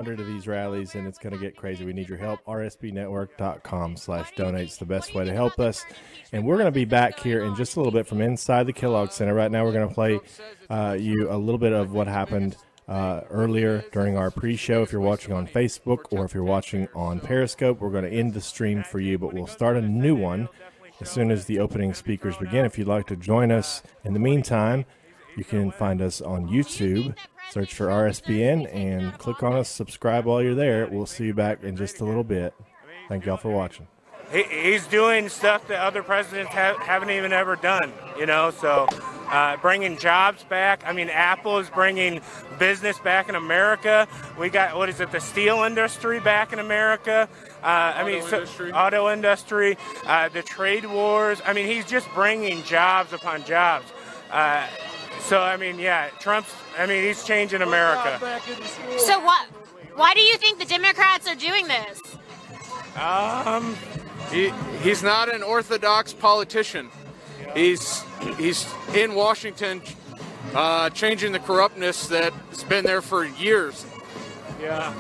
To these rallies, and it's going to get crazy. We need your help. rsbnetwork.com/donate's the best way to help us. And we're going to be back here in just a little bit from inside the Kellogg Center. Right now, we're going to play you a little bit of what happened earlier during our pre-show. If you're watching on Facebook or if you're watching on Periscope, we're going to end the stream for you, but we'll start a new one as soon as the opening speakers begin. If you'd like to join us in the meantime, you can find us on YouTube. Search for RSBN and click on us. Subscribe while you're there. We'll see you back in just a little bit. Thank y'all for watching. He's doing stuff that other presidents haven't even ever done, so bringing jobs back. I mean, Apple is bringing business back in America. We got, the steel industry back in America. Auto industry, the trade wars. I mean, he's just bringing jobs upon jobs. Trump's, he's changing America. So why do you think the Democrats are doing this? He's not an orthodox politician. He's in Washington changing the corruptness that's been there for years. Yeah,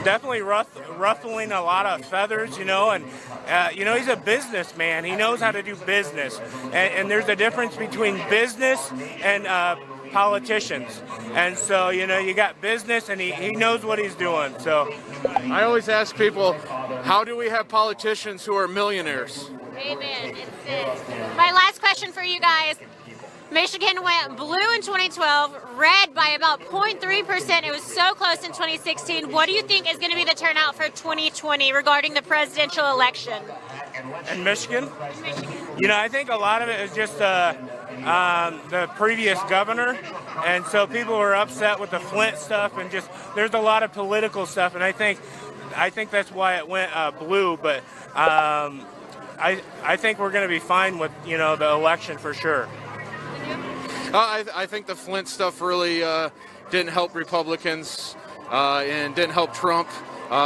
definitely ruffling a lot of feathers, and he's a businessman. He knows how to do business, and there's a difference between business and politicians. And so, you got business, and he knows what he's doing. So, I always ask people, how do we have politicians who are millionaires? Amen. My last question for you guys. Michigan went blue in 2012, red by about 0.3%. It was so close in 2016. What do you think is going to be the turnout for 2020 regarding the presidential election? In Michigan? I think a lot of it is just the previous governor. And so people were upset with the Flint stuff, and just there's a lot of political stuff. And I think that's why it went blue. But I think we're going to be fine with, the election for sure. I think the Flint stuff really didn't help Republicans and didn't help Trump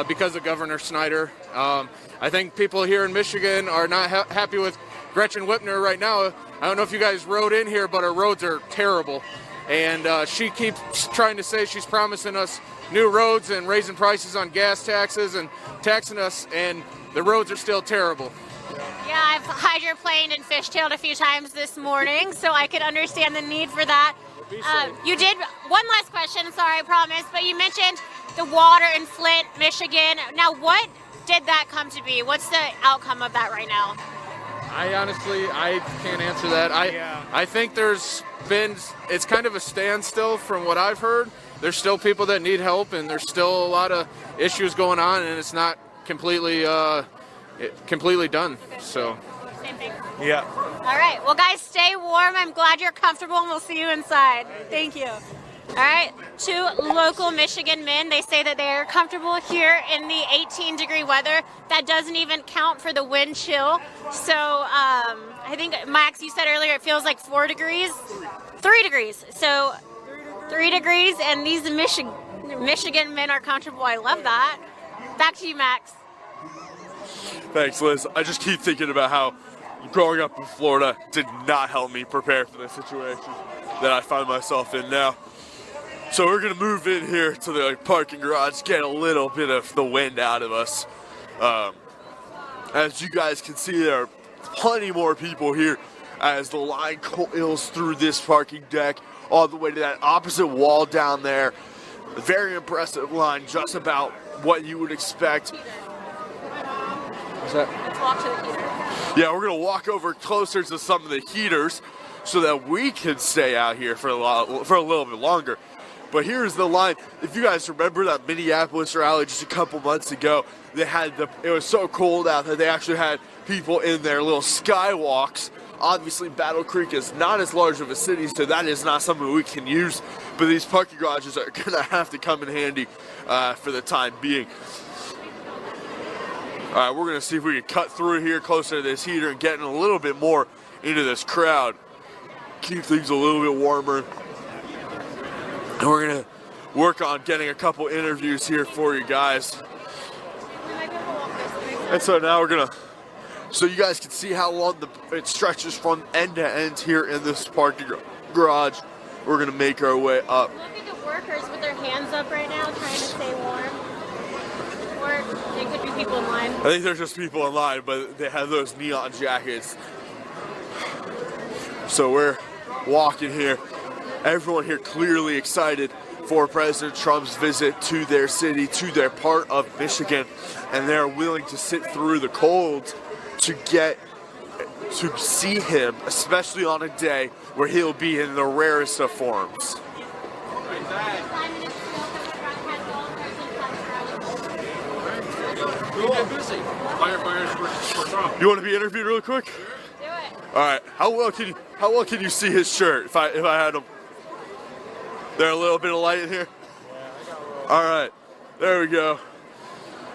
because of Governor Snyder. I think people here in Michigan are not happy with Gretchen Whitmer right now. I don't know if you guys rode in here, but our roads are terrible. And she keeps trying to say she's promising us new roads and raising prices on gas taxes and taxing us, and the roads are still terrible. Yeah, I've hydroplaned and fishtailed a few times this morning, so I could understand the need for that. You did, one last question, sorry, I promise, but you mentioned the water in Flint, Michigan. Now, what did that come to be? What's the outcome of that right now? I can't answer that. I think it's kind of a standstill from what I've heard. There's still people that need help, and there's still a lot of issues going on, and it's not completely done. So. Same thing. Yeah. All right. Well, guys, stay warm. I'm glad you're comfortable, and we'll see you inside. Thank you. All right. 2 local Michigan men. They say that they're comfortable here in the 18-degree weather. That doesn't even count for the wind chill. So I think, Max, you said earlier it feels like 4 degrees. 3 degrees. So 3 degrees, and these Michigan men are comfortable. I love that. Back to you, Max. Thanks, Liz. I just keep thinking about how growing up in Florida did not help me prepare for the situation that I find myself in now. So we're going to move in here to the parking garage, get a little bit of the wind out of us. As you guys can see, there are plenty more people here as the line coils through this parking deck all the way to that opposite wall down there. A very impressive line, just about what you would expect. Let's walk to the heater. Yeah, we're going to walk over closer to some of the heaters so that we can stay out here for a little bit longer. But here's the line. If you guys remember that Minneapolis rally just a couple months ago, it was so cold out that they actually had people in their little skywalks. Obviously, Battle Creek is not as large of a city, so that is not something we can use. But these parking garages are going to have to come in handy for the time being. All right, we're going to see if we can cut through here closer to this heater and get a little bit more into this crowd. Keep things a little bit warmer. And we're going to work on getting a couple interviews here for you guys. And so now we're going to, so you guys can see how long it stretches from end to end here in this parking garage. We're going to make our way up. Look at the workers with their hands up right now trying to stay warm. people in line. I think there's just people in line, but they have those neon jackets. So we're walking here. Everyone here clearly excited for President Trump's visit to their city, to their part of Michigan, and they're willing to sit through the cold to get to see him, especially on a day where he'll be in the rarest of forms. You want to be interviewed real quick? Do it. All right. How well can you see his shirt if I had him? There a little bit of light in here? All right. There we go.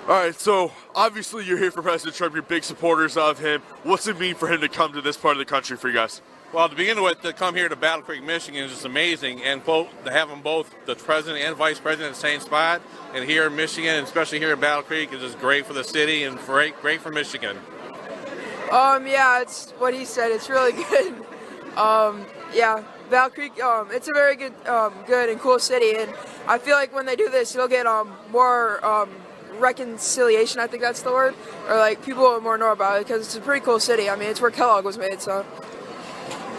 All right. So obviously you're here for President Trump. You're big supporters of him. What's it mean for him to come to this part of the country for you guys? Well, to begin with, to come here to Battle Creek, Michigan is just amazing, and quote, to have them both, the president and vice president, in the same spot, and here in Michigan, and especially here in Battle Creek, is just great for the city and great for Michigan. Yeah, it's what he said. It's really good. Yeah, Battle Creek. It's a very good, good and cool city, and I feel like when they do this, you'll get more reconciliation. I think that's the word, or like people will more know about it because it's a pretty cool city. I mean, it's where Kellogg was made, so.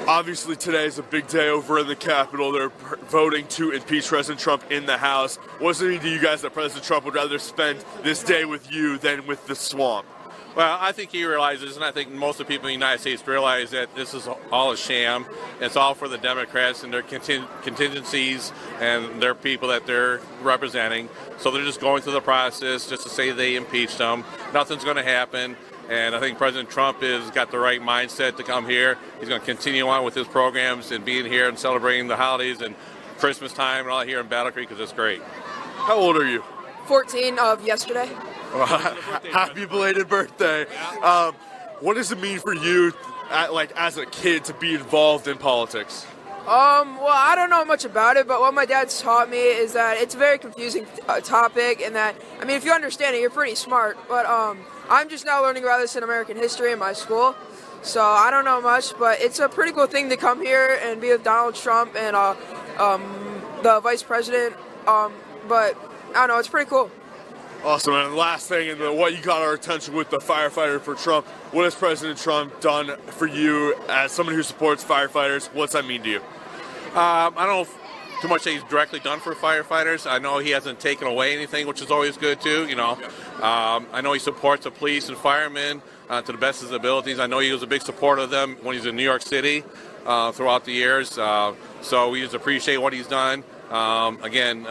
Obviously, today is a big day over in the Capitol. They're voting to impeach President Trump in the House. What does it mean to you guys that President Trump would rather spend this day with you than with the swamp? Well, I think he realizes, and I think most of the people in the United States realize that this is all a sham. It's all for the Democrats and their contingencies and their people that they're representing. So they're just going through the process just to say they impeached him. Nothing's going to happen. And I think President Trump has got the right mindset to come here. He's going to continue on with his programs and being here and celebrating the holidays and Christmas time and all here in Battle Creek because it's great. How old are you? 14 of yesterday. Happy belated birthday. What does it mean for you, as a kid, to be involved in politics? Well, I don't know much about it, but what my dad's taught me is that it's a very confusing topic, and that, I mean, if you understand it, you're pretty smart. But I'm just now learning about this in American history in my school, so I don't know much, but it's a pretty cool thing to come here and be with Donald Trump and the vice president. But I don't know, it's pretty cool. Awesome. And last thing, and what you got our attention with the firefighter for Trump, what has President Trump done for you as someone who supports firefighters? What's that mean to you? I don't know too much that he's directly done for firefighters. I know he hasn't taken away anything, which is always good too, you know. I know he supports the police and firemen to the best of his abilities. I know he was a big supporter of them when he was in New York City throughout the years. So we just appreciate what he's done. Again,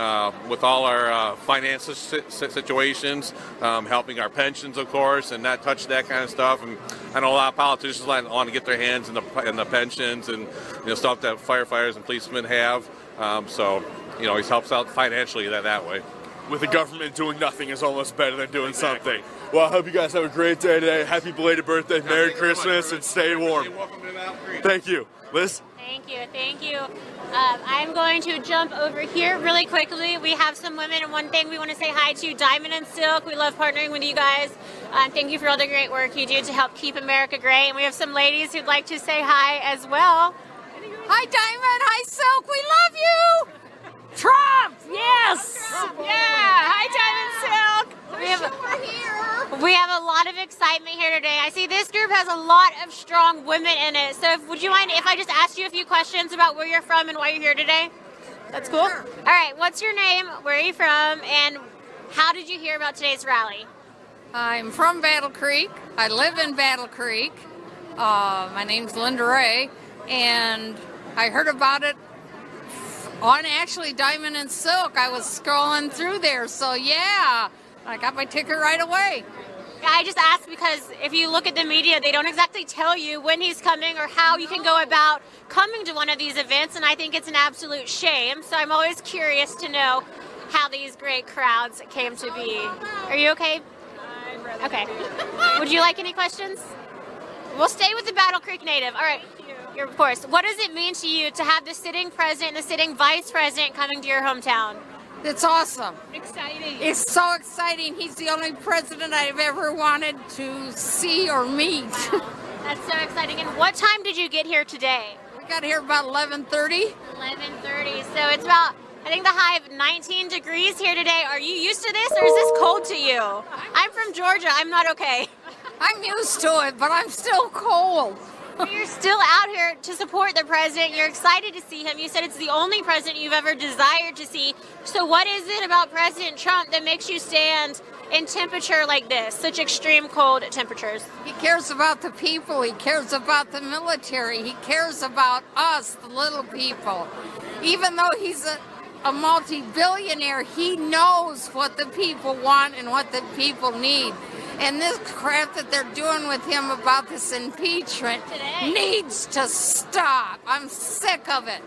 with all our financial situations, helping our pensions, of course, and not touch that kind of stuff. And I know a lot of politicians want to get their hands in the pensions and stuff that firefighters and policemen have. So he helps out financially that way. With the government doing nothing is almost better than doing something. Well, I hope you guys have a great day today. Happy belated birthday, Merry Christmas, and stay warm. Thank you. Liz? Thank you, thank you. I'm going to jump over here really quickly. We have some women, and one thing we want to say hi to Diamond and Silk. We love partnering with you guys. Thank you for all the great work you do to help keep America great. And we have some ladies who'd like to say hi as well. Hi, Diamond. Hi, Silk. We love you. Trump. Yes. Trump. Yeah. Hi, Diamond, Silk. We have a lot of excitement here today. I see this group has a lot of strong women in it. So would you mind if I just asked you a few questions about where you're from and why you're here today? That's cool. Sure. All right. What's your name? Where are you from? And how did you hear about today's rally? I'm from Battle Creek. I live in Battle Creek. My name's Linda Ray, and I heard about it on actually Diamond and Silk. I was scrolling through there, so yeah, I got my ticket right away. Yeah, I just asked because if you look at the media, they don't exactly tell you when he's coming or how you can go about coming to one of these events, and I think it's an absolute shame. So I'm always curious to know how these great crowds came to be. Are you okay? Okay. Would you like any questions? We'll stay with the Battle Creek native. All right. Of course. What does it mean to you to have the sitting president and the sitting vice president coming to your hometown? It's awesome. Exciting. It's so exciting. He's the only president I've ever wanted to see or meet. That's so exciting. And what time did you get here today? We got here about 11:30. 11:30. So it's about I think the high of 19 degrees here today. Are you used to this or is this cold to you? I'm from Georgia. I'm not okay. I'm used to it, but I'm still cold. You're still out here to support the president. You're excited to see him. You said it's the only president you've ever desired to see. So what is it about President Trump that makes you stand in temperature like this, such extreme cold temperatures? He cares about the people. He cares about the military. He cares about us, the little people. Even though he's a multi-billionaire, he knows what the people want and what the people need. And this crap that they're doing with him about this impeachment needs to stop. I'm sick of it.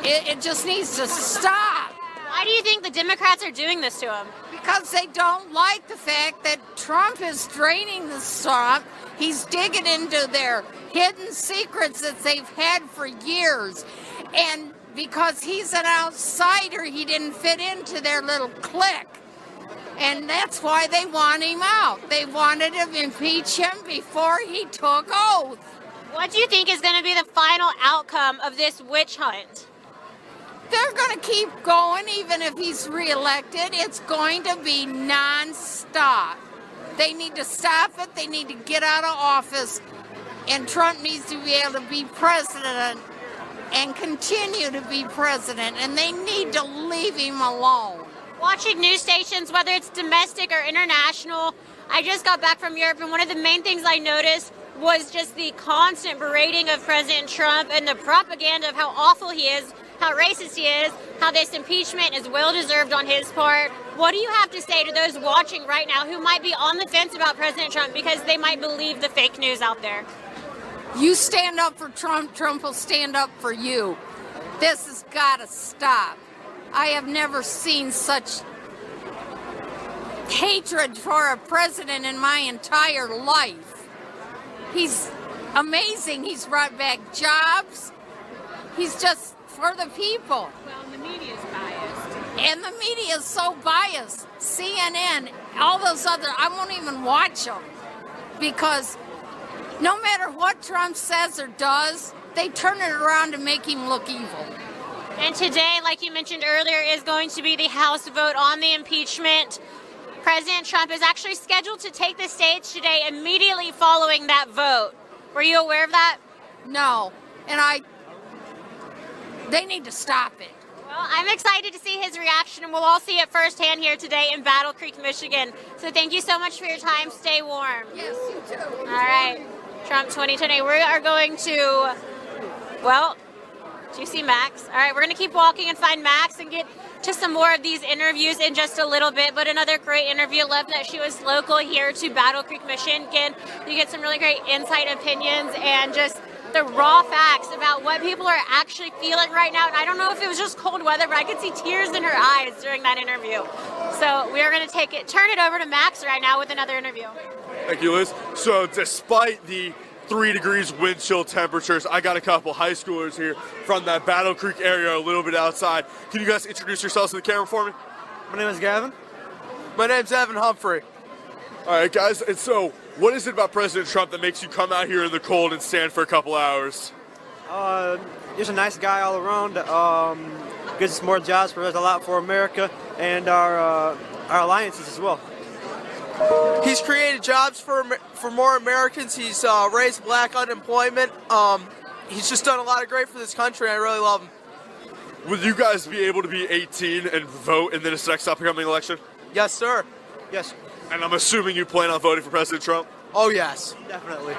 It just needs to stop. Why do you think the Democrats are doing this to him? Because they don't like the fact that Trump is draining the swamp. He's digging into their hidden secrets that they've had for years. And because he's an outsider, he didn't fit into their little clique. And that's why they want him out. They wanted to impeach him before he took oath. What do you think is going to be the final outcome of this witch hunt? They're going to keep going even if he's reelected. It's going to be nonstop. They need to stop it. They need to get out of office. And Trump needs to be able to be president and continue to be president. And they need to leave him alone. Watching news stations, whether it's domestic or international, I just got back from Europe, and one of the main things I noticed was just the constant berating of President Trump and the propaganda of how awful he is, how racist he is, how this impeachment is well-deserved on his part. What do you have to say to those watching right now who might be on the fence about President Trump because they might believe the fake news out there? You stand up for Trump, Trump will stand up for you. This has got to stop. I have never seen such hatred for a president in my entire life. He's amazing. He's brought back jobs. He's just for the people. Well, the media is biased. And the media is so biased. CNN, all those other, I won't even watch them. Because no matter what Trump says or does, they turn it around to make him look evil. And today, like you mentioned earlier, is going to be the House vote on the impeachment. President Trump is actually scheduled to take the stage today immediately following that vote. Were you aware of that? No. And they need to stop it. Well, I'm excited to see his reaction, and we'll all see it firsthand here today in Battle Creek, Michigan. So thank you so much for your time. Stay warm. Yes, you too. All right. Trump 2020. We are going to, well, do you see Max? All right, we're going to keep walking and find Max and get to some more of these interviews in just a little bit. But another great interview. Love that she was local here to Battle Creek, Michigan. You get some really great insight, opinions, and just the raw facts about what people are actually feeling right now. And I don't know if it was just cold weather, but I could see tears in her eyes during that interview. So we are going to turn it over to Max right now with another interview. Thank you, Liz. So despite the 3 degrees wind chill temperatures, I got a couple high schoolers here from that Battle Creek area, a little bit outside. Can you guys introduce yourselves to the camera for me? My name is Gavin. My name's Evan Humphrey. All right, guys, and so what is it about President Trump that makes you come out here in the cold and stand for a couple hours? He's a nice guy all around. Gives us more jobs, provides a lot for America and our alliances as well. He's created jobs for more Americans. He's raised black unemployment. He's just done a lot of great for this country. I really love him. Will you guys be able to be 18 and vote in this next upcoming election? Yes, sir. Yes. And I'm assuming you plan on voting for President Trump? Oh, yes. Definitely.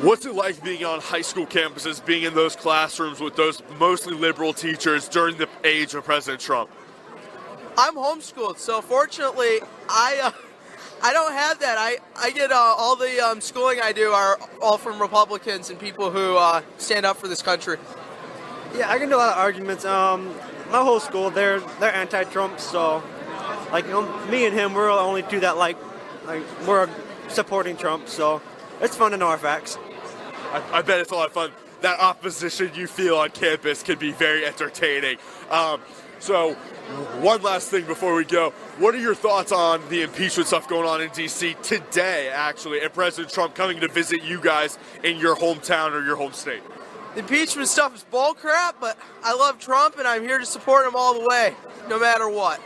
What's it like being on high school campuses, being in those classrooms with those mostly liberal teachers during the age of President Trump? I'm homeschooled, so fortunately, I don't have that. I get all the schooling I do are all from Republicans and people who stand up for this country. Yeah, I can do a lot of arguments. My whole school, they're anti-Trump, so me and him, we're the only two that we're supporting Trump. So it's fun to know our facts. I bet it's a lot of fun. That opposition you feel on campus can be very entertaining. So one last thing before we go. What are your thoughts on the impeachment stuff going on in D.C. today, actually, and President Trump coming to visit you guys in your hometown or your home state? The impeachment stuff is bull crap, but I love Trump and I'm here to support him all the way, no matter what.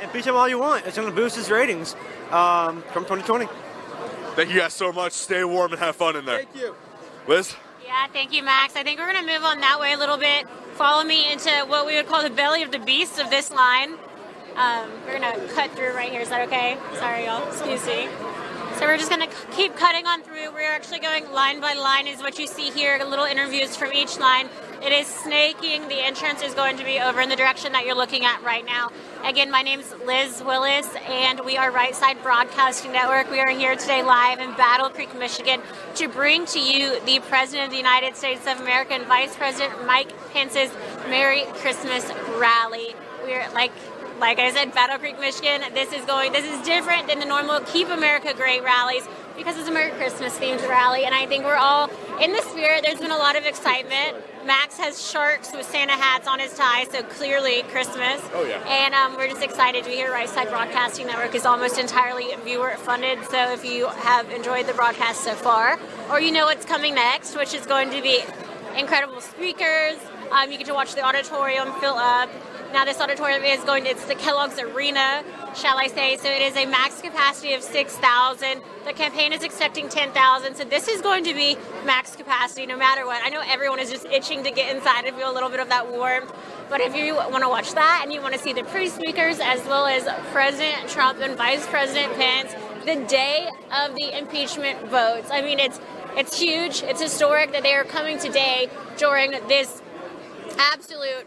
Impeach him all you want. It's going to boost his ratings from 2020. Thank you guys so much. Stay warm and have fun in there. Thank you. Liz? Yeah, thank you, Max. I think we're going to move on that way a little bit. Follow me into what we would call the belly of the beast of this line. We're going to cut through right here. Is that okay? Sorry, y'all. Excuse me. So we're just going to keep cutting on through. We're actually going line by line is what you see here, little interviews from each line. It is snaking. The entrance is going to be over in the direction that you're looking at right now. Again, my name's Liz Willis, and we are Right Side Broadcasting Network. We are here today live in Battle Creek, Michigan, to bring to you the President of the United States of America and Vice President Mike Pence's Merry Christmas rally. We're like I said, Battle Creek, Michigan. This is different than the normal Keep America Great rallies because it's a Merry Christmas themed rally, and I think we're all in the spirit. There's been a lot of excitement. Max has sharks with Santa hats on his tie, so clearly Christmas. Oh, yeah. And we're just excited to be here. Right Side Broadcasting Network is almost entirely viewer funded, so if you have enjoyed the broadcast so far, or you know what's coming next, which is going to be incredible speakers, you get to watch the auditorium fill up. Now this auditorium is it's the Kellogg's Arena, shall I say, so it is a max capacity of 6,000. The campaign is expecting 10,000, so this is going to be max capacity no matter what. I know everyone is just itching to get inside and feel a little bit of that warmth, but if you want to watch that and you want to see the pre-speakers as well as President Trump and Vice President Pence, the day of the impeachment votes. I mean, it's huge, it's historic that they are coming today during this absolute,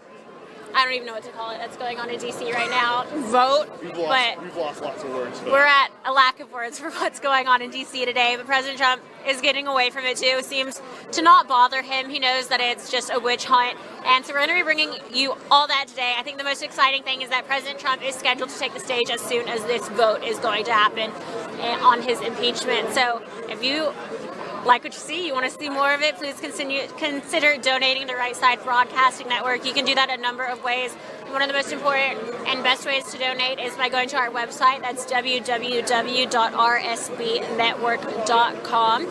I don't even know what to call it, that's going on in D.C. right now, vote. We've But lost lots of words. we're at a lack of words for what's going on in D.C. today, but President Trump is getting away from it too. It seems to not bother him. He knows that it's just a witch hunt. And so we're going to be bringing you all that today. I think the most exciting thing is that President Trump is scheduled to take the stage as soon as this vote is going to happen on his impeachment. So if you like what you see, you want to see more of it, please consider donating to Right Side Broadcasting Network. You can do that a number of ways. One of the most important and best ways to donate is by going to our website. That's www.rsbnetwork.com.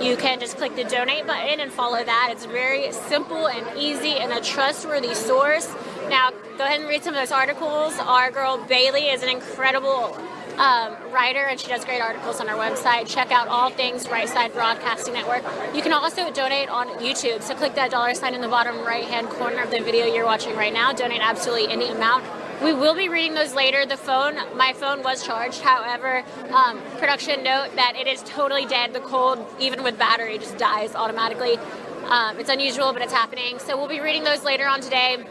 You can just click the donate button and follow that. It's very simple and easy and a trustworthy source. Now, go ahead and read some of those articles. Our girl Bailey is an incredible writer, and she does great articles on our website. Check out all things Right Side Broadcasting Network. You can also donate on YouTube, so click that $ in the bottom right hand corner of the video you're watching right now. Donate absolutely any amount. We will be reading those later. My phone was charged, however, production note that it is totally dead. The cold, even with battery, just dies automatically. It's unusual, but it's happening. So we'll be reading those later on today.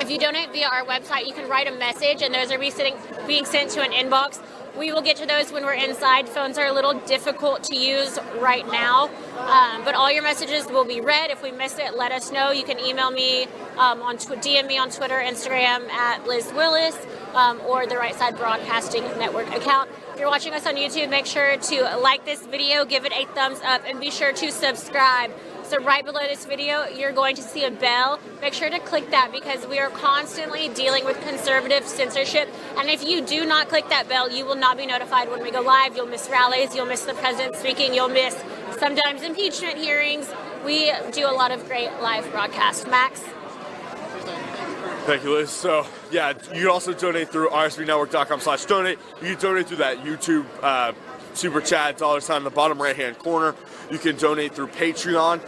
If you donate via our website, you can write a message, and those are being sent to an inbox. We will get to those when we're inside. Phones are a little difficult to use right now, but all your messages will be read. If we miss it, let us know. You can email me, DM me on Twitter, Instagram at Liz Willis, or the Right Side Broadcasting Network account. If you're watching us on YouTube, make sure to like this video, give it a thumbs up, and be sure to subscribe. So right below this video, you're going to see a bell. Make sure to click that because we are constantly dealing with conservative censorship. And if you do not click that bell, you will not be notified when we go live. You'll miss rallies, you'll miss the president speaking, you'll miss sometimes impeachment hearings. We do a lot of great live broadcasts. Max? Thank you, Liz. So, yeah, you can also donate through rsbnetwork.com/donate. You can donate through that YouTube Super Chat, $ in the bottom right-hand corner. You can donate through Patreon,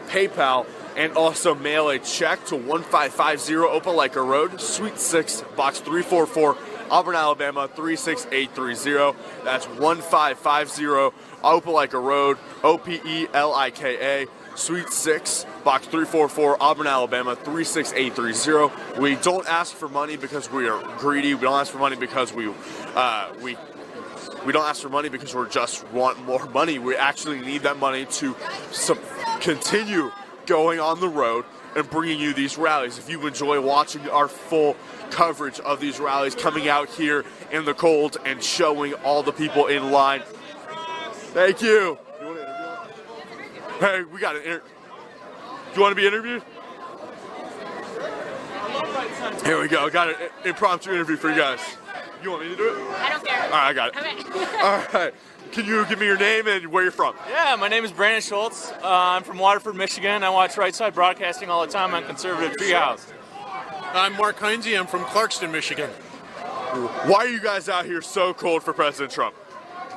PayPal, and also mail a check to 1550 Opelika Road, Suite 6, Box 344, Auburn, Alabama 36830. That's 1550 Opelika Road, Opelika, Suite 6, Box 344, Auburn, Alabama 36830. We don't ask for money because we are greedy. We don't ask for money because we don't ask for money because we just want more money. We actually need that money to continue going on the road and bringing you these rallies. If you enjoy watching our full coverage of these rallies, coming out here in the cold and showing all the people in line. Thank you. Hey, we got an do you want to be interviewed? Here we go. Got an impromptu interview for you guys. You want me to do it? I don't care. All right, I got it. Okay. All right. can you give me your name and where you're from? Yeah, my name is Brandon Schultz. I'm from Waterford, Michigan. I watch Right Side Broadcasting all the time on Conservative Treehouse. I'm Mark Heinze. I'm from Clarkston, Michigan. Why are you guys out here so cold for President Trump?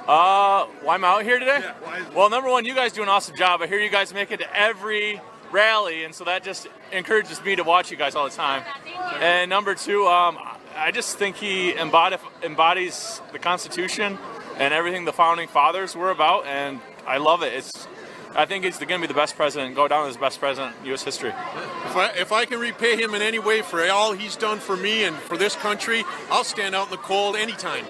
Why I'm out here today? Well, number one, you guys do an awesome job. I hear you guys make it to every rally, and so that just encourages me to watch you guys all the time. And number two, I just think he embodies the Constitution and everything the Founding Fathers were about, and I love it. I think he's going to be the best president, go down as the best president in U.S. history. If I can repay him in any way for all he's done for me and for this country, I'll stand out in the cold anytime.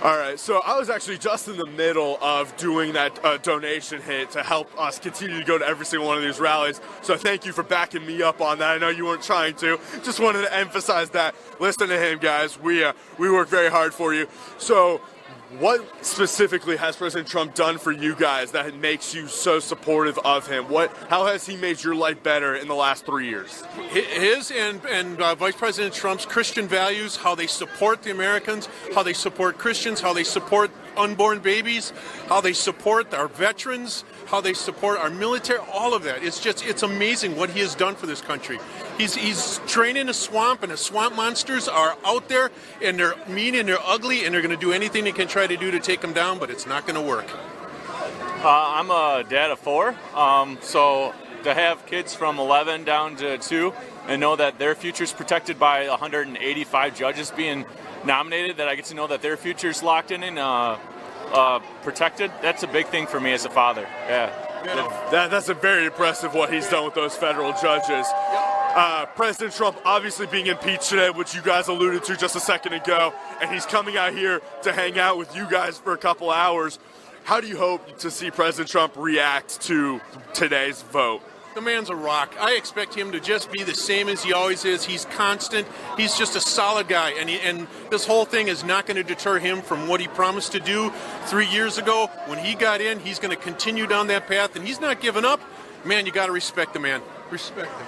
All right, so I was actually just in the middle of doing that donation hit to help us continue to go to every single one of these rallies. So thank you for backing me up on that. I know you weren't trying to. Just wanted to emphasize that. Listen to him, guys. We work very hard for you. So what specifically has President Trump done for you guys that makes you so supportive of him? How has he made your life better in the last 3 years? His and Vice President Trump's Christian values, how they support the Americans, how they support Christians, how they support unborn babies, how they support our veterans, how they support our military, all of that. It's amazing what he has done for this country. He's draining a swamp, and the swamp monsters are out there, and they're mean and they're ugly, and they're going to do anything they can try to do to take them down, but it's not going to work. I'm a dad of 4, so to have kids from 11 down to 2 and know that their future's protected by 185 judges being nominated, that I get to know that their future's locked in and protected, that's a big thing for me as a father. Yeah. That's a very impressive what he's done with those federal judges. President Trump obviously being impeached today, which you guys alluded to just a second ago, and he's coming out here to hang out with you guys for a couple hours. How do you hope to see President Trump react to today's vote? The man's a rock. I expect him to just be the same as he always is. He's constant. He's just a solid guy. And this whole thing is not going to deter him from what he promised to do 3 years ago. When he got in, he's going to continue down that path, and he's not giving up. Man, you got to respect the man. Respect him.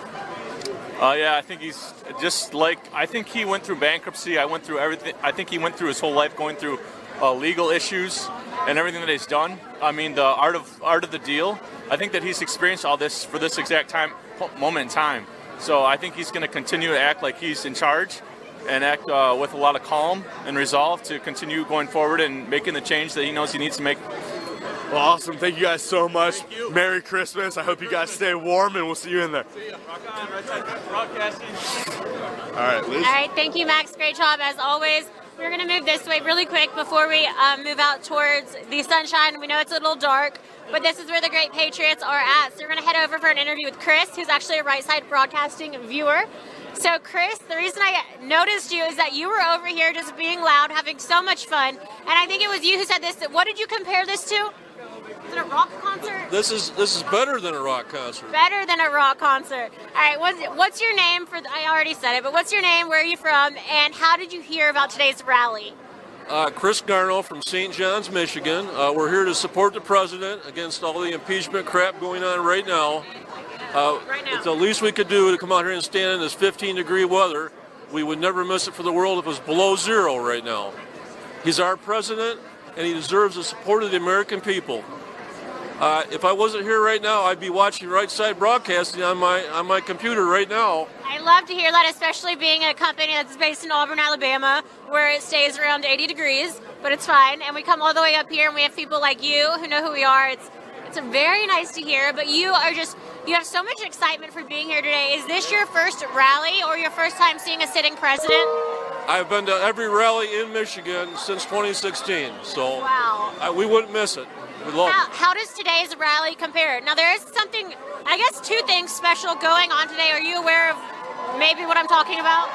Yeah, I think he's just I think he went through bankruptcy. I went through everything. I think he went through his whole life going through legal issues and everything that he's done. I mean, the art of the deal. I think that he's experienced all this for this exact moment in time. So I think he's going to continue to act like he's in charge and act with a lot of calm and resolve to continue going forward and making the change that he knows he needs to make. Well, awesome. Thank you guys so much. Merry Christmas. I hope you guys stay warm, and we'll see you in there. See ya. Rock on. Right side broadcasting. All right, Liz. All right, thank you, Max. Great job, as always. We're going to move this way really quick before we move out towards the sunshine. We know it's a little dark, but this is where the great patriots are at. So we're going to head over for an interview with Chris, who's actually a Right Side Broadcasting viewer. So, Chris, the reason I noticed you is that you were over here just being loud, having so much fun. And I think it was you who said this. What did you compare this to? Is it a rock concert? This is better than a rock concert. Better than a rock concert. All right, what's your name? I already said it, but what's your name? Where are you from? And how did you hear about today's rally? Chris Garno from St. John's, Michigan. We're here to support the president against all the impeachment crap going on right now. It's the least we could do to come out here and stand in this 15-degree weather. We would never miss it for the world if it was below zero right now. He's our president, and he deserves the support of the American people. If I wasn't here right now, I'd be watching Right Side Broadcasting on my computer right now. I love to hear that, especially being a company that's based in Auburn, Alabama, where it stays around 80 degrees, but it's fine. And we come all the way up here, and we have people like you who know who we are. It's very nice to hear, but you have so much excitement for being here today. Is this your first rally or your first time seeing a sitting president? I've been to every rally in Michigan since 2016, so wow. We wouldn't miss it. We love it. How does today's rally compare? Now, there is something, I guess 2 things special going on today. Are you aware of maybe what I'm talking about?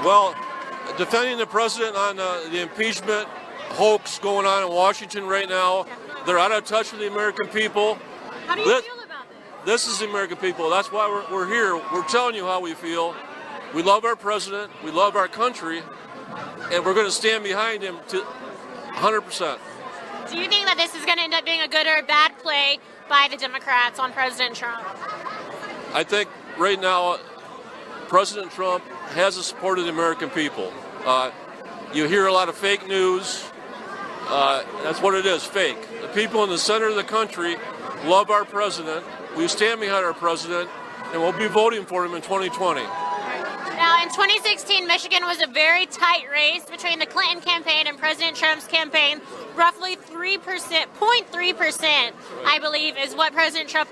Well, defending the president on the impeachment hoax going on in Washington right now, they're out of touch with the American people. How do you feel about this? This is the American people. That's why we're here. We're telling you how we feel. We love our president. We love our country. And we're going to stand behind him to 100%. Do you think that this is going to end up being a good or a bad play by the Democrats on President Trump? I think right now, President Trump has the support of the American people. You hear a lot of fake news. That's what it is, fake. The people in the center of the country love our president. We stand behind our president, and we'll be voting for him in 2020. Now, in 2016, Michigan was a very tight race between the Clinton campaign and President Trump's campaign. Roughly 0.3%, I believe, is what President Trump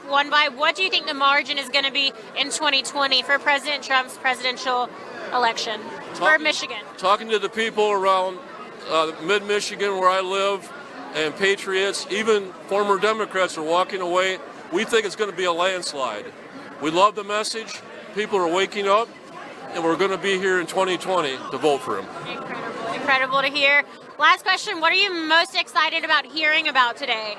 won by. What do you think the margin is going to be in 2020 for President Trump's presidential election for Michigan? Talking to the people around mid-Michigan where I live, and patriots, even former Democrats are walking away. We think it's going to be a landslide. We love the message. People are waking up, and we're going to be here in 2020 to vote for him. Incredible to hear. Last question, what are you most excited about hearing about today?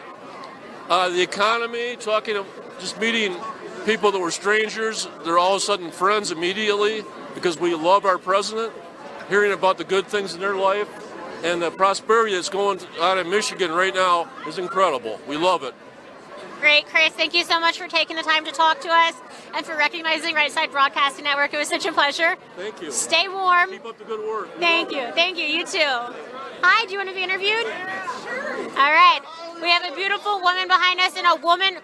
The economy, just meeting people that were strangers. They're all of a sudden friends immediately because we love our president, hearing about the good things in their life. And the prosperity that's going on in Michigan right now is incredible. We love it. Great, Chris. Thank you so much for taking the time to talk to us and for recognizing Right Side Broadcasting Network. It was such a pleasure. Thank you. Stay warm. Keep up the good work. Thank you. Thank you. You too. Hi, do you want to be interviewed? Sure. All right. We have a beautiful woman behind us in a Women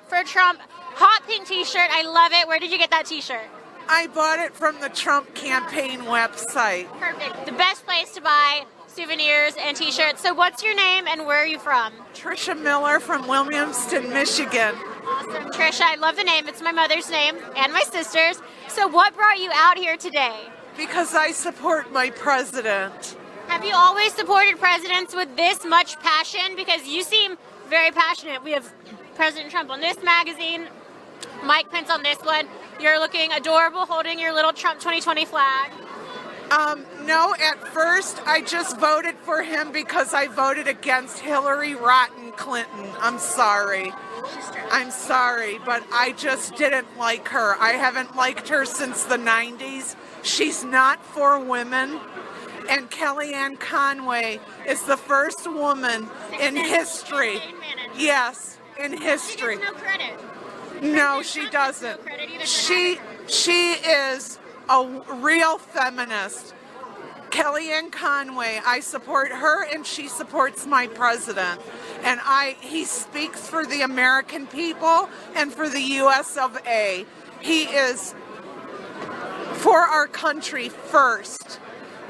for Trump hot pink t-shirt. I love it. Where did you get that t-shirt? I bought it from the Trump campaign website. Perfect. The best place to buy souvenirs and t-shirts. So what's your name and where are you from? Trisha Miller from Williamston, Michigan. Awesome. Trisha, I love the name. It's my mother's name and my sister's. So what brought you out here today? Because I support my president. Have you always supported presidents with this much passion? Because you seem very passionate. We have President Trump on this magazine, Mike Pence on this one. You're looking adorable holding your little Trump 2020 flag. No, at first I just voted for him because I voted against Hillary Rotten Clinton. I'm sorry, but I just didn't like her. I haven't liked her since the 90s. She's not for women. And Kellyanne Conway is the first woman in history. Yes, in history. She gets no credit. No, she doesn't. She is a real feminist. Kellyanne Conway, I support her and she supports my president. And he speaks for the American people and for the US of A. He is for our country first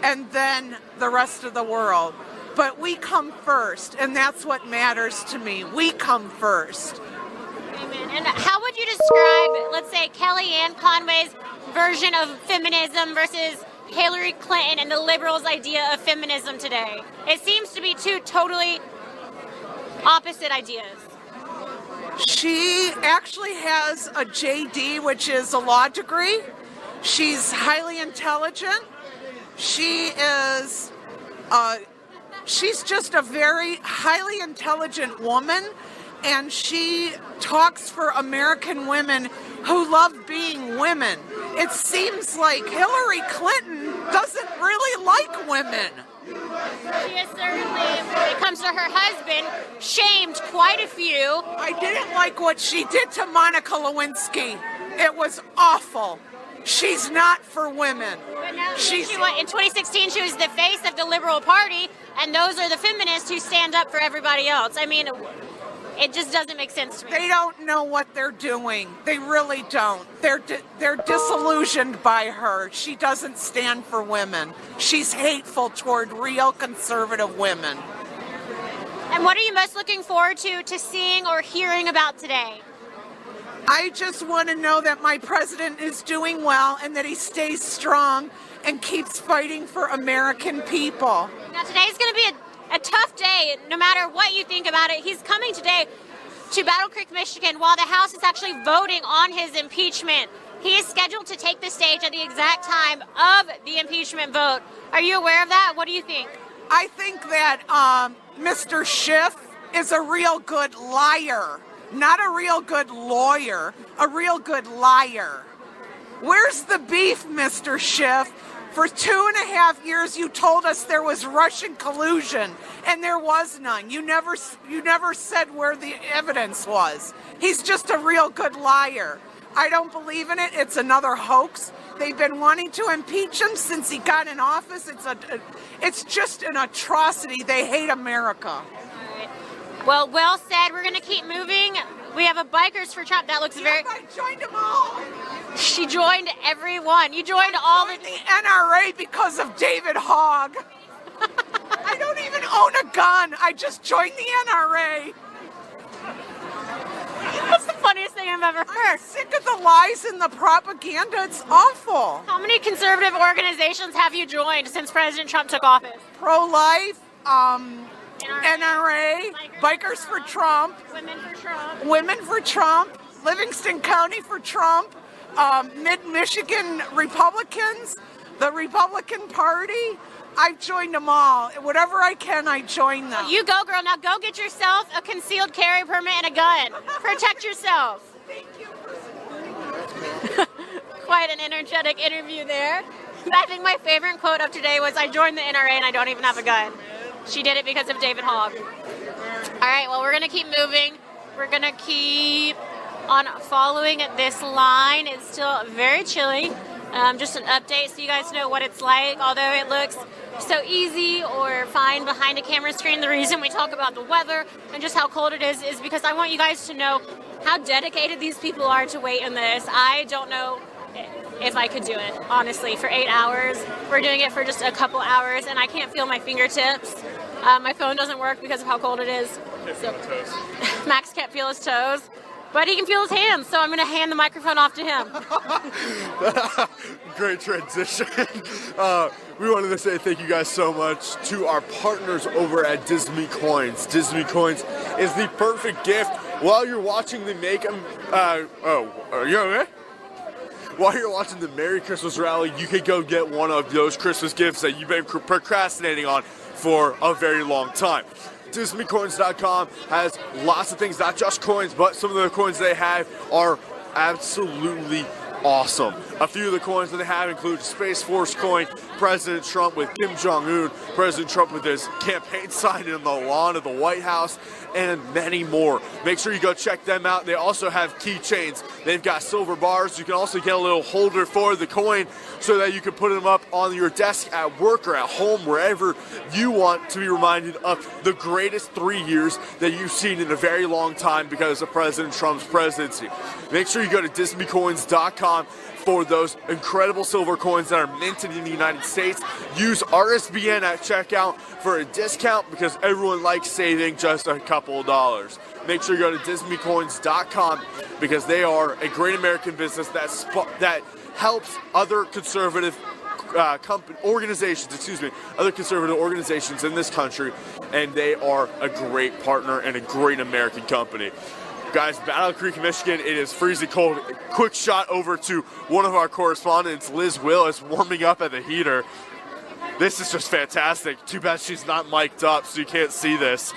and then the rest of the world. But we come first, and that's what matters to me. We come first. Amen. And how would you describe, let's say, Kellyanne Conway's version of feminism versus Hillary Clinton and the liberals' idea of feminism today? It seems to be two totally opposite ideas. She actually has a JD, which is a law degree. She's highly intelligent. She's just a very highly intelligent woman, and she talks for American women who love being women. It seems like Hillary Clinton doesn't really like women. She has certainly, when it comes to her husband, shamed quite a few. I didn't like what she did to Monica Lewinsky. It was awful. She's not for women. But now, in 2016, she was the face of the Liberal Party, and those are the feminists who stand up for everybody else. I mean, it just doesn't make sense to me. They don't know what they're doing. They really don't. They're disillusioned by her. She doesn't stand for women. She's hateful toward real conservative women. And what are you most looking forward to seeing or hearing about today? I just want to know that my president is doing well and that he stays strong and keeps fighting for American people. Now, today's going to be a tough day, no matter what you think about it. He's coming today to Battle Creek, Michigan, while the House is actually voting on his impeachment. He is scheduled to take the stage at the exact time of the impeachment vote. Are you aware of that? What do you think? I think that Mr. Schiff is a real good liar. Not a real good lawyer, a real good liar. Where's the beef, Mr. Schiff? For 2.5 years, you told us there was Russian collusion, and there was none. You never said where the evidence was. He's just a real good liar. I don't believe in it. It's another hoax. They've been wanting to impeach him since he got in office. It's just an atrocity. They hate America. Well said. We're going to keep moving. We have a Bikers for Trump. That looks very... I joined them all. She joined everyone. You joined all the NRA because of David Hogg. I don't even own a gun. I just joined the NRA. That's the funniest thing I've ever heard. I'm sick of the lies and the propaganda. It's awful. How many conservative organizations have you joined since President Trump took office? Pro-life, NRA, Bikers for Trump, Women for Trump, Livingston County for Trump, Mid-Michigan Republicans, the Republican Party. I've joined them all. Whatever I can, I join them. You go, girl. Now go get yourself a concealed carry permit and a gun. Protect yourself. Thank you. Quite an energetic interview there. I think my favorite quote of today was, I joined the NRA and I don't even have a gun. She did it because of David Hogg. All right, well, we're going to keep moving. We're going to keep on following this line. It's still very chilly. Just an update so you guys know what it's like. Although it looks so easy or fine behind a camera screen, the reason we talk about the weather and just how cold it is because I want you guys to know how dedicated these people are to wait in this. I don't know if I could do it, honestly, for 8 hours. We're doing it for just a couple hours, and I can't feel my fingertips. My phone doesn't work because of how cold it is. So, Max can't feel his toes, but he can feel his hands, so I'm going to hand the microphone off to him. Great transition. We wanted to say thank you guys so much to our partners over at Disney Coins. Disney Coins is the perfect gift while you're watching the are you okay? While you're watching the Merry Christmas rally, you could go get one of those Christmas gifts that you've been procrastinating on for a very long time. DisneyCoins.com has lots of things, not just coins, but some of the coins they have are absolutely awesome. A few of the coins that they have include Space Force coin, President Trump with Kim Jong-un, President Trump with his campaign sign in the lawn of the White House, and many more. Make sure you go check them out. They also have keychains. They've got silver bars. You can also get a little holder for the coin so that you can put them up on your desk at work or at home, wherever you want to be reminded of the greatest 3 years that you've seen in a very long time because of President Trump's presidency. Make sure you go to DisneyCoins.com for those incredible silver coins that are minted in the United States. Use RSBN at checkout for a discount because everyone likes saving just a couple of dollars. Make sure you go to DisneyCoins.com because they are a great American business that helps other conservative organizations in this country, and they are a great partner and a great American company. Guys, Battle Creek, Michigan, it is freezing cold. Quick shot over to one of our correspondents, Liz Will, is warming up at the heater. This is just fantastic. Too bad she's not mic'd up so you can't see this.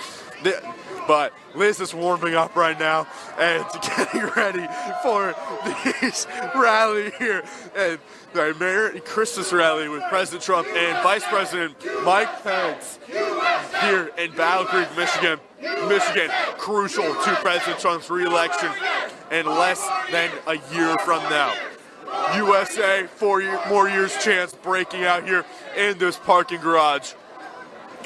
But Liz is warming up right now and getting ready for this rally here. And the Merry Christmas rally with President Trump and Vice President Mike Pence here in Battle Creek, Michigan. Michigan, crucial to President Trump's re-election in less than a year from now. USA, 4 more years chance breaking out here in this parking garage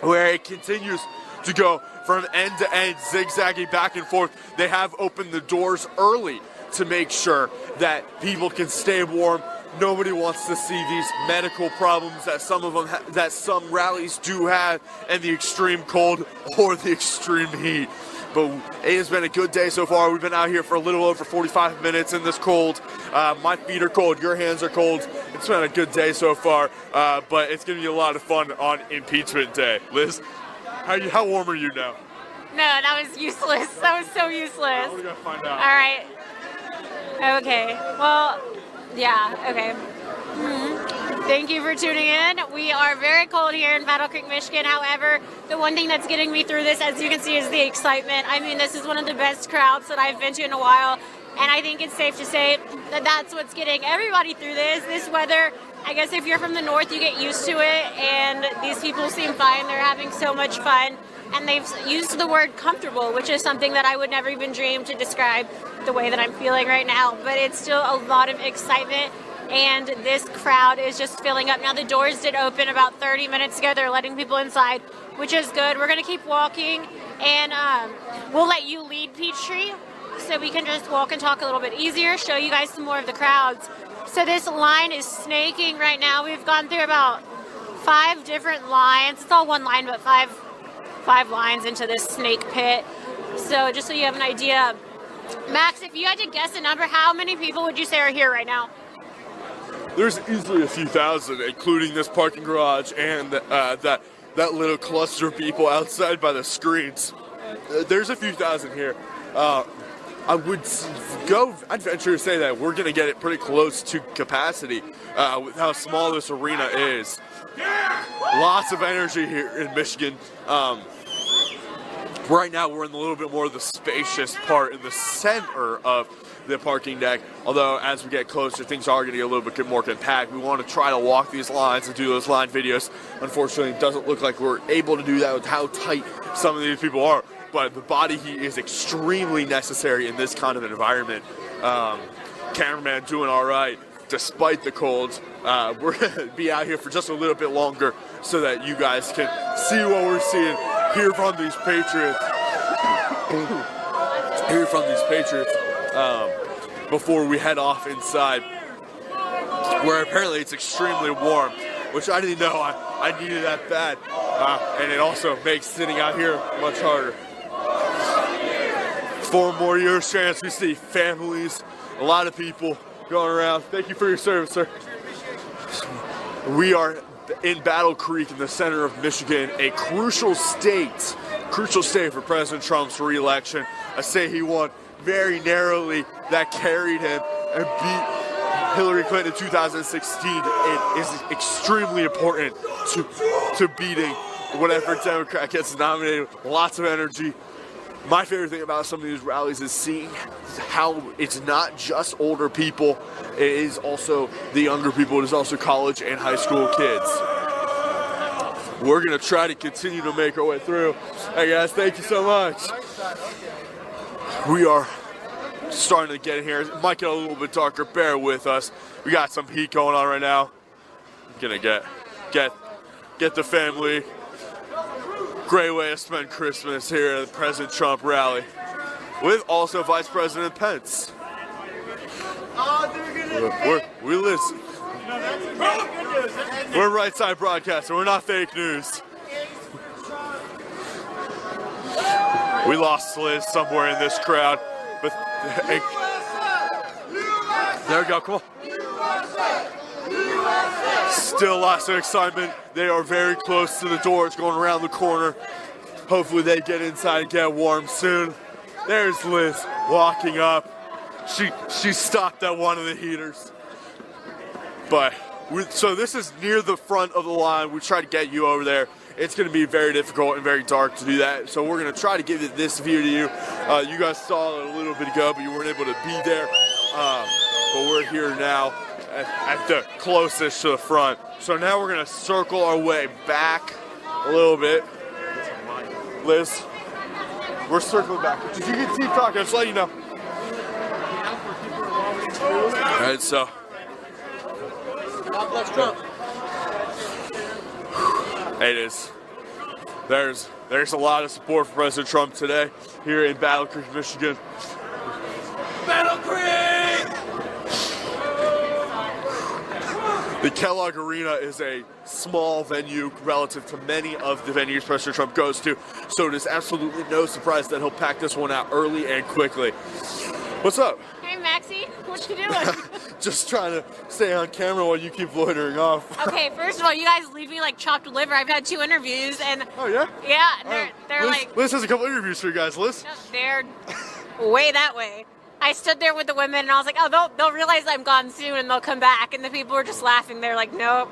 where it continues to go from end to end, zigzagging back and forth. They have opened the doors early to make sure that people can stay warm. Nobody wants to see these medical problems that some rallies do have, and the extreme cold or the extreme heat. But it has been a good day so far. We've been out here for a little over 45 minutes in this cold. My feet are cold. Your hands are cold. It's been a good day so far, but it's going to be a lot of fun on impeachment day. Liz, how warm are you now? No, that was useless. That was so useless. We're going to find out. All right. Okay. Well, yeah. Okay. Thank you for tuning in. We are very cold here in Battle Creek, Michigan. However, the one thing that's getting me through this, as you can see, is the excitement. I mean, this is one of the best crowds that I've been to in a while, and I think it's safe to say that that's what's getting everybody through this. This weather, I guess if you're from the north, you get used to it, and these people seem fine. They're having so much fun, and they've used the word comfortable, which is something that I would never even dream to describe the way that I'm feeling right now. But it's still a lot of excitement. and this crowd is just filling up. Now the doors did open about 30 minutes ago. They're letting people inside, which is good. We're going to keep walking, and we'll let you lead, Peachtree, so we can just walk and talk a little bit easier, show you guys some more of the crowds. So this line is snaking right now. We've gone through about 5 different lines. It's all one line, but five lines into this snake pit. So just so you have an idea, Max, if you had to guess a number, how many people would you say are here right now? There's easily a few thousand, including this parking garage and that little cluster of people outside by the screens. There's a few thousand here. I'd venture to say that we're going to get it pretty close to capacity with how small this arena is. Lots of energy here in Michigan. Right now we're in a little bit more of the spacious part in the center of the parking deck, although as we get closer things are going to get a little bit more compact. We want to try to walk these lines and do those line videos. Unfortunately, it doesn't look like we're able to do that with how tight some of these people are, but the body heat is extremely necessary in this kind of environment. Cameraman doing all right despite the cold. We're going to be out here for just a little bit longer so that you guys can see what we're seeing, hear from these Patriots. Before we head off inside, where apparently it's extremely warm, which I didn't know I needed that bad. And it also makes sitting out here much harder. 4 more years chance. We see families, a lot of people going around. Thank you for your service, sir. We are in Battle Creek in the center of Michigan, a crucial state for President Trump's re-election, a state he won very narrowly that carried him and beat Hillary Clinton in 2016. It is extremely important to beating whatever Democrat gets nominated. Lots of energy. My favorite thing about some of these rallies is seeing how it's not just older people, it is also the younger people, it is also college and high school kids. We're going to try to continue to make our way through. Hey guys, thank you so much. We are starting to get in here. It might get a little bit darker, bear with us. We got some heat going on right now. Gonna get the family. Great way to spend Christmas here at the President Trump rally, with also Vice President Pence. We listen. We're Right Side Broadcasting. We're not fake news. We lost Liz somewhere in this crowd, but hey, there we go. Come on. Still lots of excitement. They are very close to the door. It's going around the corner. Hopefully they get inside and get warm soon. There's Liz walking up. She stopped at one of the heaters. But so this is near the front of the line. We try to get you over there. It's going to be very difficult and very dark to do that. So we're going to try to give this view to you. You guys saw it a little bit ago, but you weren't able to be there. But we're here now at the closest to the front. So now we're going to circle our way back a little bit. Liz, we're circling back. If you can keep talking, just let you know. All right, so. God bless Trump. It is. There's a lot of support for President Trump today here in Battle Creek, Michigan. Battle Creek! The Kellogg Arena is a small venue relative to many of the venues President Trump goes to, so it is absolutely no surprise that he'll pack this one out early and quickly. What's up? Hey, Maxie, what you doing? Just trying to stay on camera while you keep loitering off. Okay, first of all, you guys leave me like chopped liver. I've had 2 interviews, and oh yeah, yeah, they're Liz, like Liz has a couple interviews for you guys. Liz, they're way that way. I stood there with the women, and I was like, oh, they'll realize I'm gone soon, and they'll come back. And the people were just laughing. They're like, nope.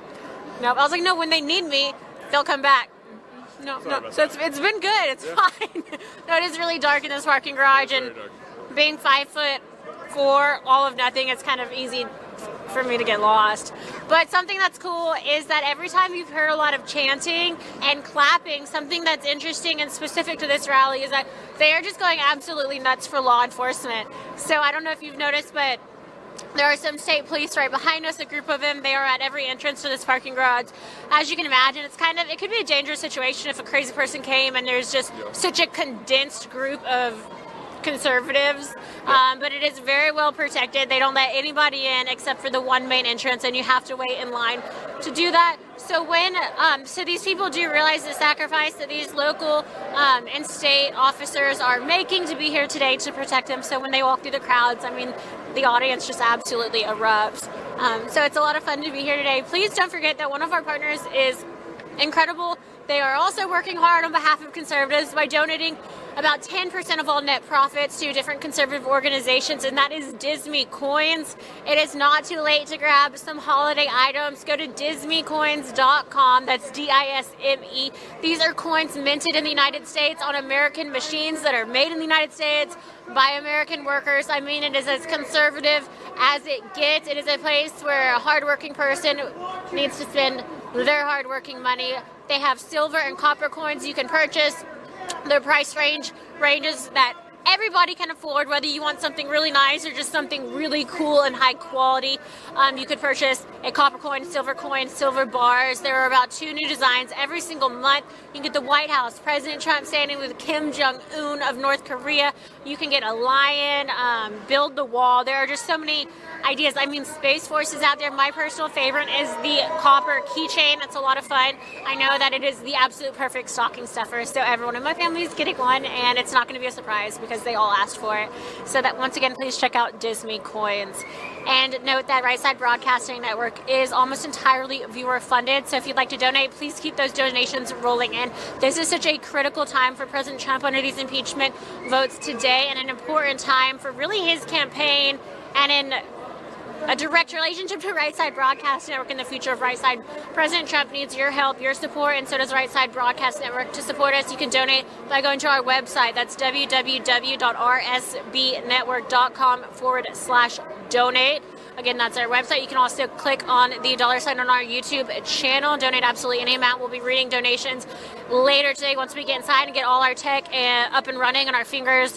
I was like, no, when they need me, they'll come back. No. So it's been good. It's fine. No, it is really dark in this parking garage, and being 5'4", all of nothing, it's kind of easy for me to get lost. But something that's cool is that every time you've heard a lot of chanting and clapping, something that's interesting and specific to this rally is that they are just going absolutely nuts for law enforcement. So I don't know if you've noticed, but There are some state police right behind us, a group of them. They are at every entrance to this parking garage. As you can imagine, it could be a dangerous situation if a crazy person came and there's just such a condensed group of conservatives, but it is very well protected. They don't let anybody in except for the one main entrance, and you have to wait in line to do that. So so these people do realize the sacrifice that these local and state officers are making to be here today to protect them. So when they walk through the crowds, I mean, the audience just absolutely erupts. So it's a lot of fun to be here today. Please don't forget that one of our partners is incredible. They are also working hard on behalf of conservatives by donating about 10% of all net profits to different conservative organizations, and that is Disney Coins. It is not too late to grab some holiday items. Go to disneycoins.com. That's DISME. These are coins minted in the United States on American machines that are made in the United States by American workers. I mean, it is as conservative as it gets. It is a place where a hardworking person needs to spend their hardworking money. They have silver and copper coins you can purchase. Their price ranges that everybody can afford, whether you want something really nice or just something really cool and high quality. You could purchase a copper coin, silver bars. There are about 2 new designs every single month. You can get the White House, President Trump standing with Kim Jong-un of North Korea. You can get a lion, build the wall. There are just so many ideas. I mean, Space Force is out there. My personal favorite is the copper keychain. It's a lot of fun. I know that it is the absolute perfect stocking stuffer, so everyone in my family is getting one, and it's not going to be a surprise because they all asked for it. So that, once again, please check out Disney Coins. And note that Right Side Broadcasting Network is almost entirely viewer funded, so if you'd like to donate, please keep those donations rolling in. This is such a critical time for President Trump under these impeachment votes today, and an important time for really his campaign and in a direct relationship to Right Side Broadcast Network and the future of Right Side. President Trump needs your help, your support, and so does Right Side Broadcast Network. To support us, you can donate by going to our website. That's www.rsbnetwork.com/donate. Again, that's our website. You can also click on the $sign on our YouTube channel. Donate absolutely any amount. We'll be reading donations later today once we get inside and get all our tech up and running and our fingers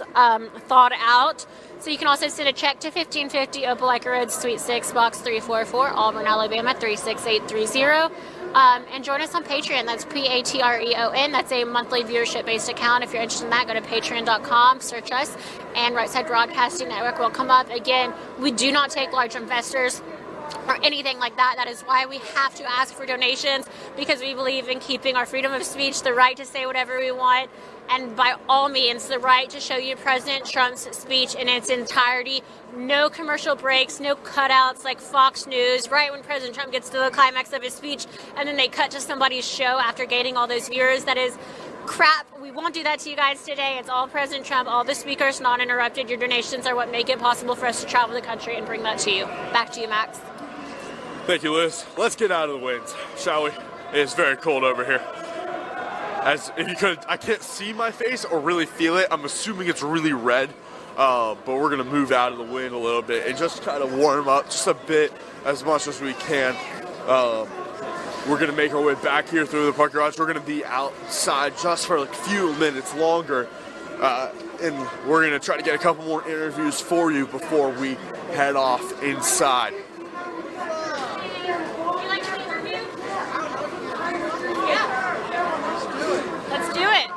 thawed out. So you can also send a check to 1550 Opelika Road, Suite 6, Box 344, Auburn, Alabama 36830. And join us on Patreon. That's Patreon. That's a monthly viewership-based account. If you're interested in that, go to patreon.com, search us, and Right Side Broadcasting Network will come up. Again, we do not take large investors or anything like that. That is why we have to ask for donations, because we believe in keeping our freedom of speech, the right to say whatever we want, and by all means, the right to show you President Trump's speech in its entirety. No commercial breaks, no cutouts like Fox News, right when President Trump gets to the climax of his speech, and then they cut to somebody's show after gaining all those viewers. That is crap. We won't do that to you guys today. It's all President Trump, all the speakers, not interrupted. Your donations are what make it possible for us to travel the country and bring that to you. Back to you, Max. Thank you, Liz. Let's get out of the winds, shall we? It's very cold over here. As if you could, I can't see my face or really feel it. I'm assuming it's really red, but we're gonna move out of the wind a little bit and just try to warm up just a bit, as much as we can. We're gonna make our way back here through the park garage. We're gonna be outside just for like a few minutes longer, and we're gonna try to get a couple more interviews for you before we head off inside. Let's do it.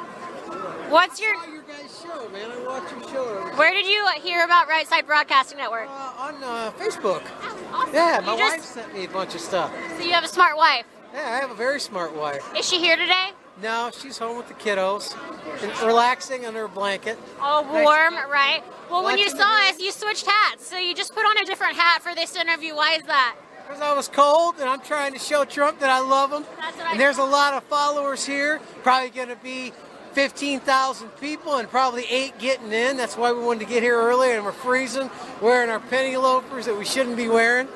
What's your guys' show, man? I watch your show. Where did you hear about Right Side Broadcasting Network? On Facebook. Oh, awesome. Yeah, my wife sent me a bunch of stuff. So you have a smart wife? Yeah, I have a very smart wife. Is she here today? No, she's home with the kiddos and relaxing under a blanket. All warm, right? Well, when you saw us, you switched hats. So you just put on a different hat for this interview. Why is that? Because I was cold and I'm trying to show Trump that I love him. And there's a lot of followers here. Probably going to be 15,000 people and probably 8 getting in. That's why we wanted to get here early, and we're freezing, wearing our penny loafers that we shouldn't be wearing.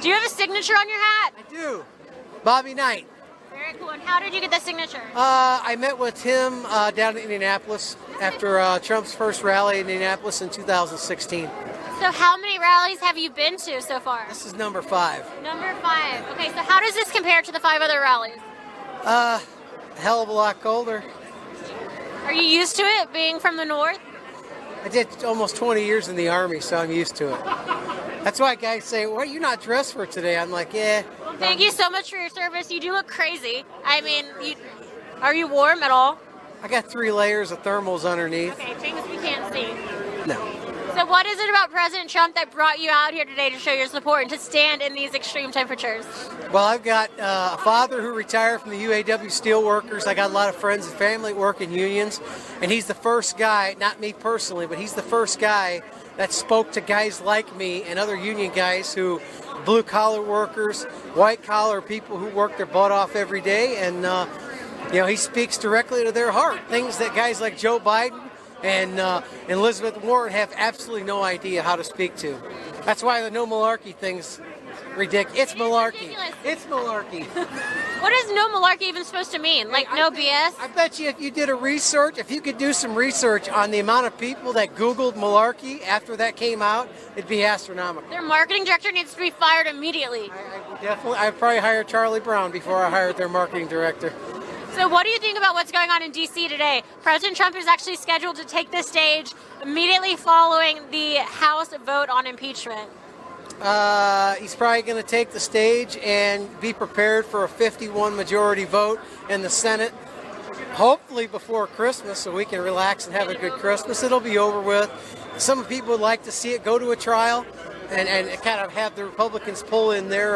Do you have a signature on your hat? I do. Bobby Knight. Very cool. And how did you get the signature? I met with him down in Indianapolis after Trump's first rally in Indianapolis in 2016. So how many rallies have you been to so far? This is number 5. Number 5. Okay, so how does this compare to the 5 other rallies? A hell of a lot colder. Are you used to it, being from the north? I did almost 20 years in the Army, so I'm used to it. That's why guys say, well, you're not dressed for today. I'm like, yeah. Well, thank you so much for your service. You do look crazy. I mean, are you warm at all? I got 3 layers of thermals underneath. Okay, things we can't see. No. So what is it about President Trump that brought you out here today to show your support and to stand in these extreme temperatures? Well, I've got a father who retired from the UAW Steelworkers. I got a lot of friends and family that work in unions. And he's the first guy, not me personally, but he's the first guy that spoke to guys like me and other union guys who, blue-collar workers, white-collar people who work their butt off every day. And, he speaks directly to their heart. Things that guys like Joe Biden and Elizabeth Warren have absolutely no idea how to speak to. That's why the no malarkey thing's ridiculous. It's malarkey. It's malarkey. What is no malarkey even supposed to mean? Like no BS? I bet you if you did if you could do some research on the amount of people that Googled malarkey after that came out, it'd be astronomical. Their marketing director needs to be fired immediately. I'd probably hire Charlie Brown before I hired their marketing director. So what do you think about what's going on in D.C. today? President Trump is actually scheduled to take the stage immediately following the House vote on impeachment. He's probably going to take the stage and be prepared for a 51 majority vote in the Senate, hopefully before Christmas, so we can relax and have a good Christmas. It'll be over with. Some people would like to see it go to a trial and kind of have the Republicans pull in their,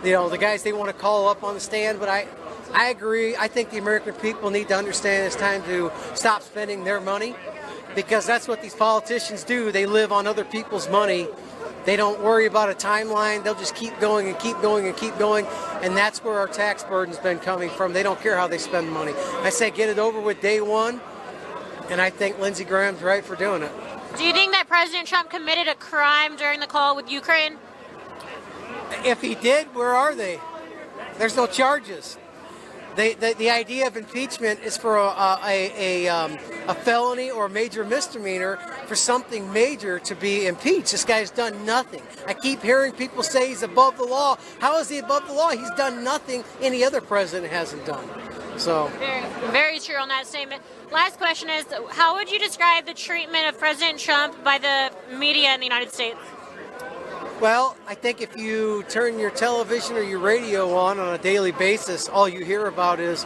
the guys they want to call up on the stand, but I agree. I think the American people need to understand it's time to stop spending their money, because that's what these politicians do. They live on other people's money. They don't worry about a timeline. They'll just keep going and keep going and keep going, and that's where our tax burden's been coming from. They don't care how they spend money. I say get it over with day one, and I think Lindsey Graham's right for doing it. Do you think that President Trump committed a crime during the call with Ukraine? If he did, where are they? There's no charges. The idea of impeachment is for a felony or major misdemeanor for something major to be impeached. This guy's done nothing. I keep hearing people say he's above the law. How is he above the law? He's done nothing any other president hasn't done. So very, very true on that statement. Last question is, how would you describe the treatment of President Trump by the media in the United States? Well, I think if you turn your television or your radio on a daily basis, all you hear about is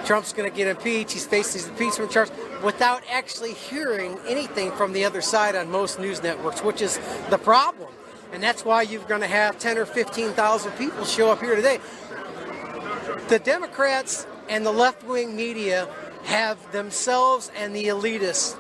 Trump's going to get impeached, he's facing these impeachment charges, without actually hearing anything from the other side on most news networks, which is the problem. And that's why you're going to have 10 or 15,000 people show up here today. The Democrats and the left-wing media have themselves and the elitists.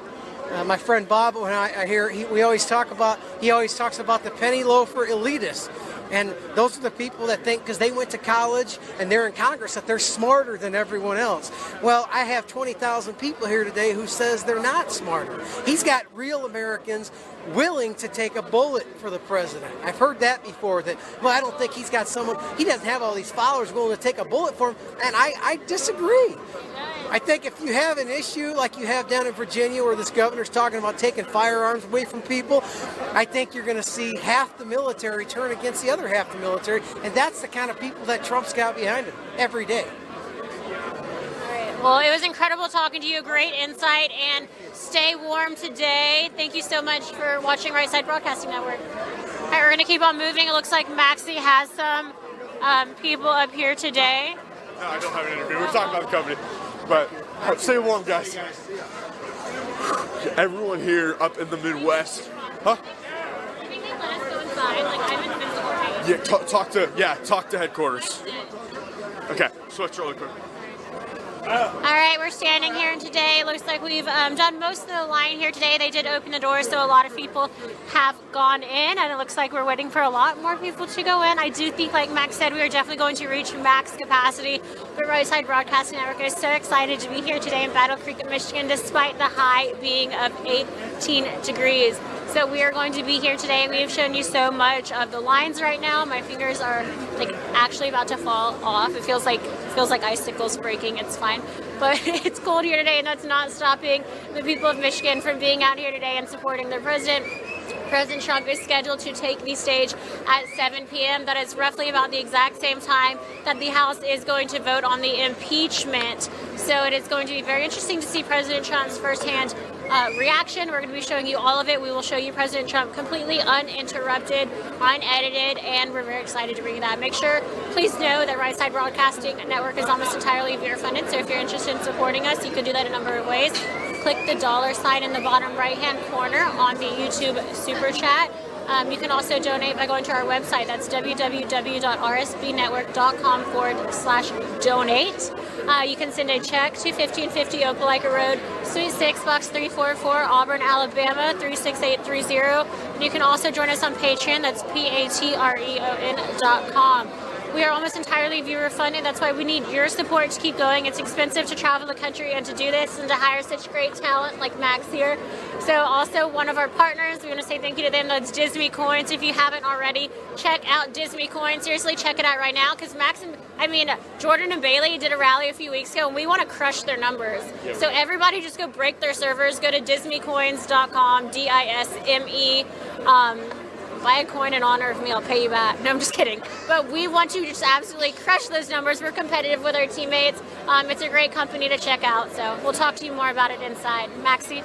My friend Bob, when I hear, he always talks about the penny loafer elitists. And those are the people that think because they went to college and they're in Congress that they're smarter than everyone else. Well, I have 20,000 people here today who says they're not smarter. He's got real Americans willing to take a bullet for the president. I've heard that before, that, well, I don't think he's got someone, he doesn't have all these followers willing to take a bullet for him. And I disagree. I think if you have an issue like you have down in Virginia where this governor's talking about taking firearms away from people, I think you're going to see half the military turn against the other half the military, and that's the kind of people that Trump's got behind him every day. All right. Well, it was incredible talking to you. Great insight, and stay warm today. Thank you so much for watching Right Side Broadcasting Network. All right, we're going to keep on moving. It looks like Maxie has some people up here today. No, I don't have an interview. We're talking about the company. But stay warm, guys. Everyone here up in the Midwest, huh? Yeah, talk to headquarters. Okay, switch really quick. All right, we're standing here, and today it looks like we've done most of the line here today. They did open the doors, so a lot of people have gone in, and it looks like we're waiting for a lot more people to go in. I do think, like Max said, we are definitely going to reach max capacity. But Right Side Broadcasting Network is so excited to be here today in Battle Creek, Michigan, despite the high being of 18 degrees. So we are going to be here today. We have shown you so much of the lines right now. My fingers are like actually about to fall off. It feels like icicles breaking. It's fine. But it's cold here today, and that's not stopping the people of Michigan from being out here today and supporting their president. President Trump is scheduled to take the stage at 7 p.m. That is roughly about the exact same time that the House is going to vote on the impeachment. So it is going to be very interesting to see President Trump's firsthand reaction. We're going to be showing you all of it. We will show you President Trump completely uninterrupted, unedited, and we're very excited to bring you that. Make sure, please know that Right Side Broadcasting Network is almost entirely viewer funded, so if you're interested in supporting us, you can do that a number of ways. Click the $sign in the bottom right-hand corner on the YouTube Super Chat. You can also donate by going to our website. That's www.rsbnetwork.com/donate. You can send a check to 1550 Opelika Road, Suite 6, Box 344, Auburn, Alabama 36830. And you can also join us on Patreon. That's patreon.com. We are almost entirely viewer funded. That's why we need your support to keep going. It's expensive to travel the country and to do this and to hire such great talent like Max here. So also one of our partners, we want to say thank you to them. That's Disney Coins. If you haven't already, check out Disney Coins. Seriously, check it out right now because Jordan and Bailey did a rally a few weeks ago and we want to crush their numbers. Yep. So everybody just go break their servers. Go to disneycoins.com, DISME. Buy a coin in honor of me, I'll pay you back. No, I'm just kidding. But we want to just absolutely crush those numbers. We're competitive with our teammates. It's a great company to check out. So we'll talk to you more about it inside. Maxie?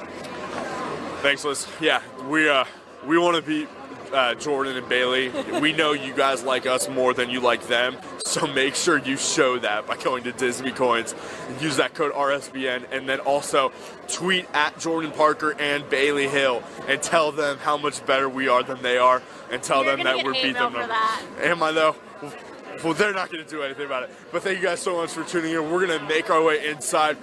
Thanks, Liz. Yeah, we want to beat Jordan and Bailey. We know you guys like us more than you like them, so make sure you show that by going to Disney Coins and use that code RSBN, and then also tweet at Jordan Parker and Bailey Hill and tell them how much better we are than they are, and tell them that we're beating them. Am I though? Well, they're not going to do anything about it. But thank you guys so much for tuning in. We're going to make our way inside.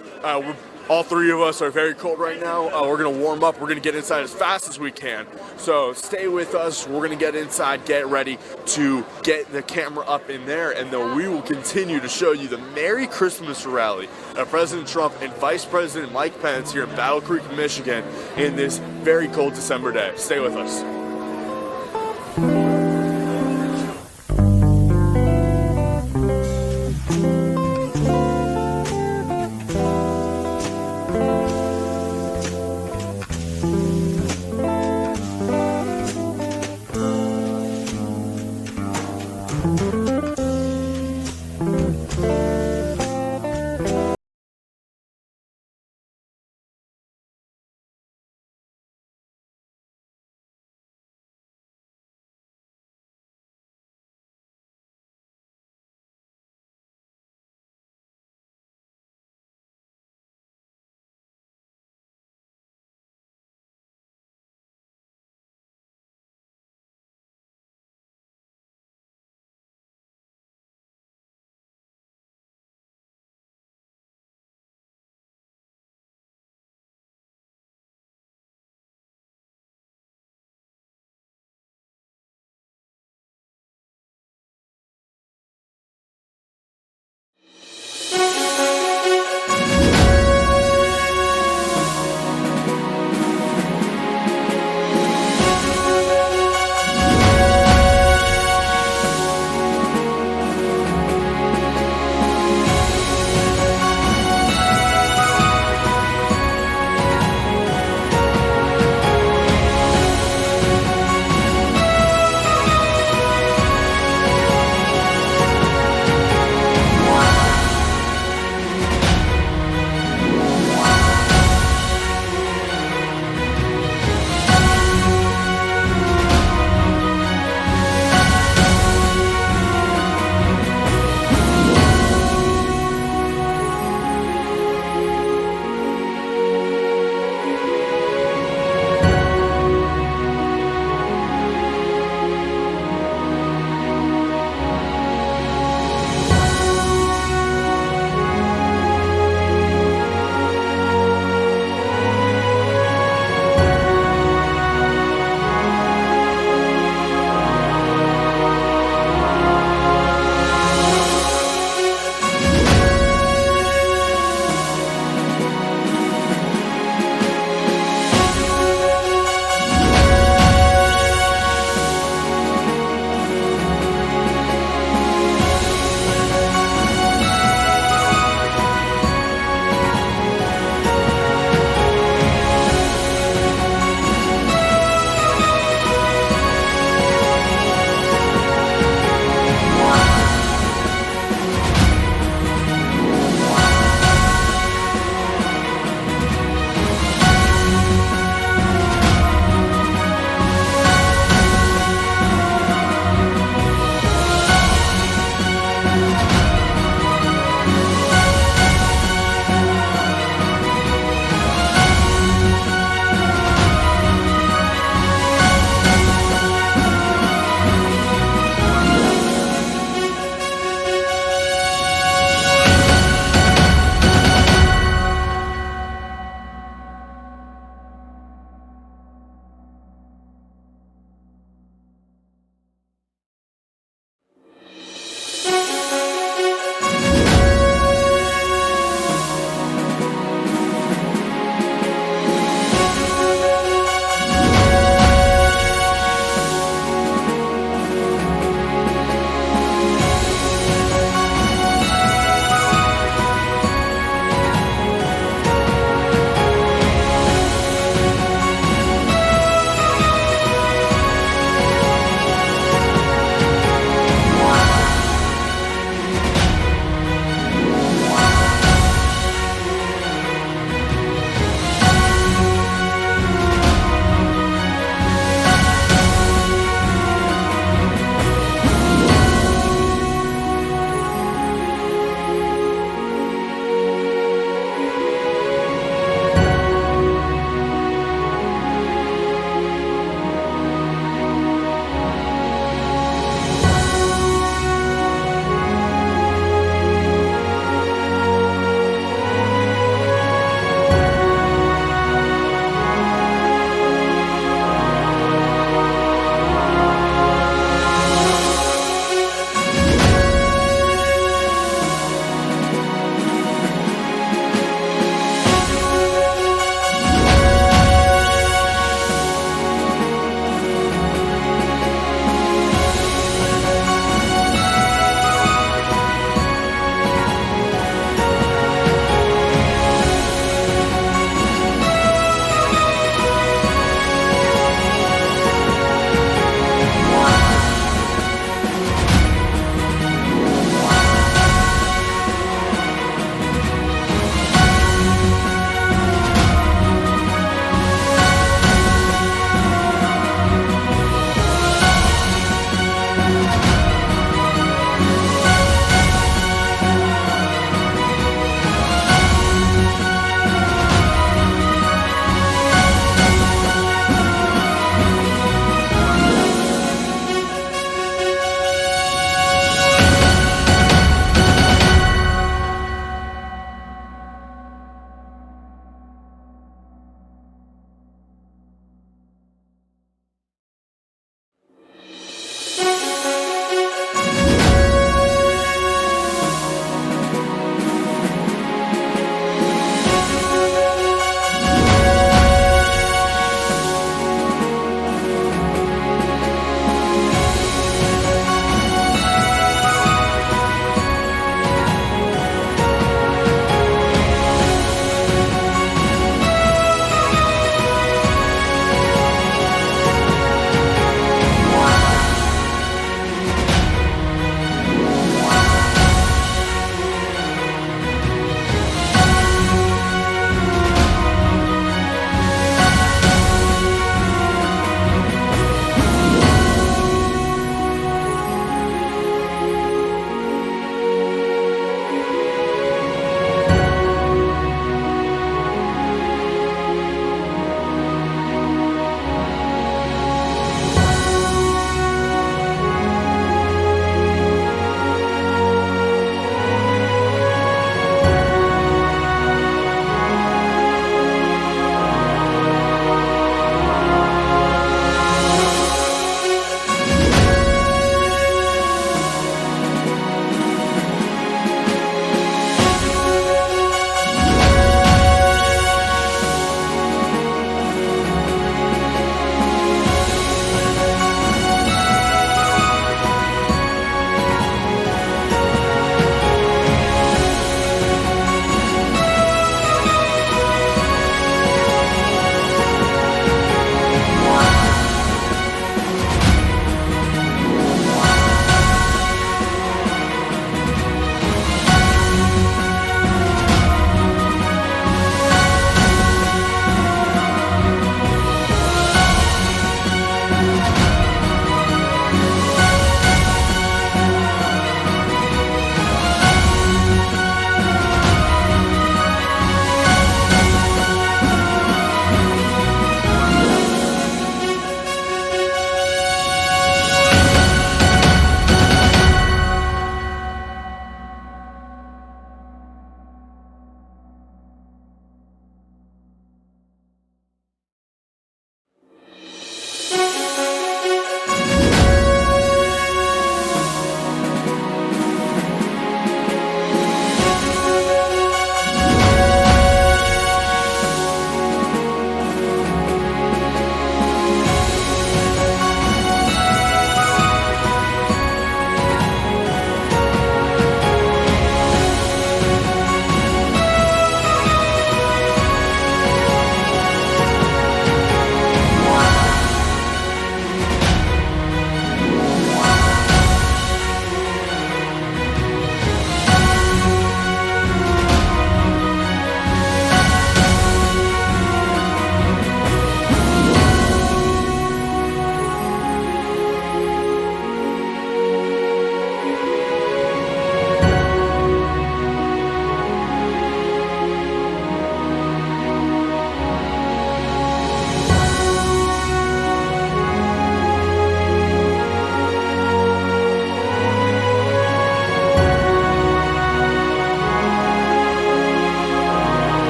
All three of us are very cold right now. We're going to warm up. We're going to get inside as fast as we can. So stay with us. We're going to get inside, get ready to get the camera up in there, and then we will continue to show you the Merry Christmas rally of President Trump and Vice President Mike Pence here in Battle Creek, Michigan in this very cold December day. Stay with us.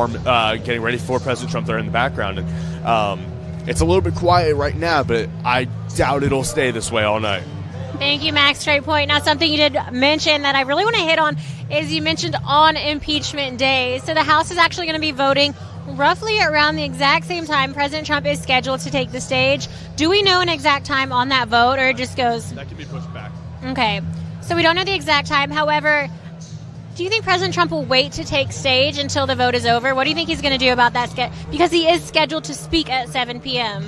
getting ready for President Trump there in the background. And it's a little bit quiet right now, but I doubt it'll stay this way all night. Thank you, Max. Straight point. Now, something you did mention that I really want to hit on is you mentioned on impeachment day. So the House is actually going to be voting roughly around the exact same time President Trump is scheduled to take the stage. Do we know an exact time on that vote, or it just goes? That can be pushed back. Okay. So we don't know the exact time. However, do you think President Trump will wait to take stage until the vote is over? What do you think he's going to do about that? Because he is scheduled to speak at 7 p.m.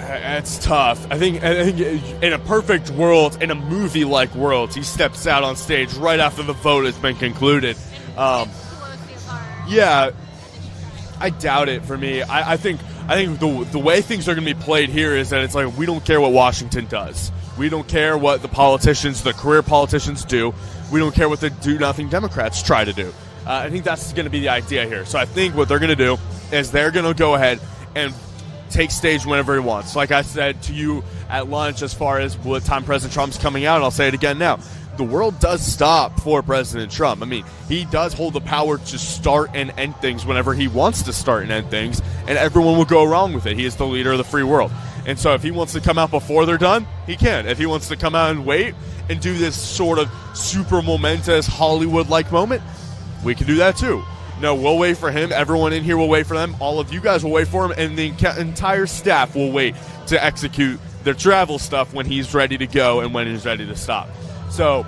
It's tough. I think in a perfect world, in a movie-like world, he steps out on stage right after the vote has been concluded. Yeah, I doubt it for me. I think the way things are going to be played here is that it's like we don't care what Washington does. We don't care what the politicians, the career politicians do. We don't care what the do-nothing Democrats try to do. I think that's going to be the idea here. So I think what they're going to do is they're going to go ahead and take stage whenever he wants. Like I said to you at lunch as far as what time President Trump's coming out, and I'll say it again now. The world does stop for President Trump. I mean, he does hold the power to start and end things whenever he wants to start and end things, and everyone will go along with it. He is the leader of the free world. And so if he wants to come out before they're done, he can. If he wants to come out and wait and do this sort of super momentous Hollywood-like moment, we can do that too. No, we'll wait for him. Everyone in here will wait for them. All of you guys will wait for him, and the entire staff will wait to execute their travel stuff when he's ready to go and when he's ready to stop. So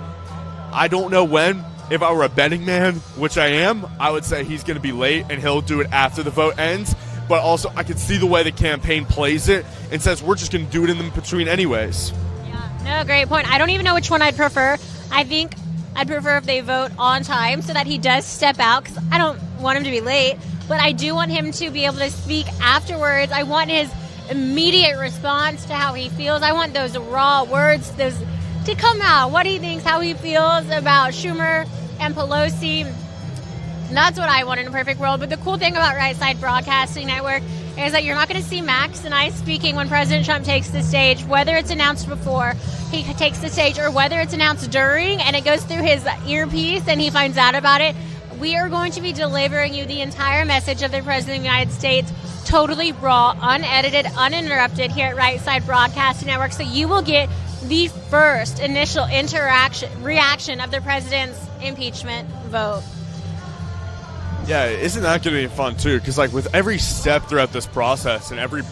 I don't know when. If I were a betting man, which I am, I would say he's going to be late and he'll do it after the vote ends. But also, I can see the way the campaign plays it and says we're just going to do it in the between anyways. Yeah, no, great point. I don't even know which one I'd prefer. I think I'd prefer if they vote on time so that he does step out, because I don't want him to be late, but I do want him to be able to speak afterwards. I want his immediate response to how he feels. I want those raw words, those to come out, what he thinks, how he feels about Schumer and Pelosi. And that's what I want in a perfect world. But the cool thing about Right Side Broadcasting Network is that you're not going to see Max and I speaking when President Trump takes the stage, whether it's announced before he takes the stage or whether it's announced during and it goes through his earpiece and he finds out about it. We are going to be delivering you the entire message of the President of the United States, totally raw, unedited, uninterrupted here at Right Side Broadcasting Network. So you will get the first initial reaction of the president's impeachment vote. Yeah, isn't that going to be fun too? Because like with every step throughout this process and every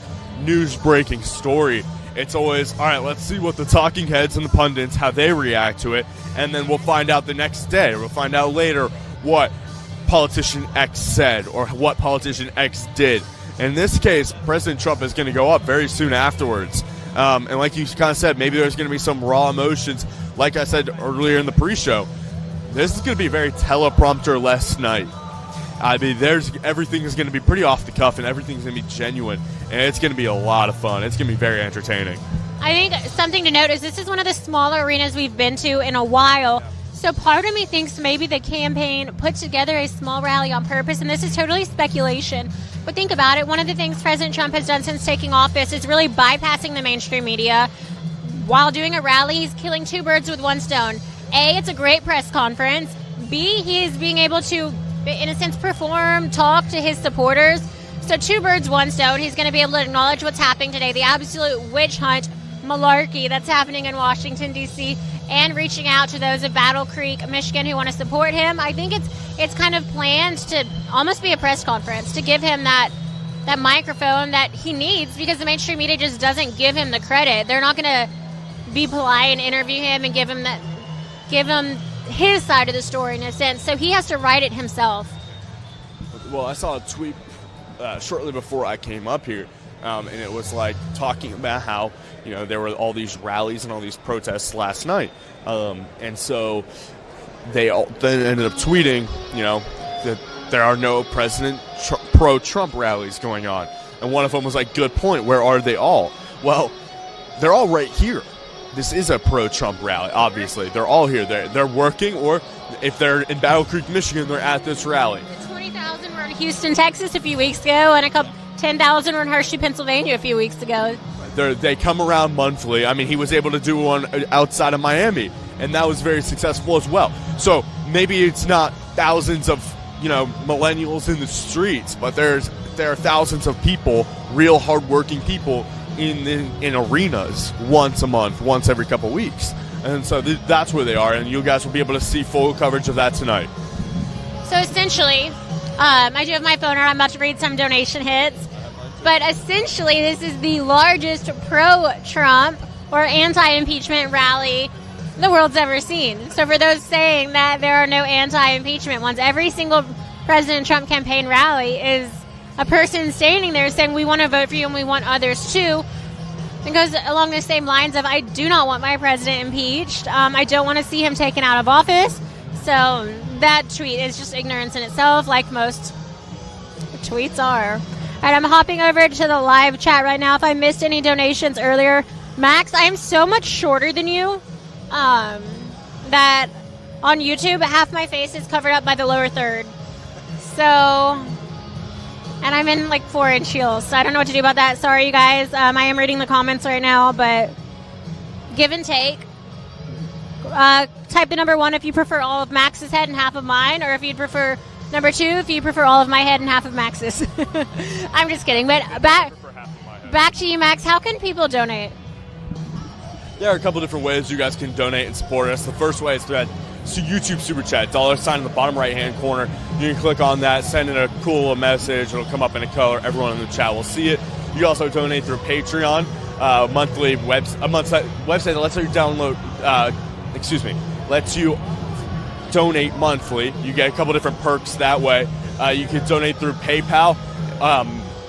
news-breaking story, it's always, all right, let's see what the talking heads and the pundits, how they react to it, and then we'll find out the next day. We'll find out later what politician X said or what politician X did. In this case, President Trump is going to go up very soon afterwards. And like you kind of said, maybe there's going to be some raw emotions. Like I said earlier in the pre-show, this is going to be a very teleprompter-less night. I mean, everything is going to be pretty off the cuff, and everything's going to be genuine, and it's going to be a lot of fun. It's going to be very entertaining. I think something to note is this is one of the smaller arenas we've been to in a while. So part of me thinks maybe the campaign put together a small rally on purpose, and this is totally speculation. But think about it. One of the things President Trump has done since taking office is really bypassing the mainstream media. While doing a rally, he's killing two birds with one stone. A, it's a great press conference. B, he is being able to, in a sense, perform, talk to his supporters. So two birds, one stone. He's going to be able to acknowledge what's happening today, the absolute witch hunt malarkey that's happening in Washington, D.C., and reaching out to those of Battle Creek, Michigan, who want to support him. I think it's kind of planned to almost be a press conference, to give him that microphone that he needs, because the mainstream media just doesn't give him the credit. They're not going to be polite and interview him and give him his side of the story in a sense. So he has to write it himself. Well, I saw a tweet shortly before I came up here, and it was like talking about how, you know, there were all these rallies and all these protests last night. And so they all then ended up tweeting, you know, that there are no pro-Trump rallies going on. And one of them was like, good point, where are they all? Well, they're all right here. This is a pro-Trump rally, obviously. They're all here. They're working, or if they're in Battle Creek, Michigan, they're at this rally. 20,000 were in Houston, Texas a few weeks ago, and 10,000 were in Hershey, Pennsylvania a few weeks ago. They come around monthly. I mean, he was able to do one outside of Miami, and that was very successful as well. So maybe it's not thousands of millennials in the streets, but there are thousands of people, real hardworking people in arenas once a month, once every couple weeks. And so that's where they are, and you guys will be able to see full coverage of that tonight. So essentially, I do have my phone out. I'm about to read some donation hits. But essentially, this is the largest pro-Trump or anti-impeachment rally the world's ever seen. So for those saying that there are no anti-impeachment ones, every single President Trump campaign rally is a person standing there saying, we want to vote for you and we want others too. It goes along the same lines of, I do not want my president impeached. I don't want to see him taken out of office. So that tweet is just ignorance in itself, like most tweets are. All right, I'm hopping over to the live chat right now. If I missed any donations earlier, Max, I am so much shorter than you that on YouTube, half my face is covered up by the lower third. So, and I'm in like 4-inch heels, so I don't know what to do about that. Sorry, you guys. I am reading the comments right now, but give and take. Type the number 1 if you prefer all of Max's head and half of mine, or if you'd prefer number 2 if you prefer all of my head and half of Max's. I'm just kidding, but back to you, Max. How can people donate? There are a couple different ways you guys can donate and support us. The first way is through that YouTube Super Chat, $sign in the bottom right-hand corner. You can click on that, send in a cool message. It'll come up in a color. Everyone in the chat will see it. You can also donate through Patreon, monthly website that lets you download. Lets you donate monthly. You get a couple different perks that way. You can donate through PayPal.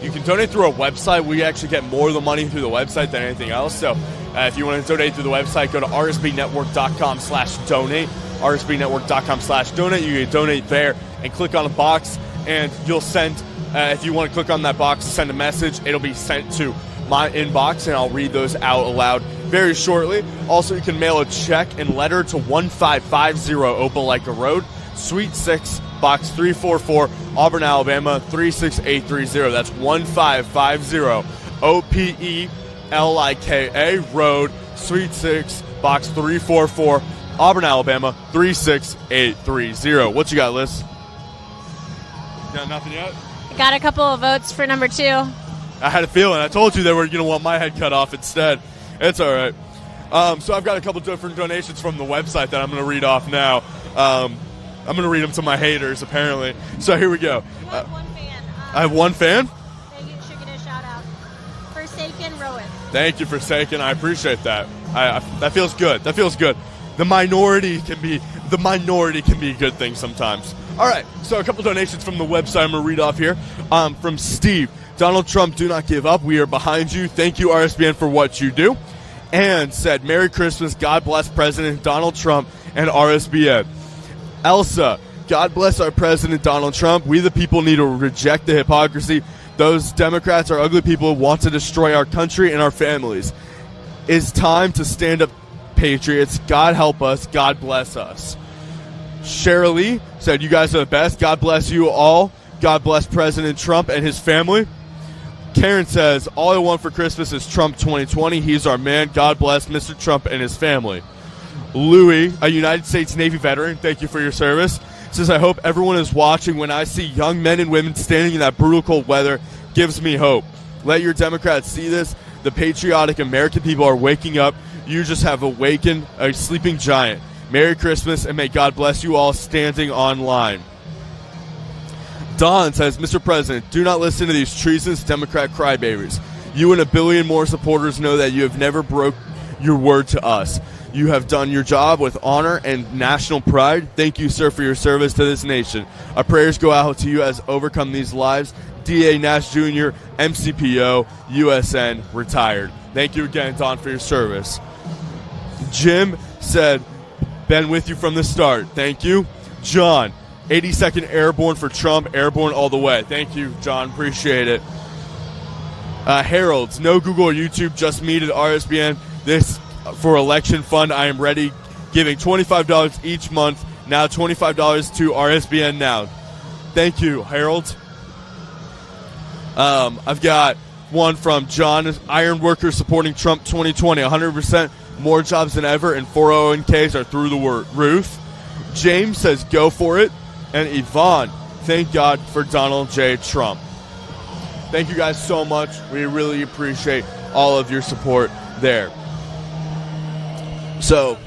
You can donate through a website. We actually get more of the money through the website than anything else. So if you want to donate through the website, go to rsbnetwork.com/donate. rsbnetwork.com/donate. You can donate there and click on a box, and you'll send, if you want to click on that box to send a message, it'll be sent to my inbox, and I'll read those out aloud very shortly. Also, you can mail a check and letter to 1550 Opelika Road, Suite 6, Box 344, Auburn, Alabama, 36830. That's 1550 Opelika Road, Suite 6, Box 344, Auburn, Alabama, 36830. What you got, Liz? Got nothing yet? Got a couple of votes for number 2. I had a feeling. I told you they were going to want my head cut off instead. It's all right. So I've got a couple different donations from the website that I'm going to read off now. I'm going to read them to my haters, apparently. So here we go. One fan. I have one fan? They should get a shout-out. Forsaken Rowan. Thank you, Forsaken. I appreciate that. That feels good. That feels good. The minority can be a good thing sometimes. All right, so a couple donations from the website I'm going to read off here. From Steve. Donald Trump, do not give up. We are behind you. Thank you, RSBN, for what you do. And said, Merry Christmas. God bless President Donald Trump and RSBN. Elsa, God bless our President Donald Trump. We the people need to reject the hypocrisy. Those Democrats are ugly people who want to destroy our country and our families. It's time to stand up, patriots. God help us. God bless us. Shirley said, you guys are the best. God bless you all. God bless President Trump and his family. Karen says, all I want for Christmas is Trump 2020. He's our man. God bless Mr. Trump and his family. Louis, a United States Navy veteran, thank you for your service, says, I hope everyone is watching. When I see young men and women standing in that brutal cold weather, gives me hope. Let your Democrats see this. The patriotic American people are waking up. You just have awakened a sleeping giant. Merry Christmas, and may God bless you all standing online. Don says, Mr. President, do not listen to these treasonous Democrat crybabies. You and a billion more supporters know that you have never broke your word to us. You have done your job with honor and national pride. Thank you, sir, for your service to this nation. Our prayers go out to you as overcome these lives. D.A. Nash Jr., MCPO, USN, retired. Thank you again, Don, for your service. Jim said, been with you from the start. Thank you. John, 82nd Airborne for Trump, airborne all the way. Thank you, John. Appreciate it. Harold's, no Google or YouTube, just me to RSBN. This for election fund. I am ready, giving $25 each month. Now $25 to RSBN now. Thank you, Harold. I've got one from John, Iron Worker supporting Trump 2020, 100% more jobs than ever, and 401ks are through the roof. James says, go for it. and Yvonne, thank God for Donald J. Trump. Thank you guys so much. We really appreciate all of your support there. So,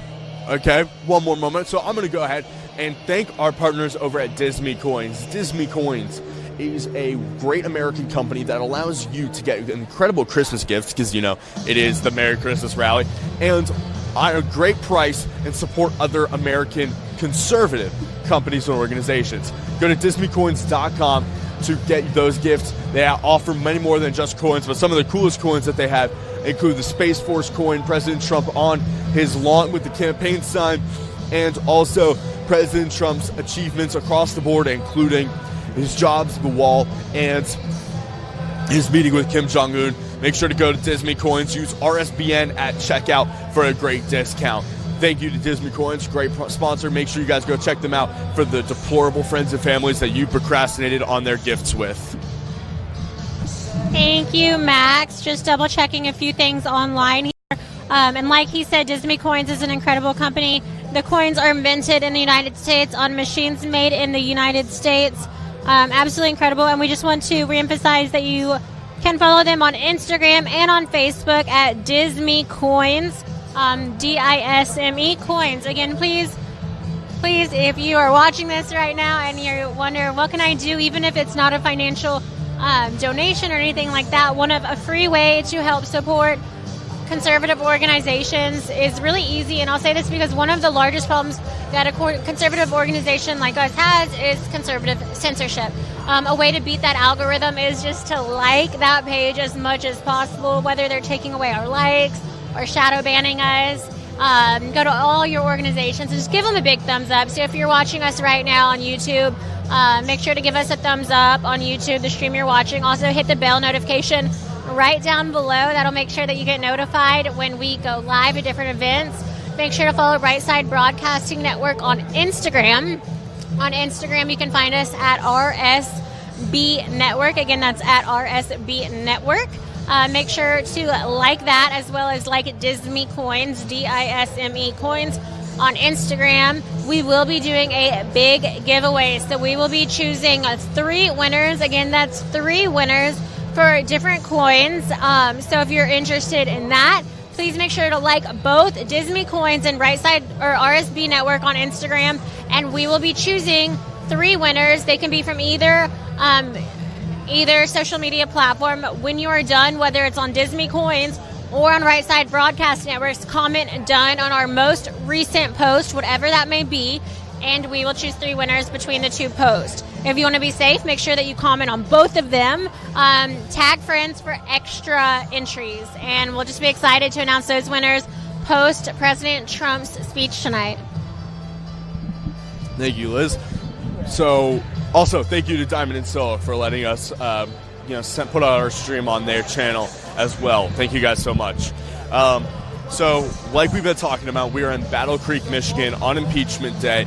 okay, one more moment. So I'm going to go ahead and thank our partners over at Disney Coins. Disney Coins is a great American company that allows you to get incredible Christmas gifts, because, it is the Merry Christmas rally, and at a great price, and support other American conservative companies and organizations. Go to DisneyCoins.com to get those gifts. They offer many more than just coins, but some of the coolest coins that they have include the Space Force coin, President Trump on his lawn with the campaign sign, and also President Trump's achievements across the board, including his jobs, the wall, and his meeting with Kim Jong-un. Make sure to go to Disney Coins. Use RSBN at checkout for a great discount. Thank you to Disney Coins, great sponsor. Make sure you guys go check them out for the deplorable friends and families that you procrastinated on their gifts with. Thank you, Max. Just double checking a few things online here. And like he said, Disney Coins is an incredible company. The coins are minted in the United States on machines made in the United States. Absolutely incredible. And we just want to reemphasize that you can follow them on Instagram and on Facebook at Disney Coins, DISME Coins. Again, please, if you are watching this right now and you wonder, what can I do, even if it's not a financial donation or anything like that, a free way to help support conservative organizations is really easy. And I'll say this because one of the largest problems that a conservative organization like us has is conservative censorship. A way to beat that algorithm is just to like that page as much as possible, whether they're taking away our likes or shadow banning us. Go to all your organizations and just give them a big thumbs up. So if you're watching us right now on YouTube, make sure to give us a thumbs up on YouTube, the stream you're watching. Also hit the bell notification right down below. That'll make sure that you get notified when we go live at different events. Make sure to follow Right Side Broadcasting Network on Instagram. On Instagram, you can find us at RSB Network. Again, that's at RSB Network. Make sure to like that, as well as like Disney Coins, DISME Coins on Instagram. We will be doing a big giveaway. So we will be choosing 3 winners. Again, that's 3 winners for different coins. So if you're interested in that, please make sure to like both Disney Coins and Right Side or RSB Network on Instagram, and we will be choosing 3 winners. They can be from either social media platform. When you are done, whether it's on Disney Coins or on Right Side Broadcast Networks, comment done on our most recent post, whatever that may be, and we will choose 3 winners between the 2 posts. If you want to be safe, make sure that you comment on both of them. Tag friends for extra entries, and we'll just be excited to announce those winners post President Trump's speech tonight. Thank you, Liz. So, also, thank you to Diamond and Solar for letting us, put out our stream on their channel as well. Thank you guys so much. So, like we've been talking about, we are in Battle Creek, Michigan on Impeachment Day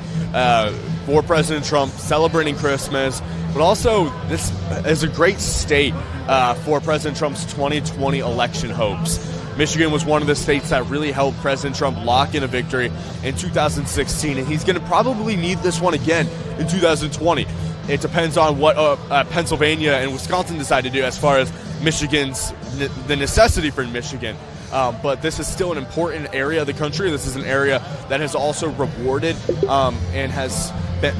for President Trump, celebrating Christmas, but also this is a great state for President Trump's 2020 election hopes. Michigan was one of the states that really helped President Trump lock in a victory in 2016, and he's going to probably need this one again in 2020. It depends on what Pennsylvania and Wisconsin decide to do as far as the necessity for Michigan. But this is still an important area of the country. This is an area that has also rewarded and has been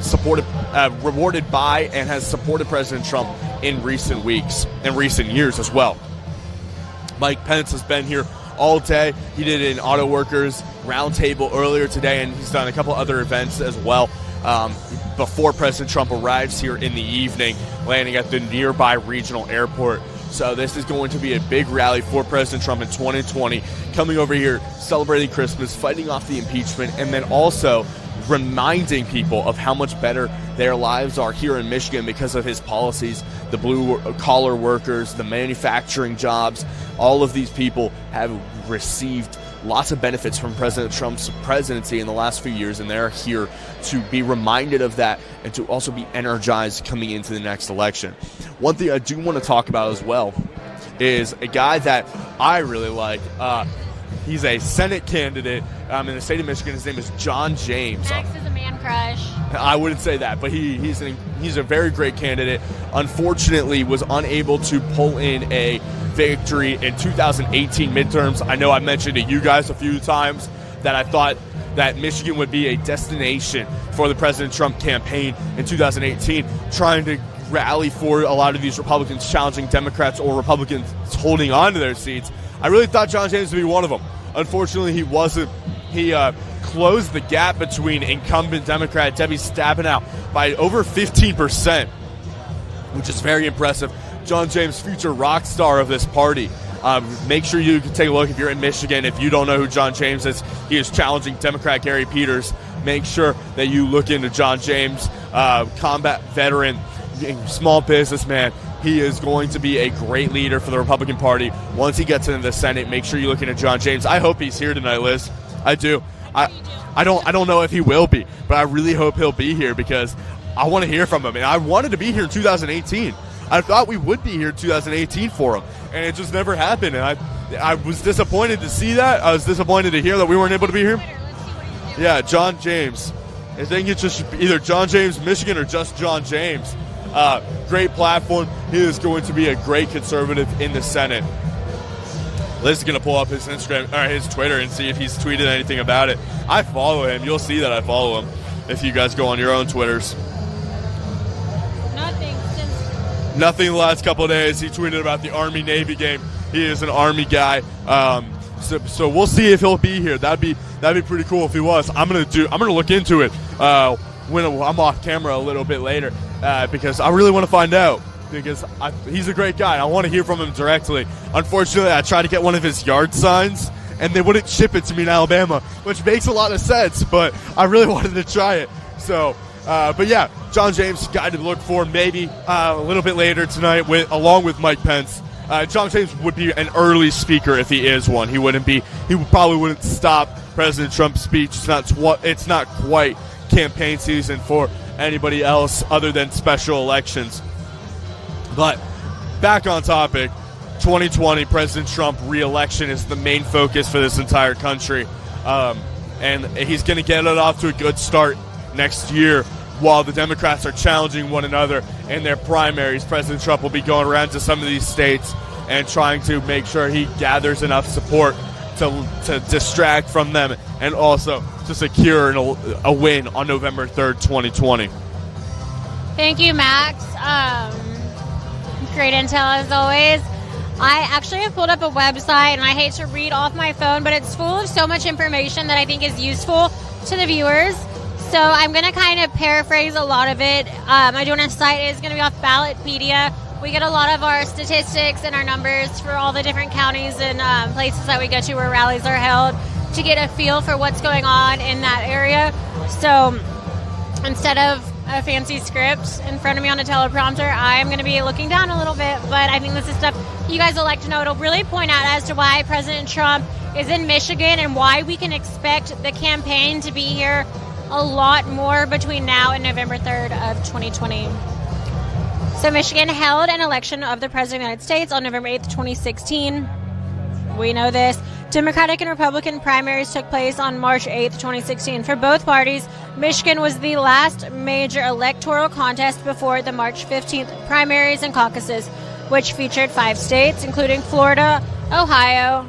rewarded by and has supported President Trump in recent weeks and recent years as well. Mike Pence has been here all day. He did an auto workers roundtable earlier today, and he's done a couple other events as well before President Trump arrives here in the evening, landing at the nearby regional airport. So this is going to be a big rally for President Trump in 2020, coming over here, celebrating Christmas, fighting off the impeachment, and then also reminding people of how much better their lives are here in Michigan because of his policies. The blue-collar workers, the manufacturing jobs, all of these people have received lots of benefits from President Trump's presidency in the last few years, and they're here to be reminded of that and to also be energized coming into the next election. One thing I do want to talk about as well is a guy that I really like. He's a Senate candidate in the state of Michigan. His name is John James. Max is a man crush. I wouldn't say that, but he's a very great candidate. Unfortunately, was unable to pull in a victory in 2018 midterms. I know I mentioned to you guys a few times that I thought that Michigan would be a destination for the President Trump campaign in 2018, trying to rally for a lot of these Republicans challenging Democrats or Republicans holding on to their seats. I really thought John James would be one of them. Unfortunately, he wasn't. He closed the gap between incumbent Democrat Debbie Stabenow by over 15%, which is very impressive. John James, future rock star of this party. Make sure you can take a look if you're in Michigan. If you don't know who John James is, he is challenging Democrat Gary Peters. Make sure that you look into John James, combat veteran, small businessman. He is going to be a great leader for the Republican Party. Once he gets into the Senate, make sure you look into John James. I hope he's here tonight, Liz. I do. I don't know if he will be, but I really hope he'll be here because I want to hear from him. And I wanted to be here in 2018. I thought we would be here in 2018 for him, and it just never happened. And I was disappointed to see that. I was disappointed to hear that we weren't able to be here. Yeah, John James. I think it's just either John James, Michigan, or just John James. Great platform. He is going to be a great conservative in the Senate. Liz is going to pull up his Instagram or his Twitter and see if he's tweeted anything about it. I follow him. You'll see that I follow him if you guys go on your own Twitters. Nothing the last couple of days. He tweeted about the Army-Navy game. He is an Army guy. So we'll see if he'll be here. That'd be pretty cool if he was. I'm gonna look into it when I'm off camera a little bit later because I really want to find out because he's a great guy. I want to hear from him directly. Unfortunately, I tried to get one of his yard signs and they wouldn't ship it to me in Alabama, which makes a lot of sense. But I really wanted to try it. So. But yeah, John James, guy to look for maybe a little bit later tonight along with Mike Pence. John James would be an early speaker if he is one. He probably wouldn't stop President Trump's speech. It's not quite campaign season for anybody else other than special elections. But back on topic, 2020 President Trump re-election is the main focus for this entire country. And he's going to get it off to a good start next year while the Democrats are challenging one another in their primaries. President Trump will be going around to some of these states and trying to make sure he gathers enough support to distract from them and also to secure a win on November 3rd, 2020. Thank you, Max. Great intel as always. I actually have pulled up a website, and I hate to read off my phone, but it's full of so much information that I think is useful to the viewers. So I'm going to kind of paraphrase a lot of it. My donor site is going to be off Ballotpedia. We get a lot of our statistics and our numbers for all the different counties and places that we go to where rallies are held to get a feel for what's going on in that area. So instead of a fancy script in front of me on a teleprompter, I am going to be looking down a little bit, but I think this is stuff you guys will like to know. It'll really point out as to why President Trump is in Michigan and why we can expect the campaign to be here a lot more between now and November 3rd of 2020. So Michigan held an election of the President of the United States on November 8th, 2016. We know this. Democratic and Republican primaries took place on March 8th, 2016. For both parties, Michigan was the last major electoral contest before the March 15th primaries and caucuses, which featured 5 states, including Florida and Ohio.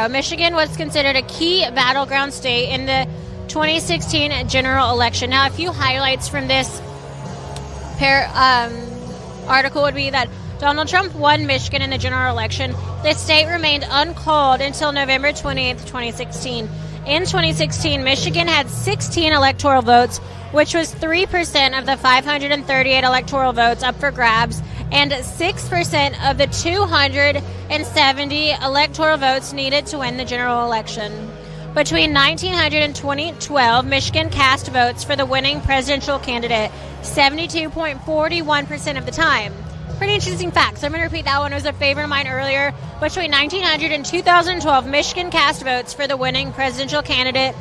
Michigan was considered a key battleground state in the 2016 general election. Now, a few highlights from this article would be that Donald Trump won Michigan in the general election. The state remained uncalled until November 28th, 2016. In 2016, Michigan had 16 electoral votes, which was 3% of the 538 electoral votes up for grabs, and 6% of the 270 electoral votes needed to win the general election. Between 1900 and 2012, Michigan cast votes for the winning presidential candidate 72.41% of the time. Pretty interesting fact. So I'm going to repeat that one. It was a favorite of mine earlier. Between 1900 and 2012, Michigan cast votes for the winning presidential candidate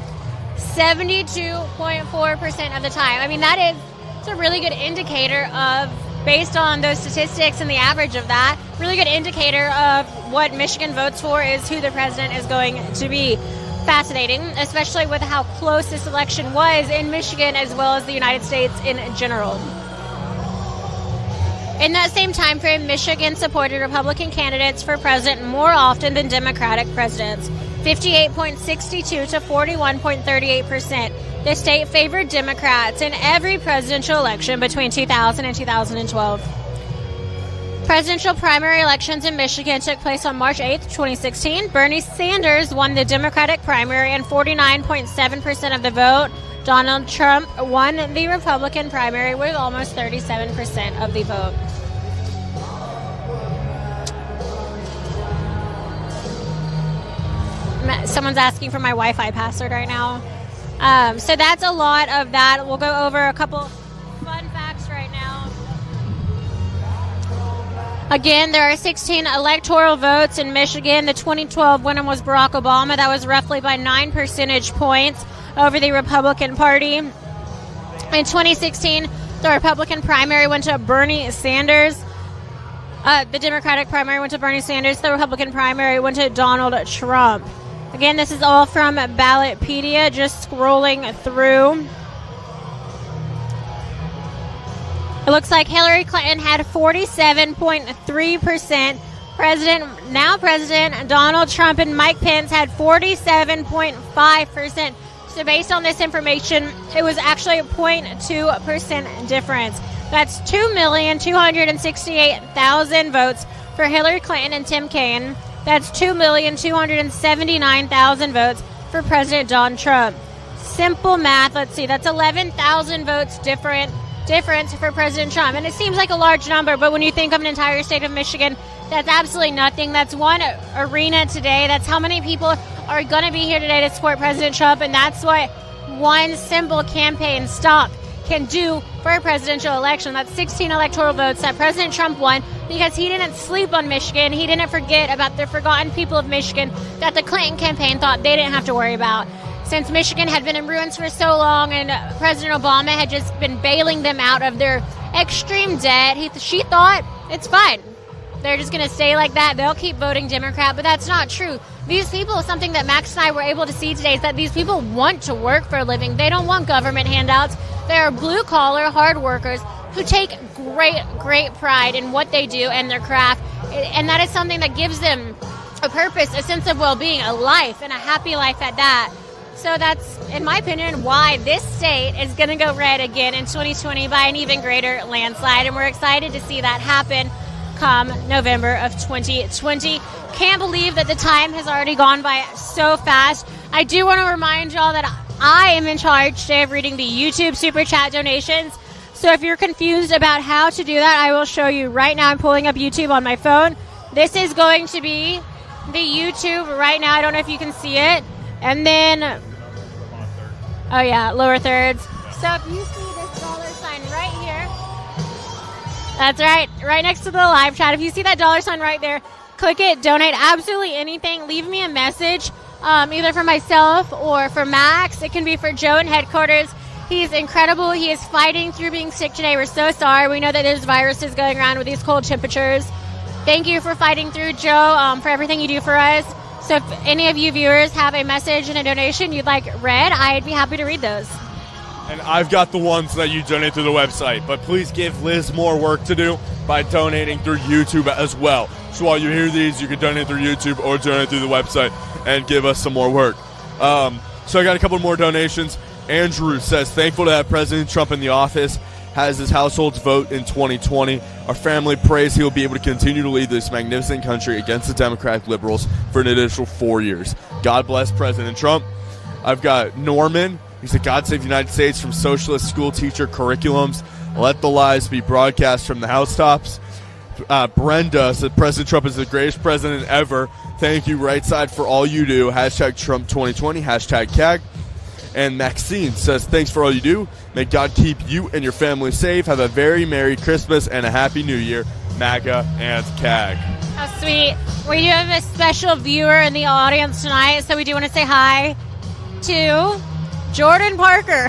72.4% of the time. I mean, it's a really good indicator of, based on those statistics and the average of that, really good indicator of what Michigan votes for is who the president is going to be. fascinating, especially with how close this election was in Michigan as well as the United States in general. In that same time frame, Michigan supported Republican candidates for president more often than Democratic presidents, 58.62 to 41.38%. The state favored Democrats in every presidential election between 2000 and 2012. Presidential primary elections in Michigan took place on March 8, 2016. Bernie Sanders won the Democratic primary and 49.7% of the vote. Donald Trump won the Republican primary with almost 37% of the vote. Someone's asking for my Wi-Fi password right now. So that's a lot of that. We'll go over a couple fun facts right now. Again, there are 16 electoral votes in Michigan. The 2012 winner was Barack Obama. That was roughly by 9 percentage points over the Republican Party. In 2016, the Republican primary went to Bernie Sanders. The Democratic primary went to Bernie Sanders. The Republican primary went to Donald Trump. Again, this is all from Ballotpedia, just scrolling through. It looks like Hillary Clinton had 47.3%. Now President Donald Trump and Mike Pence had 47.5%. So based on this information, it was actually a 0.2% difference. That's 2,268,000 votes for Hillary Clinton and Tim Kaine. That's 2,279,000 votes for President Donald Trump. Simple math. Let's see. That's 11,000 votes difference for President Trump. And it seems like a large number, but when you think of an entire state of Michigan, that's absolutely nothing. That's one arena today. That's how many people are going to be here today to support President Trump. And that's what one simple campaign stop can do for a presidential election. That's 16 electoral votes that President Trump won because he didn't sleep on Michigan. He didn't forget about the forgotten people of Michigan that the Clinton campaign thought they didn't have to worry about. Since Michigan had been in ruins for so long and President Obama had just been bailing them out of their extreme debt, she thought it's fine. They're just going to stay like that. They'll keep voting Democrat, but that's not true. These people, something that Max and I were able to see today is that these people want to work for a living. They don't want government handouts. They are blue-collar, hard workers who take great pride in what they do and their craft. And that is something that gives them a purpose, a sense of well-being, a life, and a happy life at that. So that's, in my opinion, why this state is going to go red again in 2020 by an even greater landslide. And we're excited to see that happen come November of 2020. Can't believe that the time has already gone by so fast. I do want to remind y'all that I am in charge today of reading the YouTube Super Chat donations. So if you're confused about how to do that, I will show you right now. I'm pulling up YouTube on my phone. This is going to be the YouTube right now. I don't know if you can see it. And then, oh yeah, lower thirds. So if you see this dollar sign right here, that's right next to the live chat. If you see that dollar sign right there, click it, donate absolutely anything. Leave me a message, either for myself or for Max. It can be for Joe in headquarters. He's incredible. He is fighting through being sick today. We're so sorry. We know that there's viruses going around with these cold temperatures. Thank you for fighting through, Joe, for everything you do for us. So if any of you viewers have a message and a donation you'd like read, I'd be happy to read those. And I've got the ones that you donate through the website, but please give Liz more work to do by donating through YouTube as well. So while you hear these, you can donate through YouTube or donate through the website and give us some more work. So I got a couple more donations. Andrew says, thankful to have President Trump in the office, has his household's vote in 2020. Our family prays he will be able to continue to lead this magnificent country against the Democratic liberals for an additional 4 years. God bless President Trump. I've got Norman. He said, God save the United States from socialist school teacher curriculums. Let the lies be broadcast from the housetops. Brenda said, President Trump is the greatest president ever. Thank you, Right Side, for all you do. Hashtag Trump 2020. Hashtag CAG. And Maxine says, thanks for all you do. May God keep you and your family safe. Have a very Merry Christmas and a Happy New Year. MAGA and CAG. How sweet. We do have a special viewer in the audience tonight, so we do want to say hi to Jordan Parker.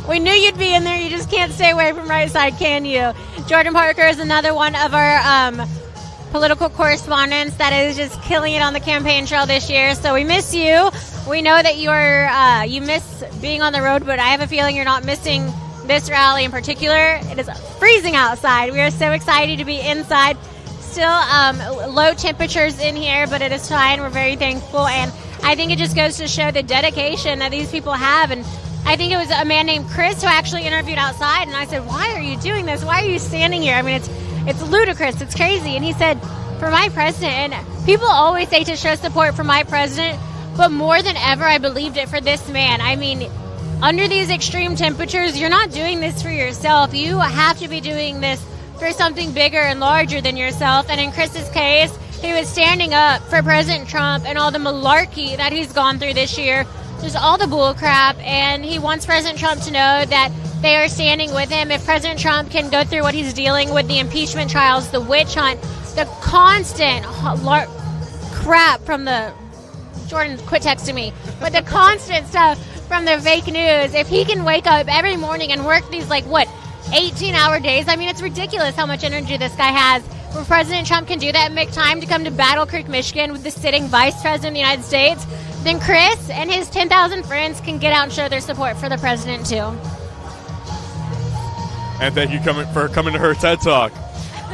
We knew you'd be in there. You just can't stay away from Right Side, can you? Jordan Parker is another one of our political correspondent that is just killing it on the campaign trail this year. So we miss you. We know that you miss being on the road, but I have a feeling you're not missing this rally in particular. It is freezing outside. We are so excited to be inside. Still low temperatures in here, but it is fine. We're very thankful, and I think it just goes to show the dedication that these people have. And I think it was a man named Chris who actually interviewed outside, and I said, why are you doing this? Why are you standing here? I mean, it's ludicrous. It's crazy. And he said, for my president. And people always say to show support for my president, but more than ever, I believed it for this man. I mean, under these extreme temperatures, you're not doing this for yourself. You have to be doing this for something bigger and larger than yourself. And in Chris's case, he was standing up for President Trump and all the malarkey that he's gone through this year, just all the bull crap. And he wants President Trump to know that they are standing with him. If President Trump can go through what he's dealing with, the impeachment trials, the witch hunt, the constant crap from the... Jordan, quit texting me. But the constant stuff from the fake news, if he can wake up every morning and work these, 18-hour days, I mean, it's ridiculous how much energy this guy has. If President Trump can do that and make time to come to Battle Creek, Michigan with the sitting vice president of the United States, then Chris and his 10,000 friends can get out and show their support for the president, too. And thank you for coming to her TED Talk.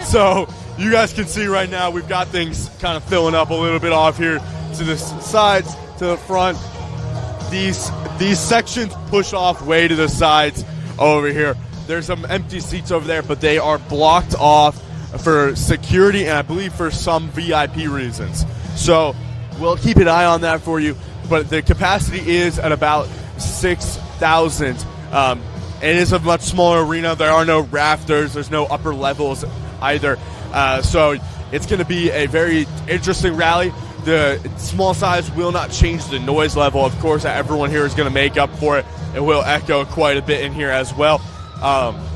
So you guys can see right now we've got things kind of filling up a little bit off here to the sides, to the front. These sections push off way to the sides over here. There's some empty seats over there, but they are blocked off for security and I believe for some VIP reasons. So we'll keep an eye on that for you. But the capacity is at about 6,000. It is a much smaller arena. There are no rafters. There's no upper levels either. So it's going to be a very interesting rally. The small size will not change the noise level. Of course, everyone here is going to make up for it. It will echo quite a bit in here as well.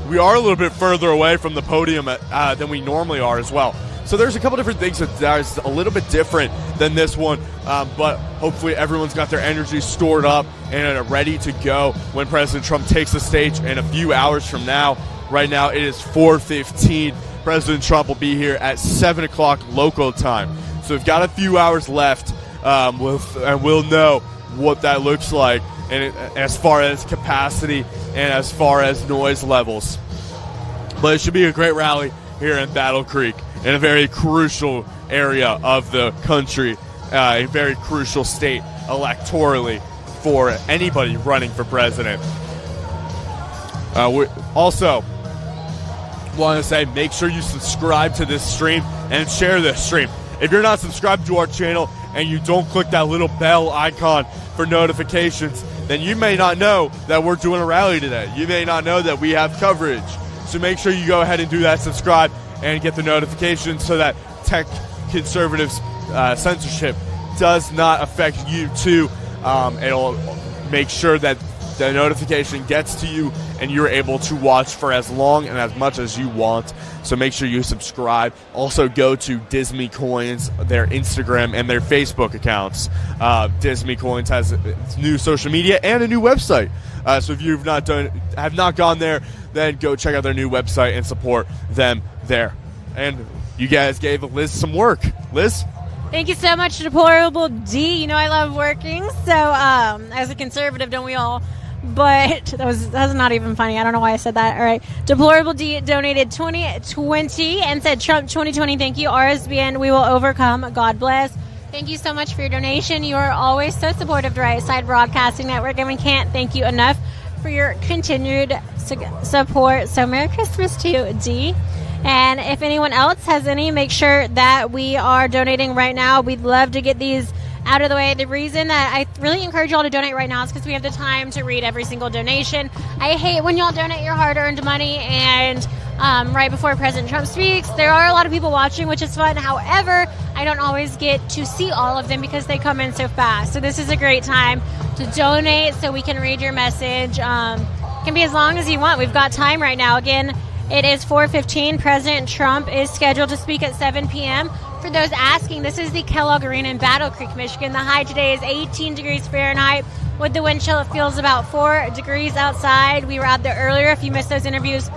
We are a little bit further away from the podium than we normally are as well. So there's a couple different things that is a little bit different than this one, but hopefully everyone's got their energy stored up and are ready to go when President Trump takes the stage in a few hours from now. Right now it is 4:15. President Trump will be here at 7 o'clock local time. So we've got a few hours left, and we'll know what that looks like, and as far as capacity and as far as noise levels. But it should be a great rally here in Battle Creek, in a very crucial area of the country, a very crucial state electorally for anybody running for president. We also want to say, make sure you subscribe to this stream and share this stream. If you're not subscribed to our channel and you don't click that little bell icon for notifications, then you may not know that we're doing a rally today. You may not know that we have coverage. So make sure you go ahead and do that, subscribe, and get the notifications so that tech conservatives censorship does not affect you too. It'll make sure that the notification gets to you and you're able to watch for as long and as much as you want. So make sure you subscribe. Also go to Disney Coins, their Instagram and their Facebook accounts. Disney Coins has new social media and a new website. So if you've have not gone there, then go check out their new website and support them there. And you guys gave Liz some work. Liz? Thank you so much, Deplorable D. You know I love working, so as a conservative, don't we all? But that was not even funny. I don't know why I said that. All right. Deplorable D donated $20 and said, Trump 2020, thank you. RSBN, we will overcome. God bless. Thank you so much for your donation. You are always so supportive of the Right Side Broadcasting Network, and we can't thank you enough for your continued support. So Merry Christmas to you, D. And if anyone else has any, make sure that we are donating right now. We'd love to get these out of the way. The reason that I really encourage y'all to donate right now is because we have the time to read every single donation. I hate when y'all donate your hard-earned money and right before President Trump speaks. There are a lot of people watching, which is fun. However, I don't always get to see all of them because they come in so fast. So this is a great time to donate so we can read your message. It can be as long as you want. We've got time right now. Again, it is 4:15. President Trump is scheduled to speak at 7 p.m. For those asking, this is the Kellogg Arena in Battle Creek, Michigan. The high today is 18 degrees Fahrenheit. With the wind chill, it feels about 4 degrees outside. We were out there earlier. If you missed those interviews,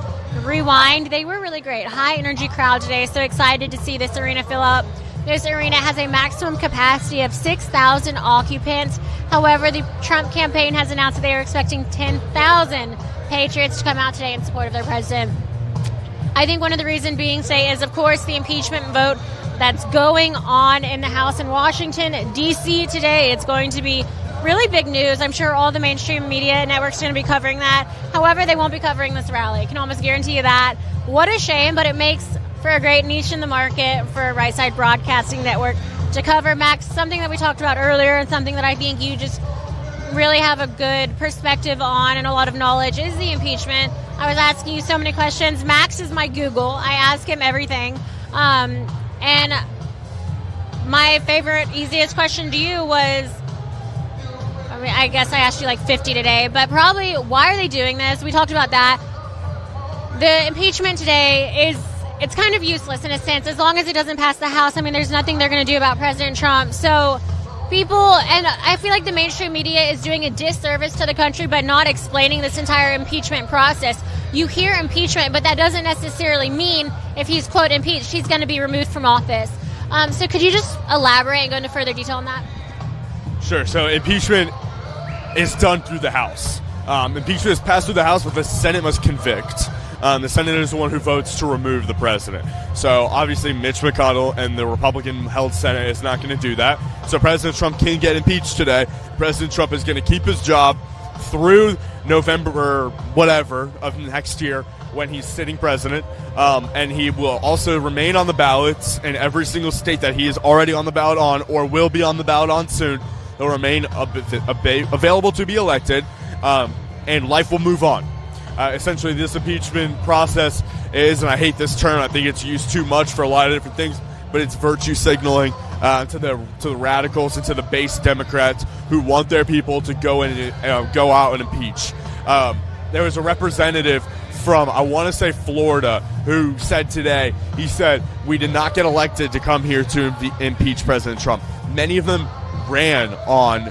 rewind, they were really great. High energy crowd today. So excited to see this arena fill up. This arena has a maximum capacity of 6,000 occupants. However, the Trump campaign has announced that they are expecting 10,000 patriots to come out today in support of their president. I think one of the reasons being today is, of course, the impeachment vote that's going on in the House in Washington, D.C. today. It's going to be really big news. I'm sure all the mainstream media networks are going to be covering that. However, they won't be covering this rally. I can almost guarantee you that. What a shame, but it makes for a great niche in the market for Right Side Broadcasting Network to cover. Max, something that we talked about earlier and something that I think you just really have a good perspective on and a lot of knowledge is the impeachment. I was asking you so many questions. Max is my Google. I ask him everything. And my favorite, easiest question to you was, I mean, I guess I asked you like 50 today, but probably why are they doing this? We talked about that. The impeachment today it's kind of useless in a sense, as long as it doesn't pass the House. I mean, there's nothing they're going to do about President Trump. So people, and I feel like the mainstream media is doing a disservice to the country by not explaining this entire impeachment process. You hear impeachment, but that doesn't necessarily mean if he's, quote, impeached, he's going to be removed from office. So could you just elaborate and go into further detail on that? Sure. So impeachment is done through the House. Impeachment is passed through the House, but the Senate must convict. The Senate is the one who votes to remove the president. So obviously Mitch McConnell and the Republican-held Senate is not going to do that. So President Trump can get impeached today. President Trump is going to keep his job through November or whatever of next year when he's sitting president. And he will also remain on the ballots in every single state that he is already on the ballot on or will be on the ballot on soon. They'll remain available to be elected, and life will move on. Essentially, this impeachment process is, and I hate this term, I think it's used too much for a lot of different things, but it's virtue signaling to the radicals and to the base Democrats who want their people to go out and impeach. There was a representative from, I want to say, Florida, who said today, he said, we did not get elected to come here to impeach President Trump. Many of them ran on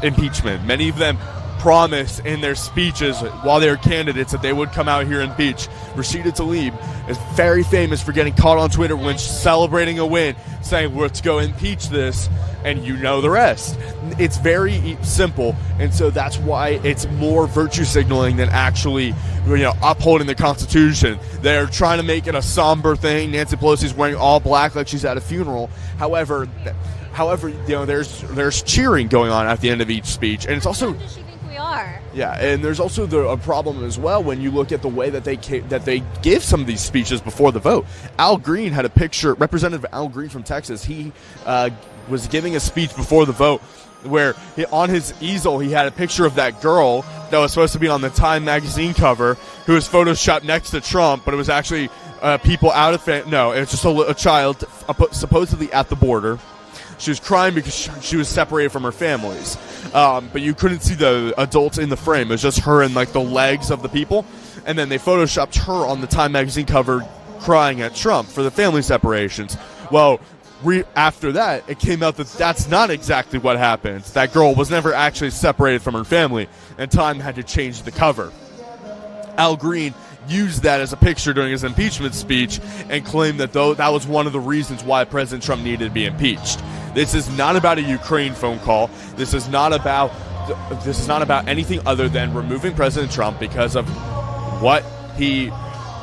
impeachment. Many of them promised in their speeches while they were candidates that they would come out here and impeach. Rashida Tlaib is very famous for getting caught on Twitter when celebrating a win, saying, let's go impeach this, and you know the rest. It's very simple, and so that's why it's more virtue signaling than actually upholding the Constitution. They're trying to make it a somber thing. Nancy Pelosi's wearing all black like she's at a funeral. However, there's cheering going on at the end of each speech, and it's also are. Yeah, and there's also a problem as well when you look at the way that they give some of these speeches before the vote. Al Green had a picture, Representative Al Green from Texas. He was giving a speech before the vote where on his easel he had a picture of that girl that was supposed to be on the Time magazine cover who was photoshopped next to Trump, but it was actually people out of it was just a child supposedly at the border. She was crying because she was separated from her families. But you couldn't see the adults in the frame. It was just her and, the legs of the people. And then they photoshopped her on the Time magazine cover crying at Trump for the family separations. Well, after that, it came out that that's not exactly what happened. That girl was never actually separated from her family, and Time had to change the cover. Al Green used that as a picture during his impeachment speech and claimed that that was one of the reasons why President Trump needed to be impeached. This is not about a Ukraine phone call. This is not about anything other than removing President Trump because of what he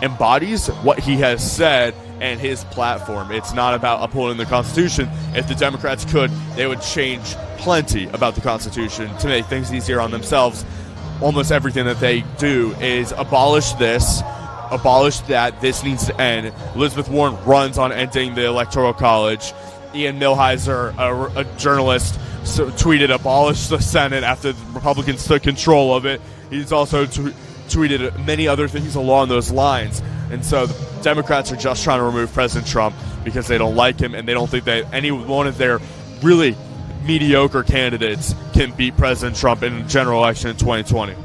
embodies, what he has said, and his platform. It's not about upholding the Constitution. If the Democrats could, they would change plenty about the Constitution to make things easier on themselves. Almost everything that they do is abolish that. This needs to end. Elizabeth Warren runs on ending the Electoral College. Ian Millhiser, a journalist, tweeted abolish the Senate after the Republicans took control of it. He's also tweeted many other things along those lines. And so the Democrats are just trying to remove President Trump because they don't like him and they don't think that any one of their really mediocre candidates can beat President Trump in a general election in 2020.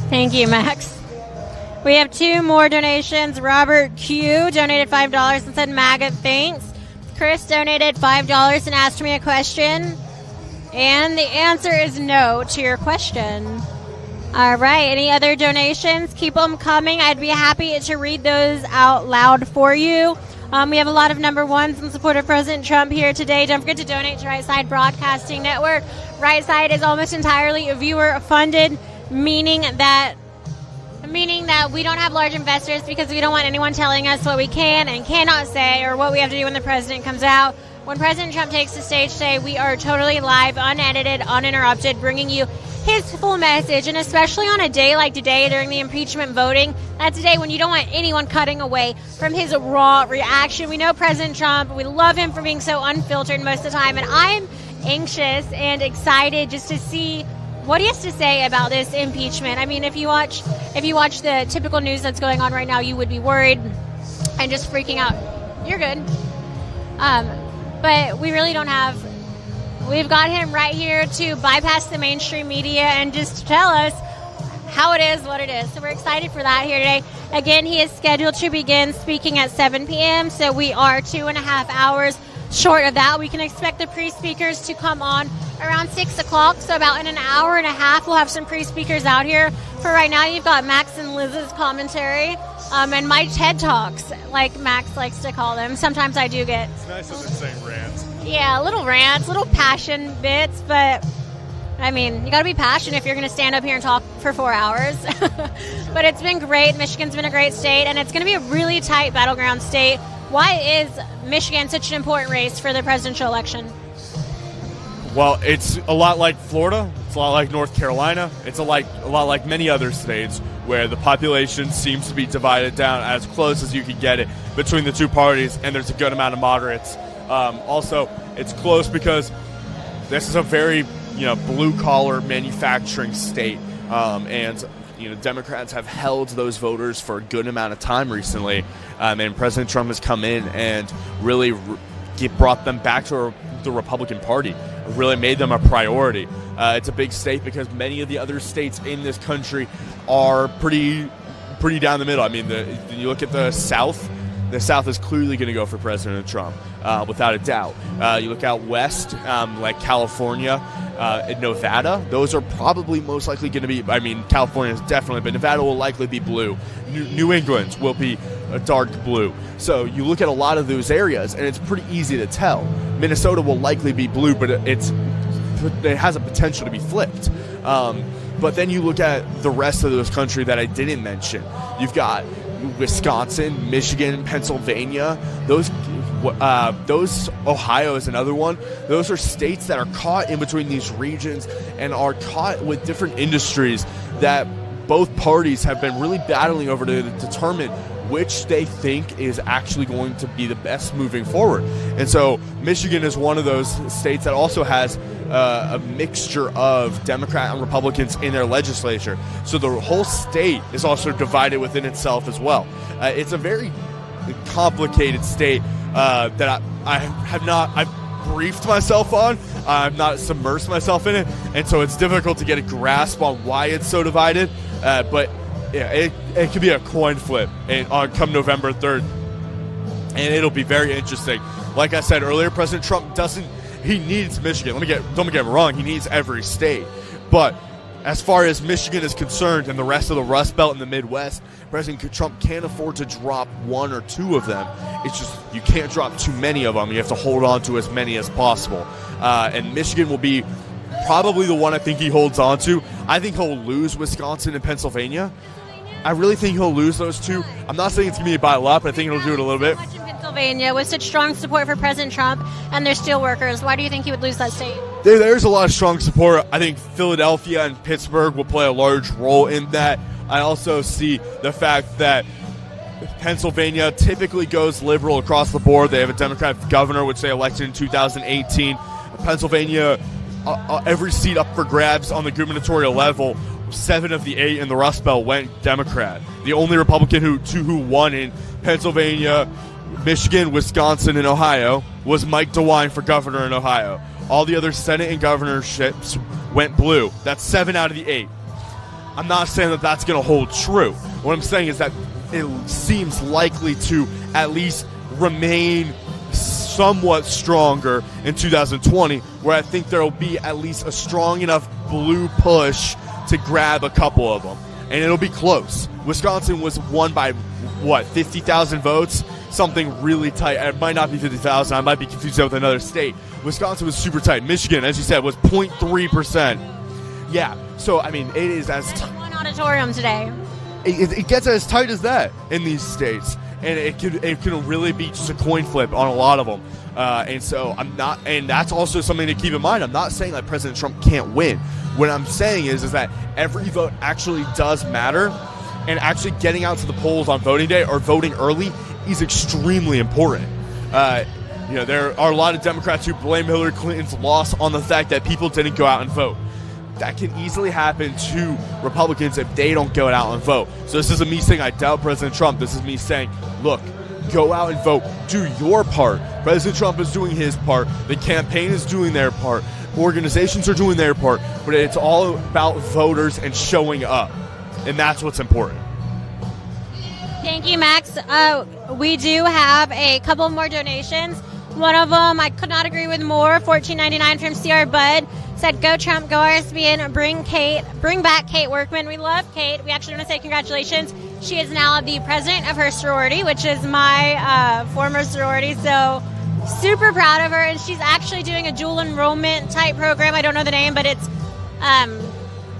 Thank you, Max. We have two more donations. Robert Q donated $5 and said, MAGA, thanks. Chris donated $5 and asked me a question. And the answer is no to your question. All right. Any other donations? Keep them coming. I'd be happy to read those out loud for you. We have a lot of number ones in support of President Trump here today. Don't forget to donate to Right Side Broadcasting Network. Right Side is almost entirely viewer funded, meaning that we don't have large investors because we don't want anyone telling us what we can and cannot say or what we have to do when the president comes out. When President Trump takes the stage today, we are totally live, unedited, uninterrupted, bringing you his full message, and especially on a day like today during the impeachment voting, that's a day when you don't want anyone cutting away from his raw reaction. We know President Trump, we love him for being so unfiltered most of the time, and I'm anxious and excited just to see what he has to say about this impeachment. I mean, if you watch the typical news that's going on right now, you would be worried and just freaking out. You're good. But we really don't have. We've got him right here to bypass the mainstream media and just tell us how it is, what it is. So we're excited for that here today. Again, he is scheduled to begin speaking at 7 p.m., so we are 2.5 hours short of that. We can expect the pre-speakers to come on around 6 o'clock, so about in an hour and a half we'll have some pre-speakers out here. For right now, you've got Max and Liz's commentary and my TED Talks, like Max likes to call them. Sometimes I do get... It's nice that they're saying rants. Yeah, little rants, little passion bits, but I mean, you got to be passionate if you're going to stand up here and talk for 4 hours. But it's been great. Michigan's been a great state, and it's going to be a really tight battleground state. Why is Michigan such an important race for the presidential election? Well, it's a lot like Florida. It's a lot like North Carolina. It's a lot like many other states where the population seems to be divided down as close as you can get it between the two parties, and there's a good amount of moderates. Also, it's close because this is a very, blue-collar manufacturing state, and Democrats have held those voters for a good amount of time recently, and President Trump has come in and really brought them back to the Republican Party, really made them a priority. It's a big state because many of the other states in this country are pretty down the middle. I mean, you look at the South. The South is clearly going to go for President Trump, without a doubt. You look out west, like California and Nevada, those are probably most likely going to be, California is definitely, but Nevada will likely be blue. New England will be a dark blue. So you look at a lot of those areas, and it's pretty easy to tell. Minnesota will likely be blue, but it has a potential to be flipped. But then you look at the rest of this country that I didn't mention. You've got Wisconsin, Michigan, Pennsylvania, those Ohio is another one. Those are states that are caught in between these regions and are caught with different industries that both parties have been really battling over to determine which they think is actually going to be the best moving forward. And so Michigan is one of those states that also has a mixture of Democrat and Republicans in their legislature. So the whole state is also divided within itself as well. It's a very complicated state that I've briefed myself on. I've not submersed myself in it. And so it's difficult to get a grasp on why it's so divided. But yeah, it could be a coin flip come November 3rd. And it'll be very interesting. Like I said earlier, President Trump he needs Michigan. Don't get me wrong, he needs every state. But as far as Michigan is concerned and the rest of the Rust Belt and the Midwest, President Trump can't afford to drop one or two of them. It's just you can't drop too many of them. You have to hold on to as many as possible. And Michigan will be probably the one I think he holds on to. I think he'll lose Wisconsin and Pennsylvania. I really think he'll lose those two. I'm not saying it's going to be by a lot, but I think he'll do it a little bit. Pennsylvania, with such strong support for President Trump and their steelworkers, why do you think he would lose that state? There's a lot of strong support. I think Philadelphia and Pittsburgh will play a large role in that. I also see the fact that Pennsylvania typically goes liberal across the board. They have a Democratic governor, which they elected in 2018. Pennsylvania, every seat up for grabs on the gubernatorial level, 7 of the 8 in the Rust Belt went Democrat. The only Republican who won in Pennsylvania, Michigan, Wisconsin, and Ohio was Mike DeWine for governor in Ohio. All the other Senate and governorships went blue. That's 7 out of the 8. I'm not saying that that's going to hold true. What I'm saying is that it seems likely to at least remain somewhat stronger in 2020, where I think there will be at least a strong enough blue push to grab a couple of them, and it'll be close. Wisconsin was won by, 50,000 votes? Something really tight. It might not be 50,000. I might be confused with another state. Wisconsin was super tight. Michigan, as you said, was 0.3%. Yeah, so, I mean, it is as One auditorium today. it gets as tight as that in these states, and it can really be just a coin flip on a lot of them. And so and that's also something to keep in mind. I'm not saying that President Trump can't win. What I'm saying is that every vote actually does matter, and actually getting out to the polls on voting day or voting early is extremely important. There are a lot of Democrats who blame Hillary Clinton's loss on the fact that people didn't go out and vote. That can easily happen to Republicans if they don't go out and vote. So this isn't me saying I doubt President Trump. This is me saying, look, go out and vote. Do your part. President Trump is doing his part. The campaign is doing their part. Organizations are doing their part. But it's all about voters and showing up. And that's what's important. Thank you, Max. We do have a couple more donations. One of them I could not agree with more. $14.99 from CR Bud said, "Go Trump, go RSBN, bring back Kate Workman." We love Kate. We actually want to say congratulations. She is now the president of her sorority, which is my former sorority. So super proud of her, and she's actually doing a dual enrollment type program. I don't know the name, but it's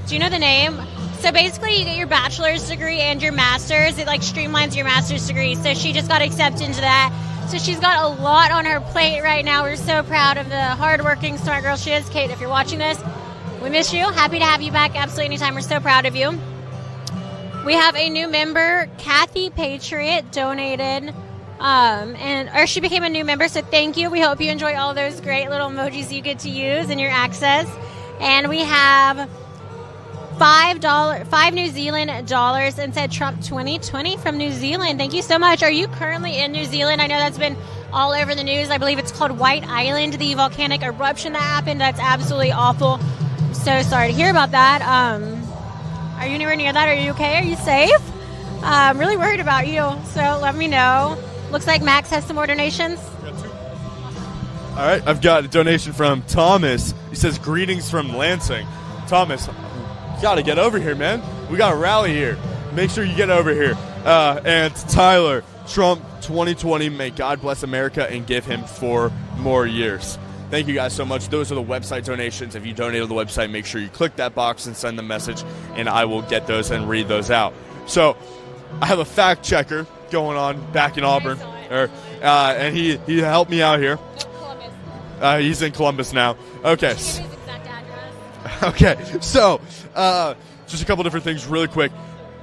do you know the name? So basically, you get your bachelor's degree and your master's. It streamlines your master's degree. So she just got accepted into that. So she's got a lot on her plate right now. We're so proud of the hardworking, smart girl she is. Kate, if you're watching this, we miss you. Happy to have you back absolutely anytime. We're so proud of you. We have a new member, Kathy Patriot, donated, or she became a new member. So thank you. We hope you enjoy all those great little emojis you get to use in your access. And we have $5 New Zealand dollars and said Trump 2020 from New Zealand. Thank you so much. Are you currently in New Zealand? I know that's been all over the news. I believe it's called White Island, the volcanic eruption that happened. That's absolutely awful. I'm so sorry to hear about that. Are you anywhere near that? Are you okay? Are you safe? I'm really worried about you, so let me know. Looks like Max has some more donations. All right, I've got a donation from Thomas. He says, "Greetings from Lansing." Thomas, got to get over here, man. We got a rally here. Make sure you get over here. And Tyler, Trump 2020, may God bless America and give him 4 more years. Thank you guys so much. Those are the website donations. If you donate on the website, make sure you click that box and send the message, and I will get those and read those out. So I have a fact checker going on back in Auburn, and he helped me out here. He's in Columbus now. Okay. Okay, so just a couple different things really quick.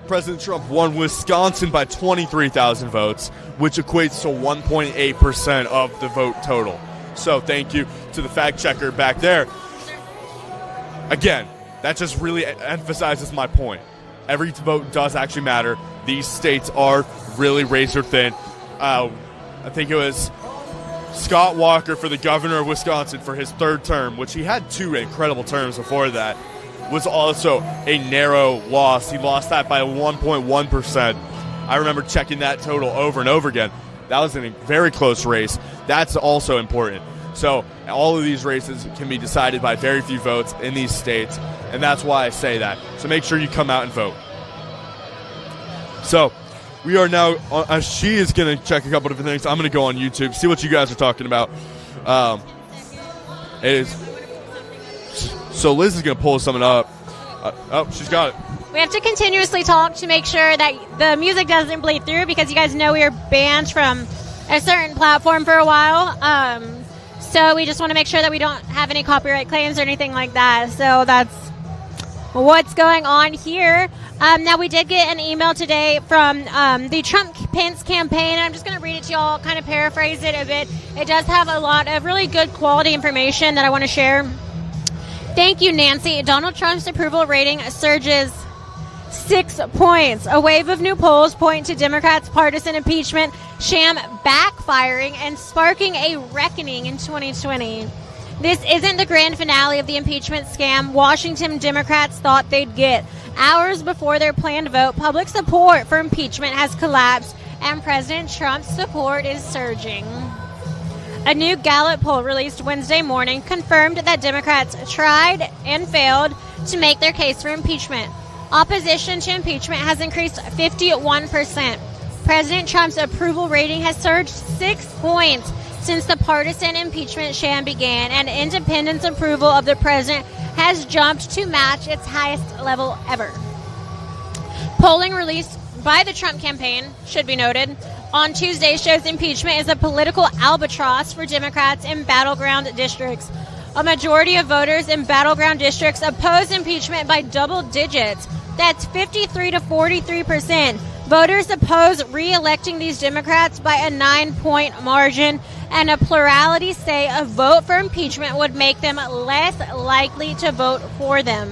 President Trump won Wisconsin by 23,000 votes, which equates to 1.8% of the vote total. So thank you to the fact checker back there. Again, that just really emphasizes my point. Every vote does actually matter. These states are really razor thin. I think it was Scott Walker for the governor of Wisconsin for his 3rd term, which he had 2 incredible terms before that, was also a narrow loss. He lost that by 1.1%. I remember checking that total over and over again. That was a very close race. That's also important. So all of these races can be decided by very few votes in these states, and that's why I say that. So make sure you come out and vote. So we are now, she is going to check a couple different things. I'm going to go on YouTube, see what you guys are talking about. So Liz is going to pull something up. She's got it. We have to continuously talk to make sure that the music doesn't bleed through, because you guys know we were banned from a certain platform for a while. So we just want to make sure that we don't have any copyright claims or anything like that. So that's what's going on here. Now, we did get an email today from the Trump-Pence campaign. I'm just going to read it to y'all, kind of paraphrase it a bit. It does have a lot of really good quality information that I want to share. Thank you, Nancy. Donald Trump's approval rating surges 6 points. A wave of new polls point to Democrats' partisan impeachment sham backfiring and sparking a reckoning in 2020. This isn't the grand finale of the impeachment scam Washington Democrats thought they'd get. Hours before their planned vote, public support for impeachment has collapsed, and President Trump's support is surging. A new Gallup poll released Wednesday morning confirmed that Democrats tried and failed to make their case for impeachment. Opposition to impeachment has increased 51%. President Trump's approval rating has surged 6 points since the partisan impeachment sham began, and independents' approval of the president has jumped to match its highest level ever. Polling released by the Trump campaign, should be noted, on Tuesday shows impeachment is a political albatross for Democrats in battleground districts. A majority of voters in battleground districts oppose impeachment by double digits. That's 53 to 43%. Voters oppose re-electing these Democrats by a 9-point margin, and a plurality say a vote for impeachment would make them less likely to vote for them.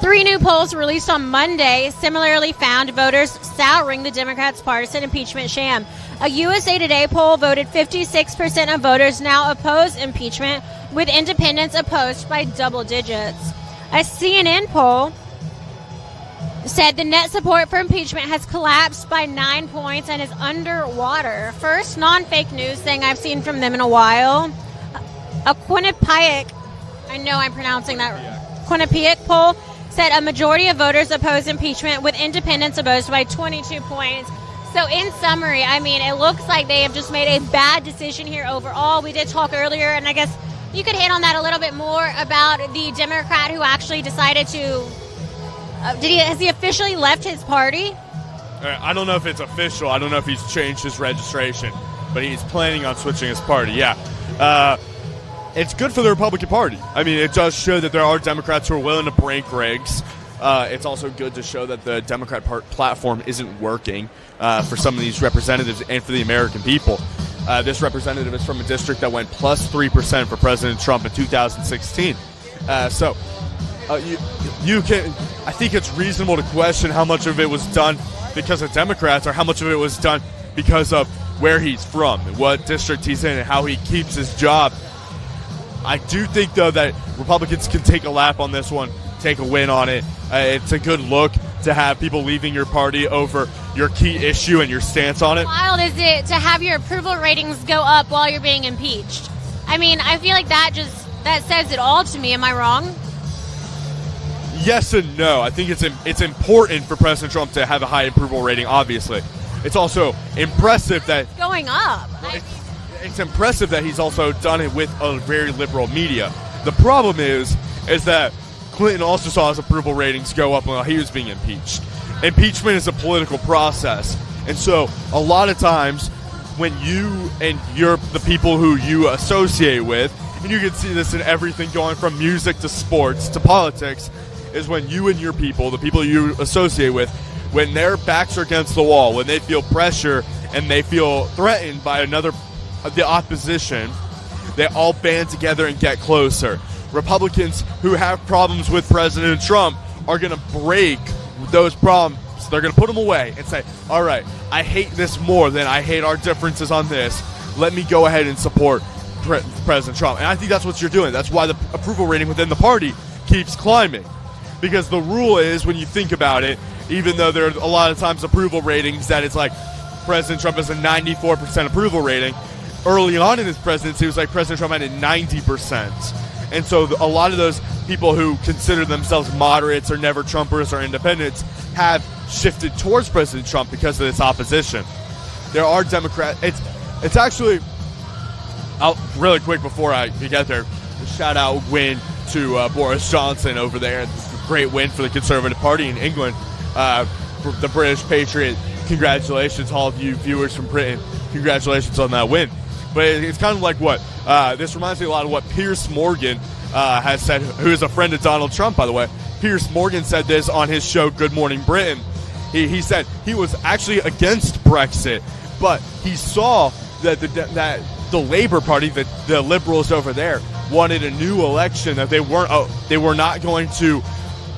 3 new polls released on Monday similarly found voters souring the Democrats' partisan impeachment sham. A USA Today poll voted 56% of voters now oppose impeachment, with independents opposed by double digits. A CNN poll said the net support for impeachment has collapsed by 9 points and is underwater. First non-fake news thing I've seen from them in a while. A Quinnipiac, I know I'm pronouncing that right. Quinnipiac poll said a majority of voters oppose impeachment, with independents opposed by 22 points. So in summary, I mean, it looks like they have just made a bad decision here overall. We did talk earlier, and I guess you could hit on that a little bit more about the Democrat who actually decided to has he officially left his party? I don't know if it's official. I don't know if he's changed his registration, but he's planning on switching his party. Yeah. It's good for the Republican Party. I mean, it does show that there are Democrats who are willing to break regs. It's also good to show that the Democrat platform isn't working for some of these representatives and for the American people. This representative is from a district that went plus 3% for President Trump in 2016. You can. I think it's reasonable to question how much of it was done because of Democrats or how much of it was done because of where he's from, what district he's in, and how he keeps his job. I do think, though, that Republicans can take a lap on this one, take a win on it. It's a good look to have people leaving your party over your key issue and your stance on it. How wild is it to have your approval ratings go up while you're being impeached? I mean, I feel like that says it all to me. Am I wrong? Yes and no. I think it's important for President Trump to have a high approval rating, obviously. It's also impressive that going up. It's impressive that he's also done it with a very liberal media. The problem is that Clinton also saw his approval ratings go up while he was being impeached. Impeachment is a political process, and so a lot of times when you and the people who you associate with, and you can see this in everything going from music to sports to politics, is when you and your people, the people you associate with, when their backs are against the wall, when they feel pressure and they feel threatened by the opposition, they all band together and get closer. Republicans who have problems with President Trump are going to break those problems. They're going to put them away and say, all right, I hate this more than I hate our differences on this. Let me go ahead and support President Trump. And I think that's what you're doing. That's why the approval rating within the party keeps climbing. Because the rule is, when you think about it, even though there are a lot of times approval ratings that it's like President Trump has a 94% approval rating, early on in his presidency, it was like President Trump had a 90%. And so a lot of those people who consider themselves moderates or never Trumpers or independents have shifted towards President Trump because of this opposition. There are Democrats. It's actually, really quick before I get there, shout out win to Boris Johnson over there. Great win for the Conservative Party in England. For the British Patriot, congratulations, all of you viewers from Britain. Congratulations on that win. But it's kind of like what this reminds me a lot of what Piers Morgan has said, who is a friend of Donald Trump, by the way. Piers Morgan said this on his show Good Morning Britain. He said he was actually against Brexit, but he saw that the Labour Party, the Liberals over there, wanted a new election, that they were not going to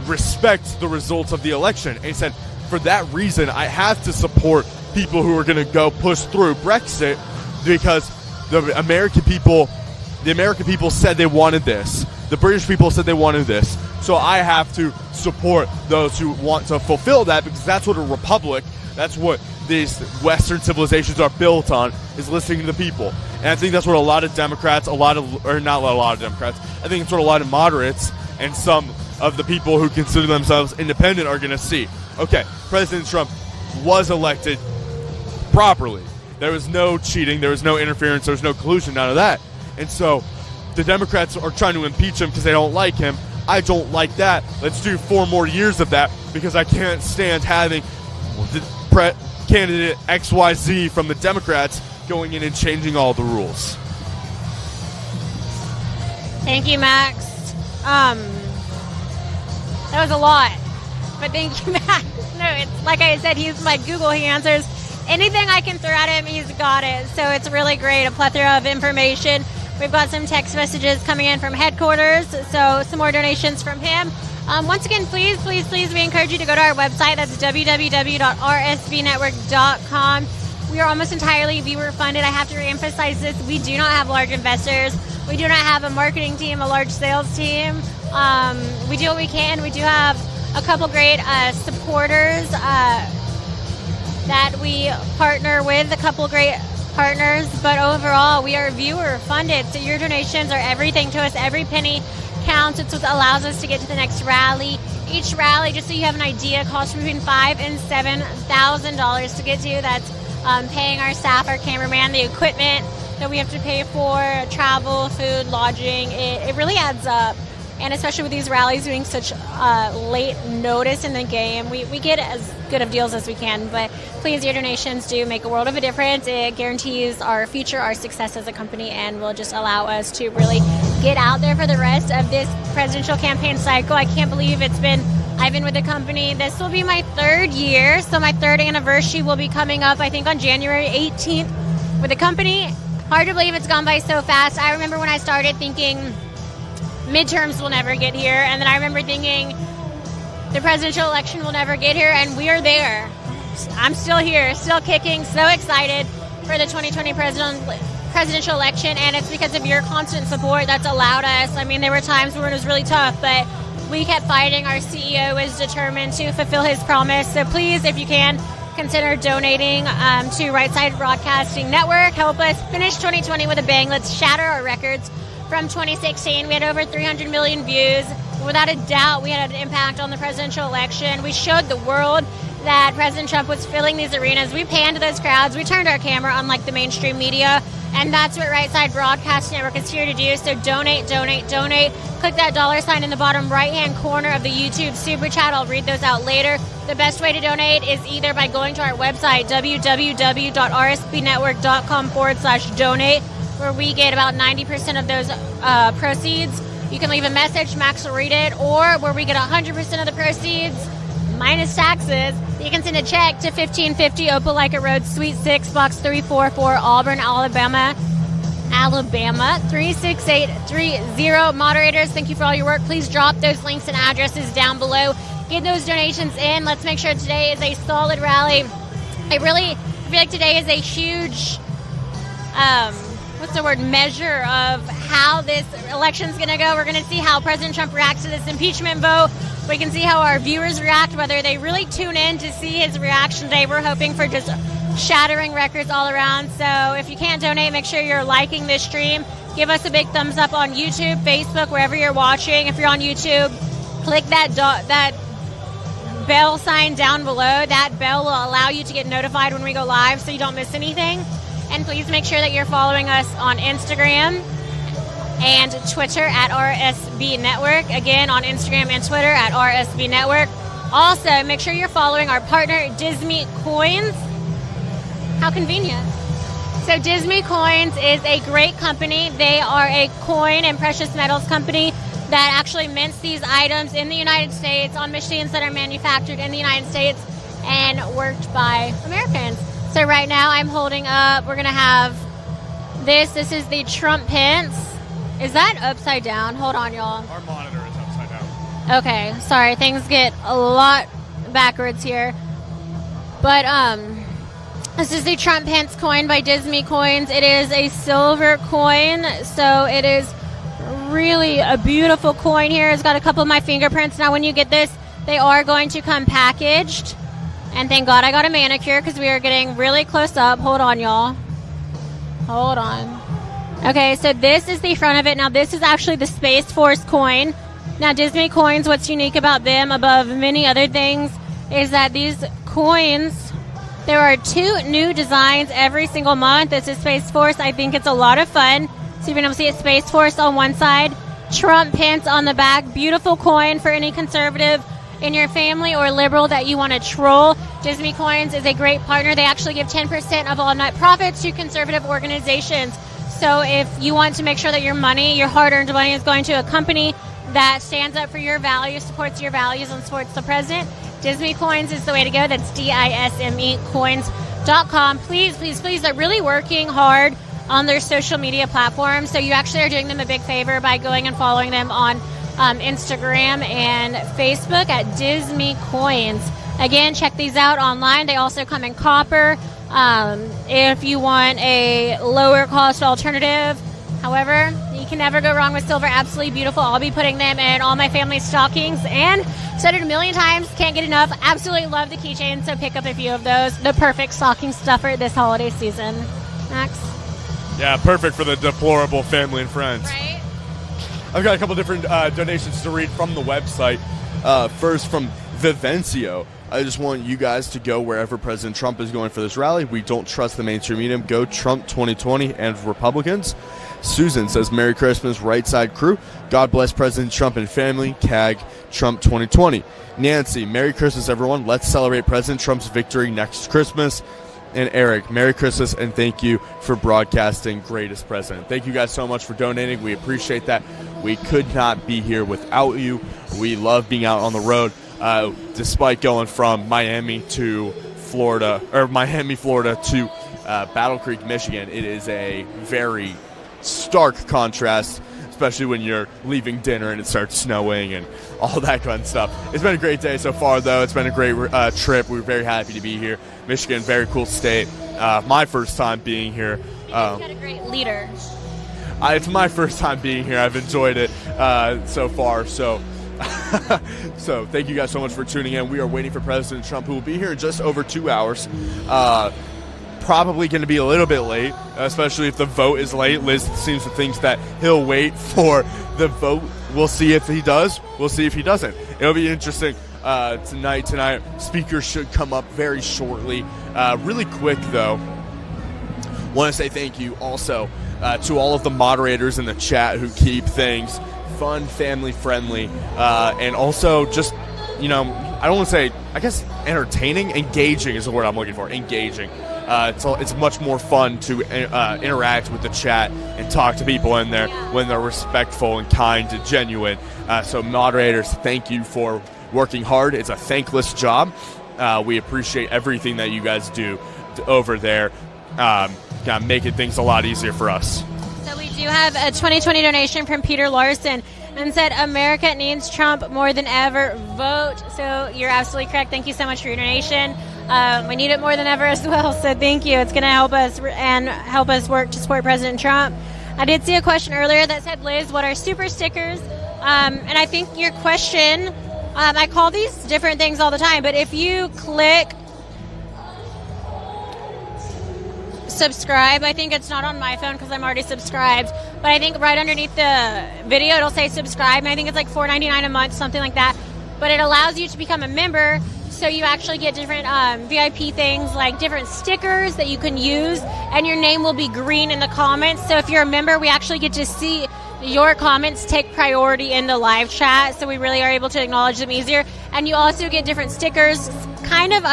respect the results of the election. And he said, for that reason, I have to support people who are going to go push through Brexit, because the American people said they wanted this. The British people said they wanted this. So I have to support those who want to fulfill that, because that's what a republic, that's what these Western civilizations are built on, is listening to the people. And I think that's what a lot of Democrats, I think it's what a lot of moderates and some of the people who consider themselves independent are going to see, okay, President Trump was elected properly. There was no cheating, there was no interference, there was no collusion, none of that. And so the Democrats are trying to impeach him because they don't like him. I don't like that. Let's do 4 more years of that, because I can't stand having the candidate XYZ from the Democrats going in and changing all the rules. Thank you, Max. That was a lot, but thank you, Max. No, it's like I said, he's my Google. He answers anything I can throw at him, he's got it. So it's really great, a plethora of information. We've got some text messages coming in from headquarters, so some more donations from him. Once again, please, we encourage you to go to our website. That's www.rsbnetwork.com. We are almost entirely viewer funded. I have to reemphasize this. We do not have large investors. We do not have a marketing team, a large sales team. We do what we can. We do have a couple great supporters that we partner with, a couple great partners, but overall we are viewer funded, so your donations are everything to us. Every penny counts. It's what allows us to get to the next rally. Each rally, just so you have an idea, costs between $5,000 and $7,000 to get to. That's paying our staff, our cameraman, the equipment that we have to pay for, travel, food, lodging. It really adds up. And especially with these rallies being such late notice in the game, we get as good of deals as we can. But please, your donations do make a world of a difference. It guarantees our future, our success as a company, and will just allow us to really get out there for the rest of this presidential campaign cycle. I can't believe I've been with the company. This will be my 3rd year, so my 3rd anniversary will be coming up, I think, on January 18th with the company. Hard to believe it's gone by so fast. I remember when I started thinking midterms will never get here, and then I remember thinking the presidential election will never get here, and we are there. I'm still here, still kicking, so excited for the 2020 presidential election, and it's because of your constant support that's allowed us. I mean, there were times where it was really tough, but we kept fighting. Our CEO is determined to fulfill his promise, so please, if you can, consider donating to Right Side Broadcasting Network. Help us finish 2020 with a bang. Let's shatter our records from 2016. We had over 300 million views. Without a doubt, we had an impact on the presidential election. We showed the world that President Trump was filling these arenas. We panned those crowds. We turned our camera, unlike the mainstream media. And that's what Right Side Broadcast Network is here to do. So donate. Click that $sign in the bottom right-hand corner of the YouTube Super Chat. I'll read those out later. The best way to donate is either by going to our website, www.rsbnetwork.com/donate, where we get about 90% of those proceeds. You can leave a message, Max will read it, or where we get 100% of the proceeds, minus taxes, you can send a check to 1550 Opelika Road, Suite 6, Box 344, Auburn, Alabama 36830. Moderators, thank you for all your work. Please drop those links and addresses down below. Get those donations in. Let's make sure today is a solid rally. I really feel like today is a huge measure of how this election's going to go. We're going to see how President Trump reacts to this impeachment vote. We can see how our viewers react, whether they really tune in to see his reaction today. We're hoping for just shattering records all around. So if you can't donate, make sure you're liking this stream. Give us a big thumbs up on YouTube, Facebook, wherever you're watching. If you're on YouTube, click that bell sign down below. That bell will allow you to get notified when we go live so you don't miss anything. And please make sure that you're following us on Instagram and Twitter at RSB Network. Again, on Instagram and Twitter at RSB Network. Also, make sure you're following our partner, Disney Coins. How convenient. So Disney Coins is a great company. They are a coin and precious metals company that actually mints these items in the United States on machines that are manufactured in the United States and worked by Americans. So right now I'm holding up, we're going to have this. This is the Trump pence. Is that upside down? Hold on, y'all. Our monitor is upside down. Okay, sorry. Things get a lot backwards here. But this is the Trump pence coin by Disney Coins. It is a silver coin, so it is really a beautiful coin here. It's got a couple of my fingerprints. Now when you get this, they are going to come packaged. And thank God I got a manicure because we are getting really close up. Hold on, y'all. Hold on. Okay, so this is the front of it. Now, this is actually the Space Force coin. Now, Disney coins, what's unique about them above many other things is that these coins, there are 2 new designs every single month. This is Space Force. I think it's a lot of fun. So you've been able to see it, Space Force on one side, Trump pence on the back. Beautiful coin for any conservative in your family or liberal that you want to troll. Disney Coins is a great partner. They actually give 10% of all net profits to conservative organizations. So if you want to make sure that your money, your hard-earned money, is going to a company that stands up for your values, supports your values, and supports the president, Disney Coins is the way to go. That's DISME coins.com. Please, please, please, they're really working hard on their social media platforms. So you actually are doing them a big favor by going and following them on Instagram and Facebook at Disney Coins. Again, check these out online. They also come in copper if you want a lower cost alternative. However, you can never go wrong with silver. Absolutely beautiful. I'll be putting them in all my family's stockings, and said it a million times, can't get enough. Absolutely love the keychains, so pick up a few of those. The perfect stocking stuffer this holiday season. Max? Yeah, perfect for the deplorable family and friends. Right? I've got a couple different donations to read from the website. First, from Vivencio. I just want you guys to go wherever President Trump is going for this rally. We don't trust the mainstream media. Go Trump 2020 and Republicans. Susan says, Merry Christmas, Right Side Crew. God bless President Trump and family. CAG Trump 2020. Nancy, Merry Christmas, everyone. Let's celebrate President Trump's victory next Christmas. And Eric, Merry Christmas and thank you for broadcasting Greatest President. Thank you guys so much for donating. We appreciate that. We could not be here without you. We love being out on the road. Despite going from Miami, Florida to Battle Creek, Michigan, it is a very stark contrast, especially when you're leaving dinner and it starts snowing and all that kind of stuff. It's been a great day so far, though. It's been a great trip. We're very happy to be here. Michigan, very cool state. My first time being here. You've got a great leader. It's my first time being here. I've enjoyed it so far. So thank you guys so much for tuning in. We are waiting for President Trump, who will be here in just over 2 hours. Probably going to be a little bit late, especially if the vote is late. Liz seems to think that he'll wait for the vote. We'll see if he does. We'll see if he doesn't. It'll be interesting tonight. Speakers should come up very shortly. Really quick, though, want to say thank you also to all of the moderators in the chat who keep things fun, family-friendly, and also just, I don't want to say, I guess, entertaining. Engaging is the word I'm looking for. Engaging. It's much more fun to interact with the chat and talk to people in there when they're respectful and kind and genuine. So moderators, thank you for working hard. It's a thankless job. We appreciate everything that you guys do over there, making things a lot easier for us. So we do have a 2020 donation from Peter Larson and said, America needs Trump more than ever. Vote. So you're absolutely correct. Thank you so much for your donation. We need it more than ever as well, so thank you. It's going to help us and help us work to support President Trump. I did see a question earlier that said, Liz, what are super stickers? And I think your question, I call these different things all the time, but if you click subscribe, I think it's not on my phone because I'm already subscribed, but I think right underneath the video it'll say subscribe, and I think it's like $4.99 a month, something like that. But it allows you to become a member, so you actually get different VIP things, like different stickers that you can use, and your name will be green in the comments. So if you're a member, we actually get to see your comments take priority in the live chat, so we really are able to acknowledge them easier. And you also get different stickers, kind of,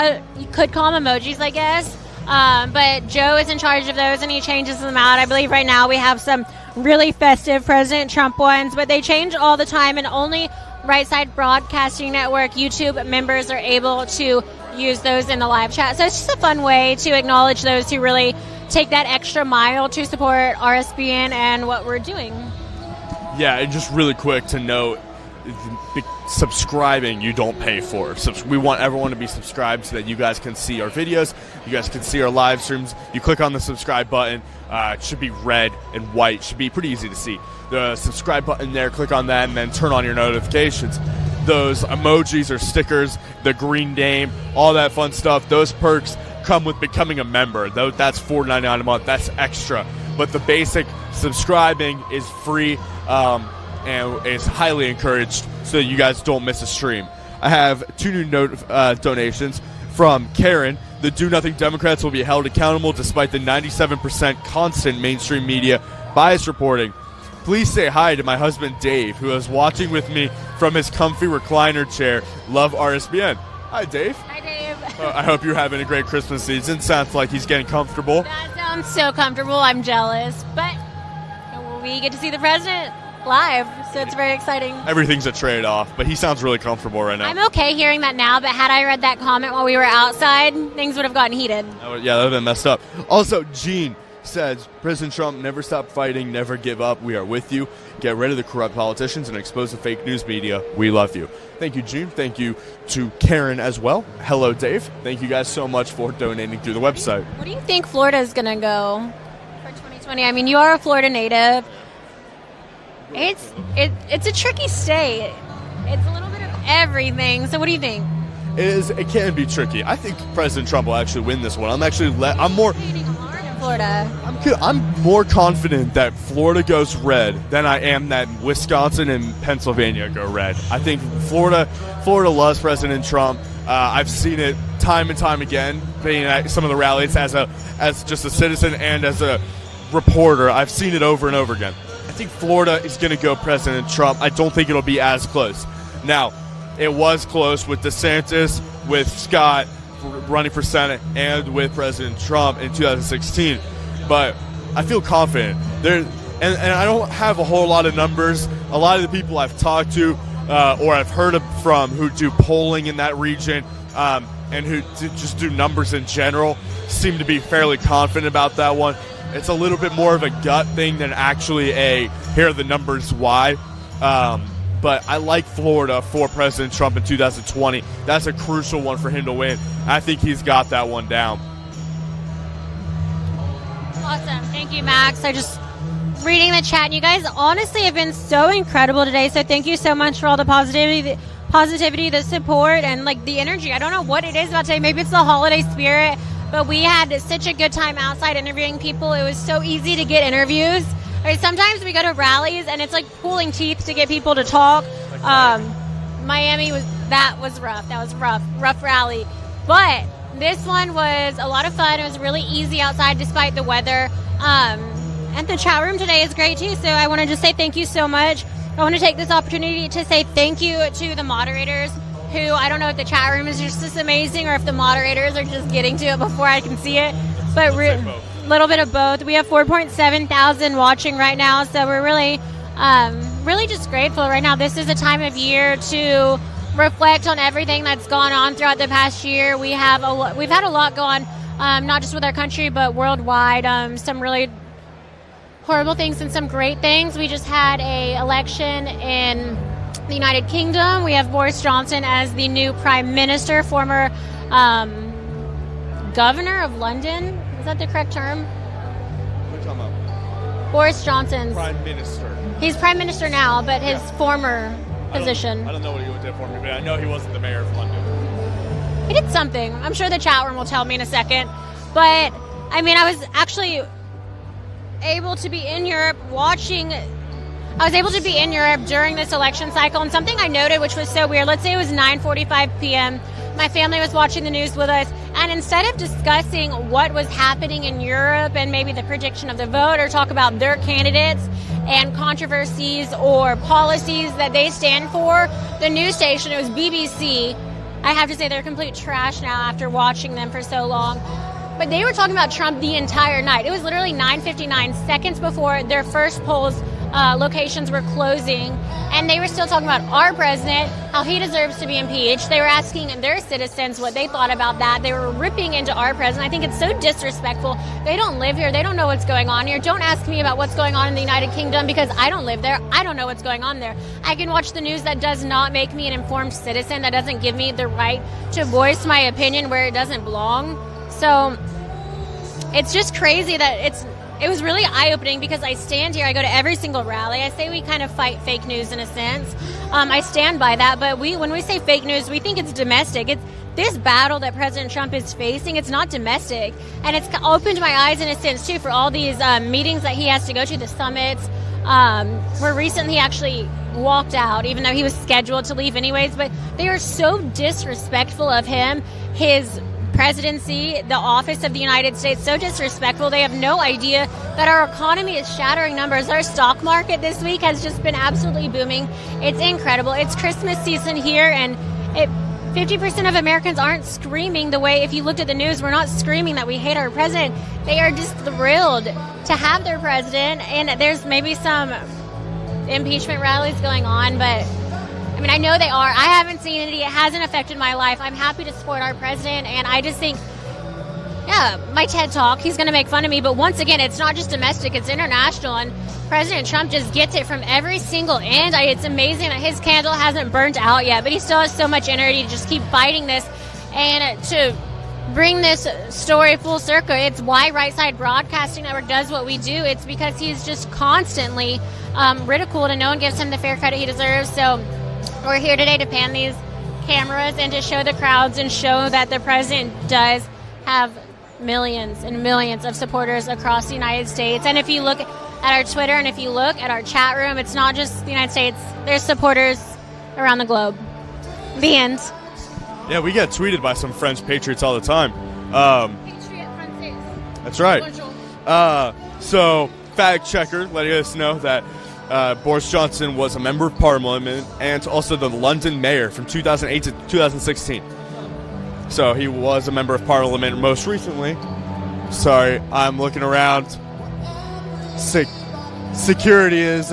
you could call them emojis, I guess. But Joe is in charge of those, and he changes them out. I believe right now we have some really festive President Trump ones, but they change all the time, and only Right Side Broadcasting Network YouTube members are able to use those in the live chat. So it's just a fun way to acknowledge those who really take that extra mile to support RSBN and what we're doing. Yeah, and just really quick to note, subscribing you don't pay for. We want everyone to be subscribed so that you guys can see our videos, you guys can see our live streams. You click on the subscribe button, it should be red and white, should be pretty easy to see. The subscribe button there, click on that, and then turn on your notifications. Those emojis or stickers, the green name, all that fun stuff, those perks come with becoming a member. That's $4.99 a month, that's extra. But the basic subscribing is free, and is highly encouraged. so you guys don't miss a stream. I have 2 new donations from Karen. The Do Nothing Democrats will be held accountable despite the 97% constant mainstream media bias reporting. Please say hi to my husband Dave, who is watching with me from his comfy recliner chair. Love RSBN. Hi, Dave. Hi, Dave. I hope you're having a great Christmas season. Sounds like he's getting comfortable. That sounds so comfortable. I'm jealous. But we get to see the president live, so it's very exciting. Everything's a trade-off, but he sounds really comfortable right now. I'm okay hearing that now, but had I read that comment while we were outside, things would have gotten heated. Yeah, that would have been messed up. Also, Gene says, President Trump, never stop fighting, never give up. We are with you. Get rid of the corrupt politicians and expose the fake news media. We love you. Thank you, Gene. Thank you to Karen as well. Hello, Dave. Thank you guys so much for donating through the website. Where do you think Florida is going to go for 2020? I mean, you are a Florida native. It's a tricky state. It's a little bit of everything. So what do you think? It can be tricky. I think President Trump will actually win this one. I'm more Florida. I'm more confident that Florida goes red than I am that Wisconsin and Pennsylvania go red. I think Florida loves President Trump. I've seen it time and time again, being at some of the rallies as just a citizen and as a reporter. I've seen it over and over again. I think Florida is going to go President Trump. I don't think it'll be as close. Now, it was close with DeSantis, with Scott running for Senate, and with President Trump in 2016. But I feel confident. And I don't have a whole lot of numbers. A lot of the people I've talked to or I've heard from who do polling in that region and who just do numbers in general seem to be fairly confident about that one. It's a little bit more of a gut thing than actually here are the numbers why. But I like Florida for President Trump in 2020. That's a crucial one for him to win. I think he's got that one down. Awesome. Thank you, Max. I just reading the chat. You guys honestly have been so incredible today. So thank you so much for all the positivity, the support, and like the energy. I don't know what it is about today. Maybe it's the holiday spirit, but we had such a good time outside interviewing people. It was so easy to get interviews. Sometimes we go to rallies and it's like pulling teeth to get people to talk. Miami was rough. That was rough rally. But this one was a lot of fun. It was really easy outside despite the weather. And the chat room today is great too. So I want to just say thank you so much. I want to take this opportunity to say thank you to the moderators who, I don't know if the chat room is just this amazing or if the moderators are just getting to it before I can see it. But little bit of both. We have 4.7 thousand watching right now, so we're really just grateful right now. This is a time of year to reflect on everything that's gone on throughout the past year. We've had a lot going on, not just with our country but worldwide. Some really horrible things and some great things. We just had a election in the United Kingdom. We have Boris Johnson as the new Prime Minister, former Governor of London. Is that the correct term? What are you talking about? Boris Johnson's Prime Minister. He's Prime Minister now, but his former position. I don't know what he did for me, but I know he wasn't the mayor of London. He did something. I'm sure the chat room will tell me in a second. But, I mean, I was actually able to be in Europe during this election cycle, and something I noted which was so weird. Let's say it was 9:45 p.m. My family was watching the news with us, and instead of discussing what was happening in Europe and maybe the prediction of the vote or talk about their candidates and controversies or policies that they stand for, the news station, it was BBC. I have to say they're complete trash now after watching them for so long. But they were talking about Trump the entire night. It was literally 9:59 seconds before their first polls locations were closing, and they were still talking about our president, how he deserves to be impeached. They were asking their citizens what they thought about that. They were ripping into our president. I think it's so disrespectful. They don't live here. They don't know what's going on here. Don't ask me about what's going on in the United Kingdom because I don't live there. I don't know what's going on there. I can watch the news. That does not make me an informed citizen. That doesn't give me the right to voice my opinion where it doesn't belong. So it's just crazy that it was really eye-opening because I stand here, I go to every single rally. I say we kind of fight fake news in a sense. I stand by that, but when we say fake news, we think it's domestic. It's this battle that President Trump is facing, it's not domestic. And it's opened my eyes in a sense, too, for all these meetings that he has to go to, the summits, where recently he actually walked out, even though he was scheduled to leave anyways. But they are so disrespectful of him, his presidency, the office of the United States, so disrespectful. They have no idea that our economy is shattering numbers. Our stock market this week has just been absolutely booming. It's incredible. It's Christmas season here, and 50% of Americans aren't screaming the way, if you looked at the news, we're not screaming that we hate our president. They are just thrilled to have their president, and there's maybe some impeachment rallies going on, but I mean, I know they are. I haven't seen it. It hasn't affected my life. I'm happy to support our president, and I just think, yeah, my TED Talk, he's going to make fun of me, but once again, it's not just domestic, it's international, and President Trump just gets it from every single end. It's amazing that his candle hasn't burnt out yet, but he still has so much energy to just keep fighting this, and to bring this story full circle, it's why Right Side Broadcasting Network does what we do. It's because he's just constantly ridiculed, and no one gives him the fair credit he deserves. So we're here today to pan these cameras and to show the crowds and show that the president does have millions and millions of supporters across the United States. And if you look at our Twitter and if you look at our chat room, it's not just the United States. There's supporters around the globe. The end. Yeah, we get tweeted by some French patriots all the time. That's right. So, fact checker letting us know that Boris Johnson was a member of Parliament and also the London mayor from 2008 to 2016. So he was a member of Parliament most recently. Sorry, I'm looking around. Security is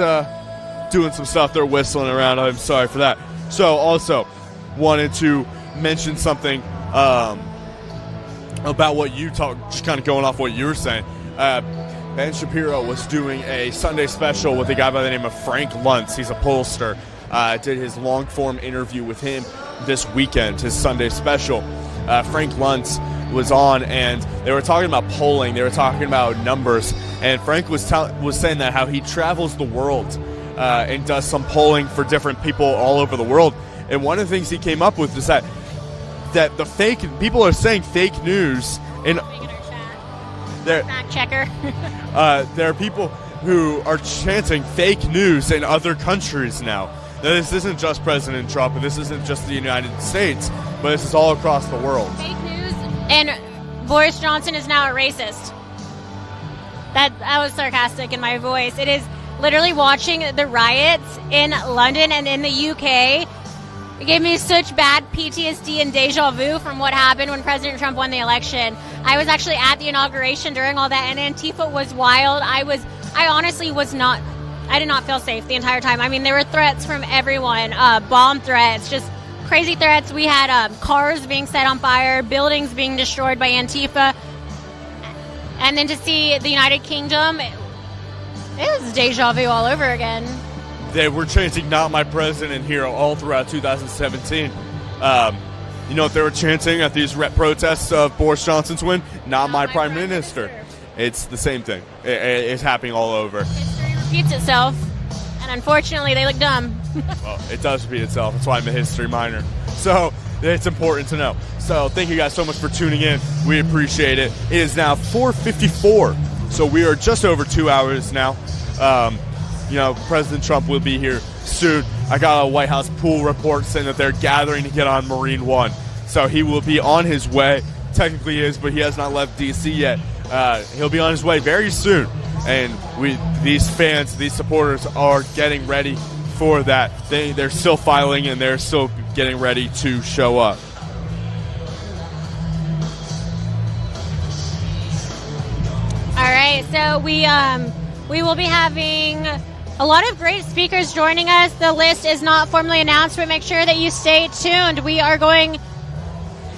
doing some stuff. They're whistling around. I'm sorry for that. So also wanted to mention something about what you talked, just kind of going off what you were saying. Ben Shapiro was doing a Sunday special with a guy by the name of Frank Luntz. He's a pollster. Did his long-form interview with him this weekend, his Sunday special. Frank Luntz was on, and they were talking about polling. They were talking about numbers, and Frank was saying that how he travels the world and does some polling for different people all over the world. And one of the things he came up with is that the fake people are saying fake news in. Fact checker. There are people who are chanting fake news in other countries now. Now, this isn't just President Trump, and this isn't just the United States, but this is all across the world. Fake news, and Boris Johnson is now a racist. That was sarcastic in my voice. It is literally watching the riots in London and in the UK. It gave me such bad PTSD and deja vu from what happened when President Trump won the election. I was actually at the inauguration during all that, and Antifa was wild. I did not feel safe the entire time. I mean, there were threats from everyone, bomb threats, just crazy threats. We had cars being set on fire, buildings being destroyed by Antifa. And then to see the United Kingdom, it was deja vu all over again. They were chanting "Not my president" here all throughout 2017. You know what they were chanting at these protests of Boris Johnson's win? Not my prime minister. It's the same thing. It's happening all over. History repeats itself, and unfortunately, they look dumb. Well, it does repeat itself. That's why I'm a history minor. So it's important to know. So thank you guys so much for tuning in. We appreciate it. It is now 4:54, so we are just over 2 hours now. President Trump will be here soon. I got a White House pool report saying that they're gathering to get on Marine One. So he will be on his way. Technically he is, but he has not left D.C. yet. He'll be on his way very soon. And these fans, these supporters are getting ready for that. They're still filing, and they're still getting ready to show up. All right, so we will be having a lot of great speakers joining us. The list is not formally announced, but make sure that you stay tuned. We are going,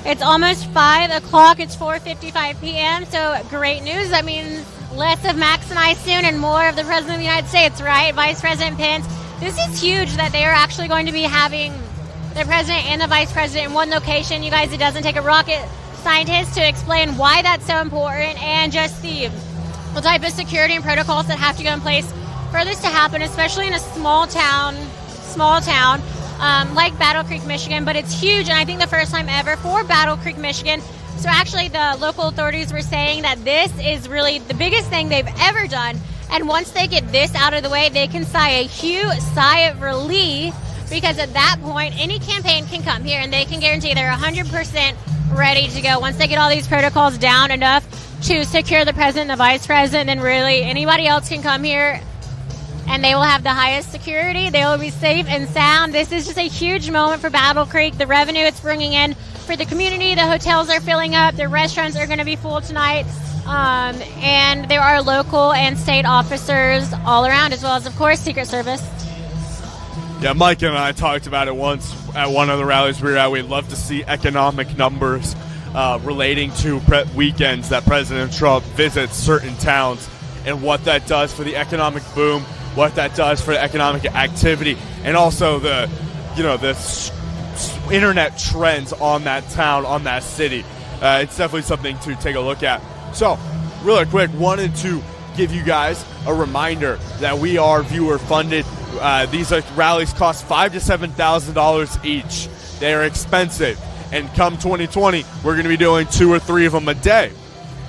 it's almost 5 o'clock. It's 4:55 p.m., so great news. That means less of Max and I soon and more of the President of the United States, right? Vice President Pence. This is huge that they are actually going to be having the President and the Vice President in one location. You guys, it doesn't take a rocket scientist to explain why that's so important, and just the type of security and protocols that have to go in place for this to happen, especially in a small town like Battle Creek, Michigan. But it's huge, and I think the first time ever for Battle Creek, Michigan. So actually the local authorities were saying that this is really the biggest thing they've ever done, And once they get this out of the way, they can sigh a huge sigh of relief, because at that point, any campaign can come here and they can guarantee they're 100% ready to go. Once they get all these protocols down enough to secure the president and the vice president, then really anybody else can come here and they will have the highest security. They will be safe and sound. This is just a huge moment for Battle Creek. The revenue it's bringing in for the community, the hotels are filling up, the restaurants are going to be full tonight. And there are local and state officers all around, as well as, of course, Secret Service. Yeah, Mike and I talked about it once at one of the rallies we were at. We'd love to see economic numbers relating to weekends that President Trump visits certain towns and what that does for the economic boom, what that does for the economic activity, and also the internet trends on that town, on that city. It's definitely something to take a look at. So, really quick, wanted to give you guys a reminder that we are viewer funded. These rallies cost $5,000 to $7,000 each. They are expensive, and come 2020, we're going to be doing 2 or 3 of them a day.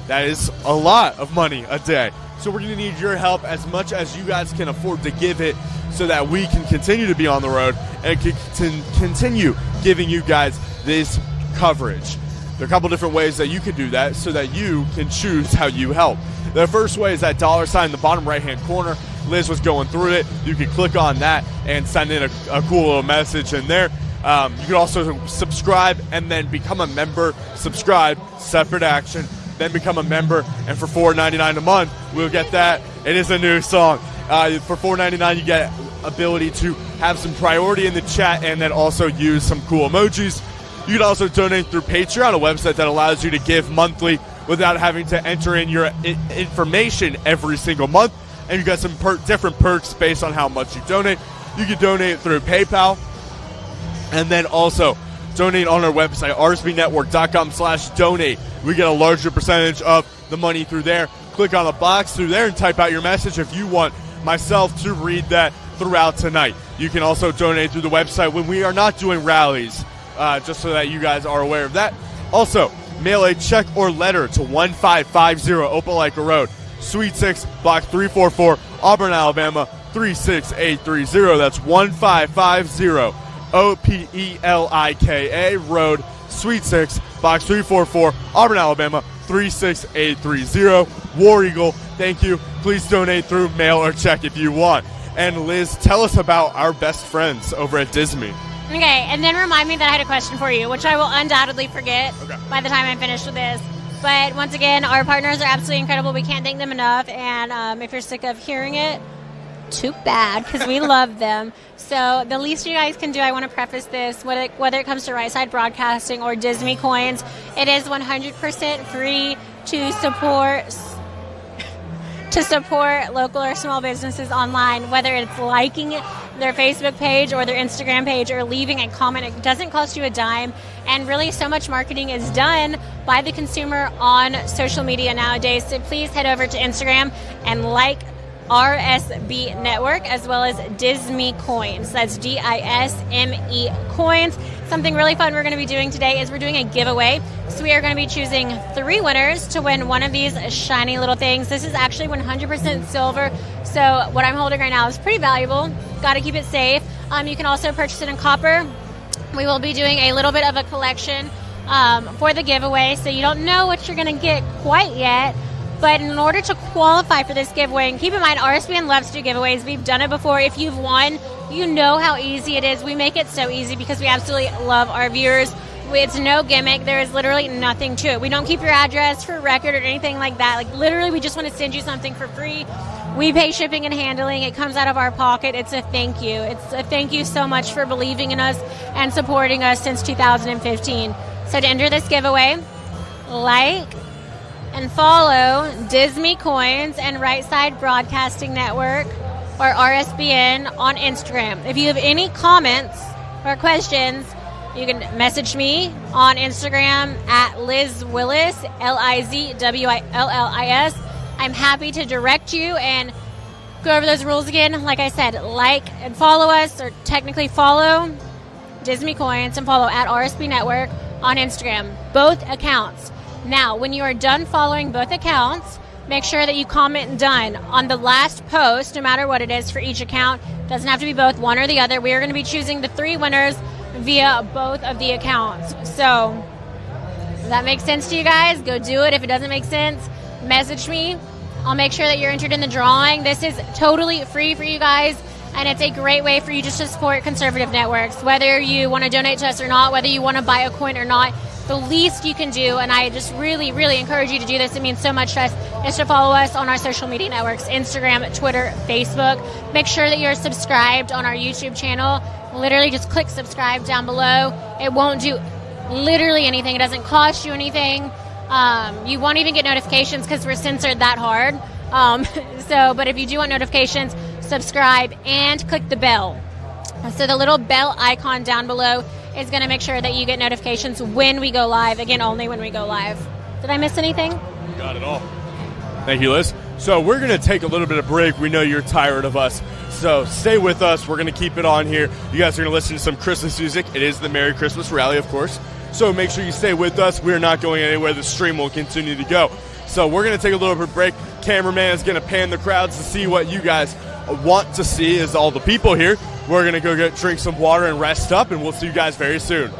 That is a lot of money a day. So we're going to need your help as much as you guys can afford to give it, so that we can continue to be on the road and can continue giving you guys this coverage. There are a couple different ways that you can do that, so that you can choose how you help. The first way is that $ in the bottom right-hand corner. Liz was going through it. You can click on that and send in a cool little message in there. You can also subscribe and then become a member. Subscribe, separate action, then become a member. And for $4.99 a month, we'll get that. It is a new song. For $4.99, you get ability to have some priority in the chat and then also use some cool emojis. You can also donate through Patreon, a website that allows you to give monthly without having to enter in your information every single month. And you got some different perks based on how much you donate. You can donate through PayPal, and then also donate on our website, rsbnetwork.com/donate. We get a larger percentage of the money through there. Click on the box through there and type out your message if you want myself to read that throughout tonight. You can also donate through the website when we are not doing rallies, just so that you guys are aware of that. Also, mail a check or letter to 1550 Opelika Road, Suite 6, Block 344, Auburn, Alabama, 36830. That's 1550 Opelika Road, Suite 6, Box 344, Auburn, Alabama, 36830. War Eagle, thank you. Please donate through mail or check if you want. And Liz, tell us about our best friends over at Disney. Okay, and then remind me that I had a question for you, which I will undoubtedly forget by the time I'm finished with this. But once again, our partners are absolutely incredible. We can't thank them enough. And if you're sick of hearing it, too bad, because we love them. So the least you guys can do, I want to preface this, whether it comes to Right Side Broadcasting or Disney Coins, it is 100% free to support local or small businesses online, whether it's liking their Facebook page or their Instagram page or leaving a comment. It doesn't cost you a dime, and really so much marketing is done by the consumer on social media nowadays. So please head over to Instagram and like RSB Network as well as Disney Coins. That's DISME Coins. Something really fun we're going to be doing today is we're doing a giveaway. So we are going to be choosing 3 winners to win one of these shiny little things. This is actually 100% silver. So what I'm holding right now is pretty valuable. Got to keep it safe. You can also purchase it in copper. We will be doing a little bit of a collection for the giveaway. So you don't know what you're going to get quite yet. But in order to qualify for this giveaway, and keep in mind, RSBN loves to do giveaways. We've done it before. If you've won, you know how easy it is. We make it so easy because we absolutely love our viewers. It's no gimmick. There is literally nothing to it. We don't keep your address for record or anything like that. Like, literally, we just want to send you something for free. We pay shipping and handling. It comes out of our pocket. It's a thank you. It's a thank you so much for believing in us and supporting us since 2015. So to enter this giveaway, like and follow Disney Coins and Right Side Broadcasting Network or RSBN on Instagram. If you have any comments or questions, you can message me on Instagram at Liz Willis, LizWillis. I'm happy to direct you and go over those rules again. Like I said, like and follow us, or technically follow Disney Coins and follow at RSB Network on Instagram, both accounts. Now, when you are done following both accounts, make sure that you comment done on the last post, no matter what it is for each account. Doesn't have to be both, one or the other. We are going to be choosing the 3 winners via both of the accounts. So if that makes sense to you guys, go do it. If it doesn't make sense, message me. I'll make sure that you're entered in the drawing. This is totally free for you guys, and it's a great way for you just to support conservative networks. Whether you want to donate to us or not, whether you want to buy a coin or not, the least you can do, and I just really, really encourage you to do this, it means so much to us, is to follow us on our social media networks, Instagram, Twitter, Facebook. Make sure that you're subscribed on our YouTube channel. Literally just click subscribe down below. It won't do literally anything. It doesn't cost you anything. You won't even get notifications because we're censored that hard. But if you do want notifications, subscribe and click the bell. So the little bell icon down below is going to make sure that you get notifications when we go live. Again, only when we go live. Did I miss anything? You got it all. Thank you, Liz. So we're going to take a little bit of break. We know you're tired of us. So stay with us. We're going to keep it on here. You guys are going to listen to some Christmas music. It is the Merry Christmas Rally, of course. So make sure you stay with us. We're not going anywhere. The stream will continue to go. So we're going to take a little bit of break. Cameraman is going to pan the crowds to see what you guys want to see is all the people here. We're going to go drink some water and rest up, and we'll see you guys very soon.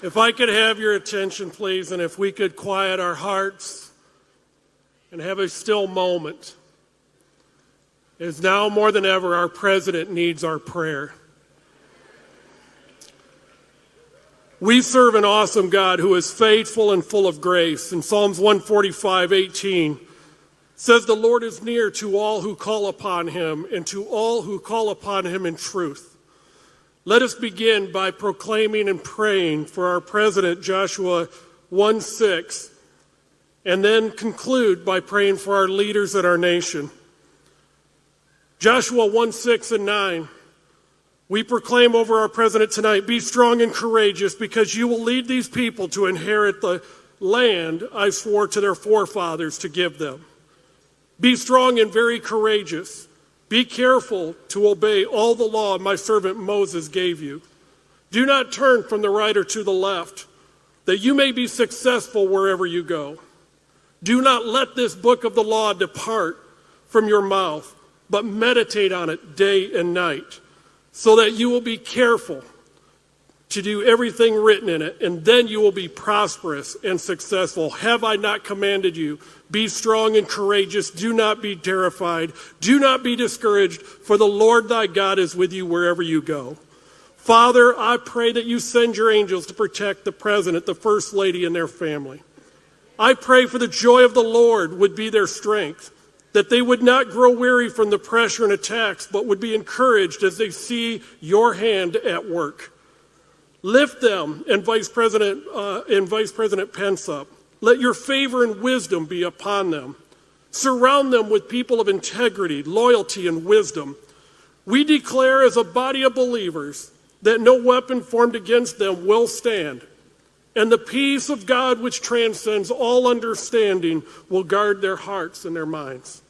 If I could have your attention, please, and if we could quiet our hearts and have a still moment. As now more than ever, our president needs our prayer. We serve an awesome God who is faithful and full of grace. In Psalms 145:18 says, "The Lord is near to all who call upon him and to all who call upon him in truth." Let us begin by proclaiming and praying for our President, Joshua 1:6, and then conclude by praying for our leaders in our nation. Joshua 1:6 and 9, we proclaim over our President tonight, "Be strong and courageous, because you will lead these people to inherit the land I swore to their forefathers to give them. Be strong and very courageous. Be careful to obey all the law my servant Moses gave you. Do not turn from the right or to the left, that you may be successful wherever you go. Do not let this book of the law depart from your mouth, but meditate on it day and night, so that you will be careful to do everything written in it, and then you will be prosperous and successful. Have I not commanded you? Be strong and courageous. Do not be terrified. Do not be discouraged, for the Lord thy God is with you wherever you go." Father, I pray that you send your angels to protect the president, the first lady, and their family. I pray for the joy of the Lord would be their strength, that they would not grow weary from the pressure and attacks, but would be encouraged as they see your hand at work. Lift them and Vice President Pence up. Let your favor and wisdom be upon them. Surround them with people of integrity, loyalty, and wisdom. We declare as a body of believers that no weapon formed against them will stand, and the peace of God, which transcends all understanding, will guard their hearts and their minds.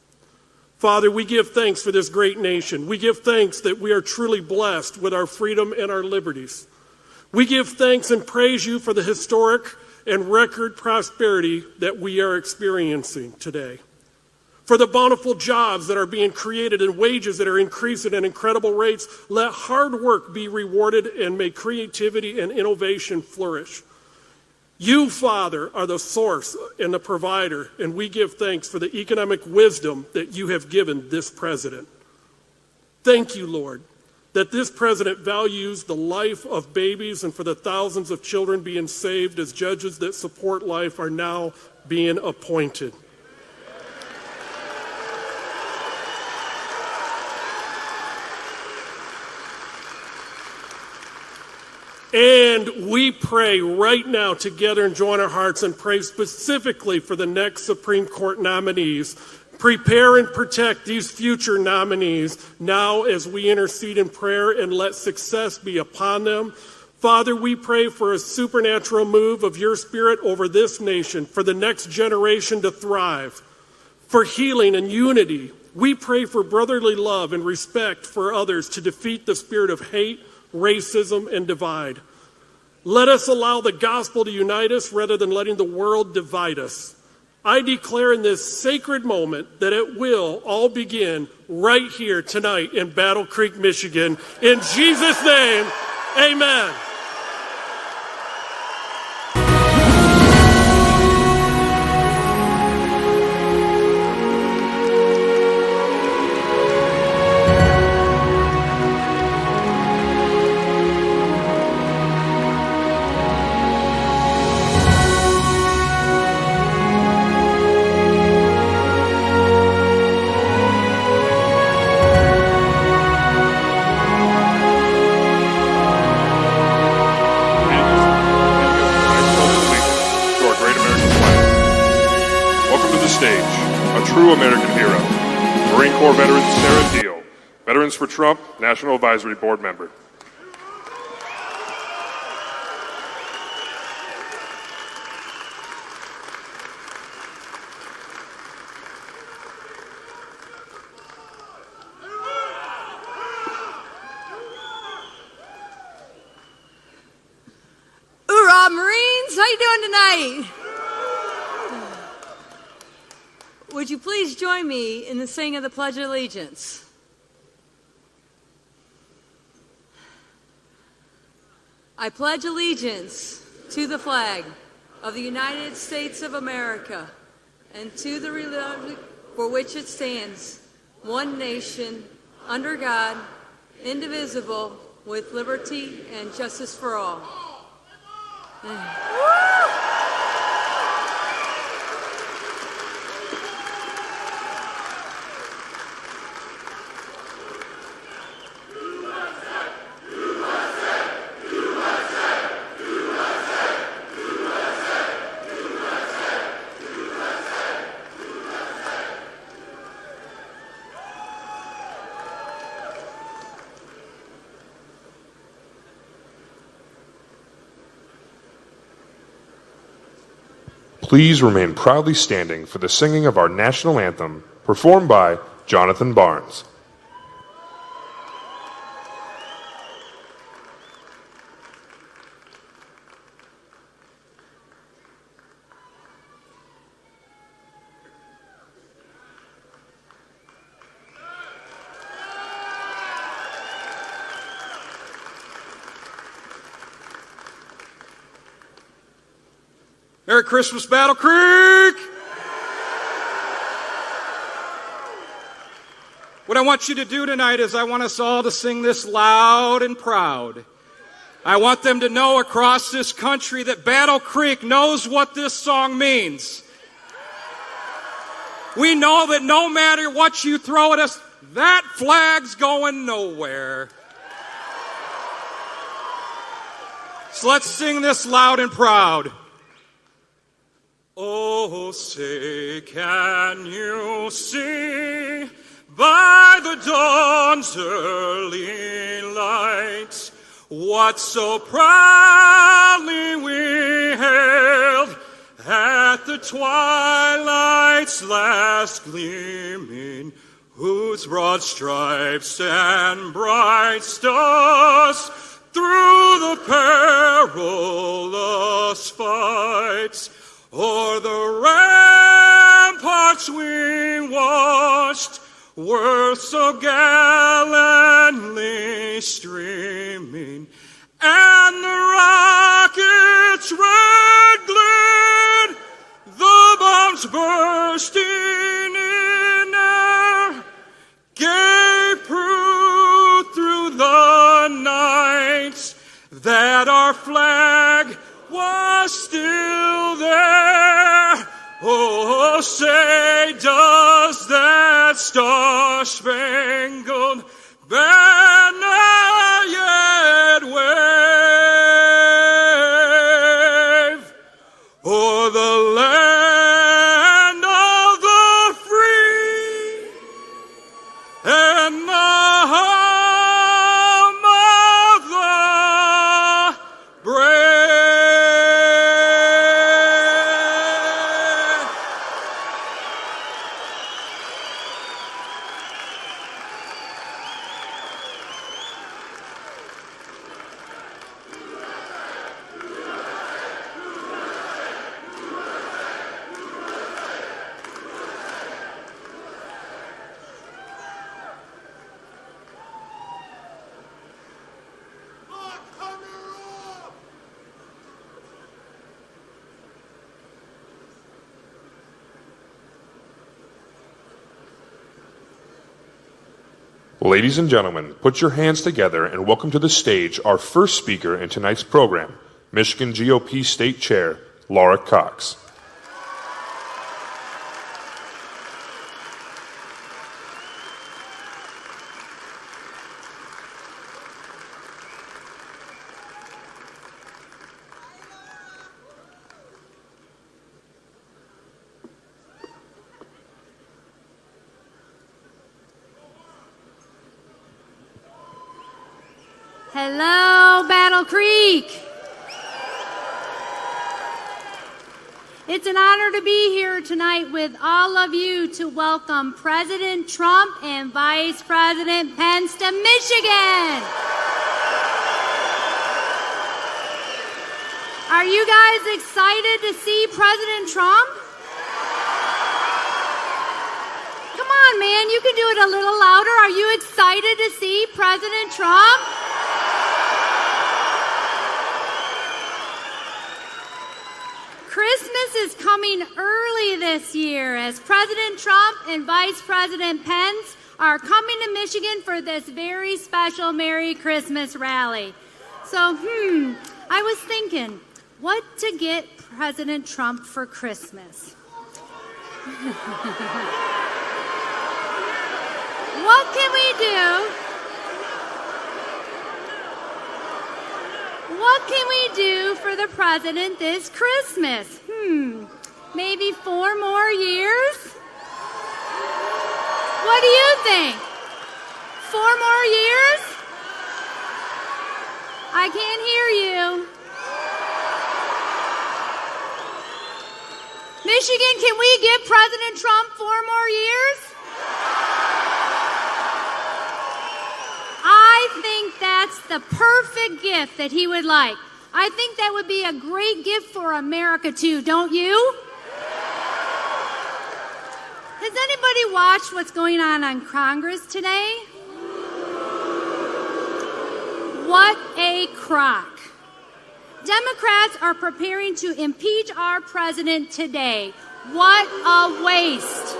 Father, we give thanks for this great nation. We give thanks that we are truly blessed with our freedom and our liberties. We give thanks and praise you for the historic and record prosperity that we are experiencing today. For the bountiful jobs that are being created and wages that are increasing at incredible rates, let hard work be rewarded and may creativity and innovation flourish. You, Father, are the source and the provider, and we give thanks for the economic wisdom that you have given this president. Thank you, Lord, that this president values the life of babies and for the thousands of children being saved as judges that support life are now being appointed. And we pray right now together and join our hearts and pray specifically for the next Supreme Court nominees. Prepare and protect these future nominees now as we intercede in prayer, and let success be upon them. Father, we pray for a supernatural move of your Spirit over this nation, for the next generation to thrive, for healing and unity. We pray for brotherly love and respect for others to defeat the spirit of hate, racism, and divide. Let us allow the gospel to unite us rather than letting the world divide us. I declare in this sacred moment that it will all begin right here tonight in Battle Creek, Michigan. In Jesus' name, amen. True American hero, Marine Corps veteran Sarah Deal, Veterans for Trump National Advisory Board member. Hoorah, Marines! How you doing tonight? Would you please join me in the singing of the Pledge of Allegiance? I pledge allegiance to the flag of the United States of America and to the republic for which it stands, one nation, under God, indivisible, with liberty and justice for all. Please remain proudly standing for the singing of our national anthem, performed by Jonathan Barnes. Merry Christmas, Battle Creek! What I want you to do tonight is I want us all to sing this loud and proud. I want them to know across this country that Battle Creek knows what this song means. We know that no matter what you throw at us, that flag's going nowhere. So let's sing this loud and proud. Oh, say, can you see by the dawn's early light what so proudly we hailed at the twilight's last gleaming, whose broad stripes and bright stars through the perilous fights o'er the ramparts we watched were so gallantly streaming, and the rocket's red glare, the bombs bursting in air, gave proof through the night that our flag was still there. Oh, say, does that star-spangled banner yet wave o'er the land of the free and the home of the brave? Ladies and gentlemen, put your hands together and welcome to the stage our first speaker in tonight's program, Michigan GOP State Chair, Laura Cox. Hello, Battle Creek. It's an honor to be here tonight with all of you to welcome President Trump and Vice President Pence to Michigan. Are you guys excited to see President Trump? Come on, man, you can do it a little louder. Are you excited to see President Trump? Christmas is coming early this year as President Trump and Vice President Pence are coming to Michigan for this very special Merry Christmas rally. So, I was thinking, what to get President Trump for Christmas? What can we do? What can we do for the president this Christmas? Maybe 4 more years? What do you think? 4 more years? I can't hear you. Michigan, can we give President Trump 4 more years? I think that's the perfect gift that he would like. I think that would be a great gift for America too, don't you? Has anybody watched what's going on Congress today? What a crock. Democrats are preparing to impeach our president today. What a waste.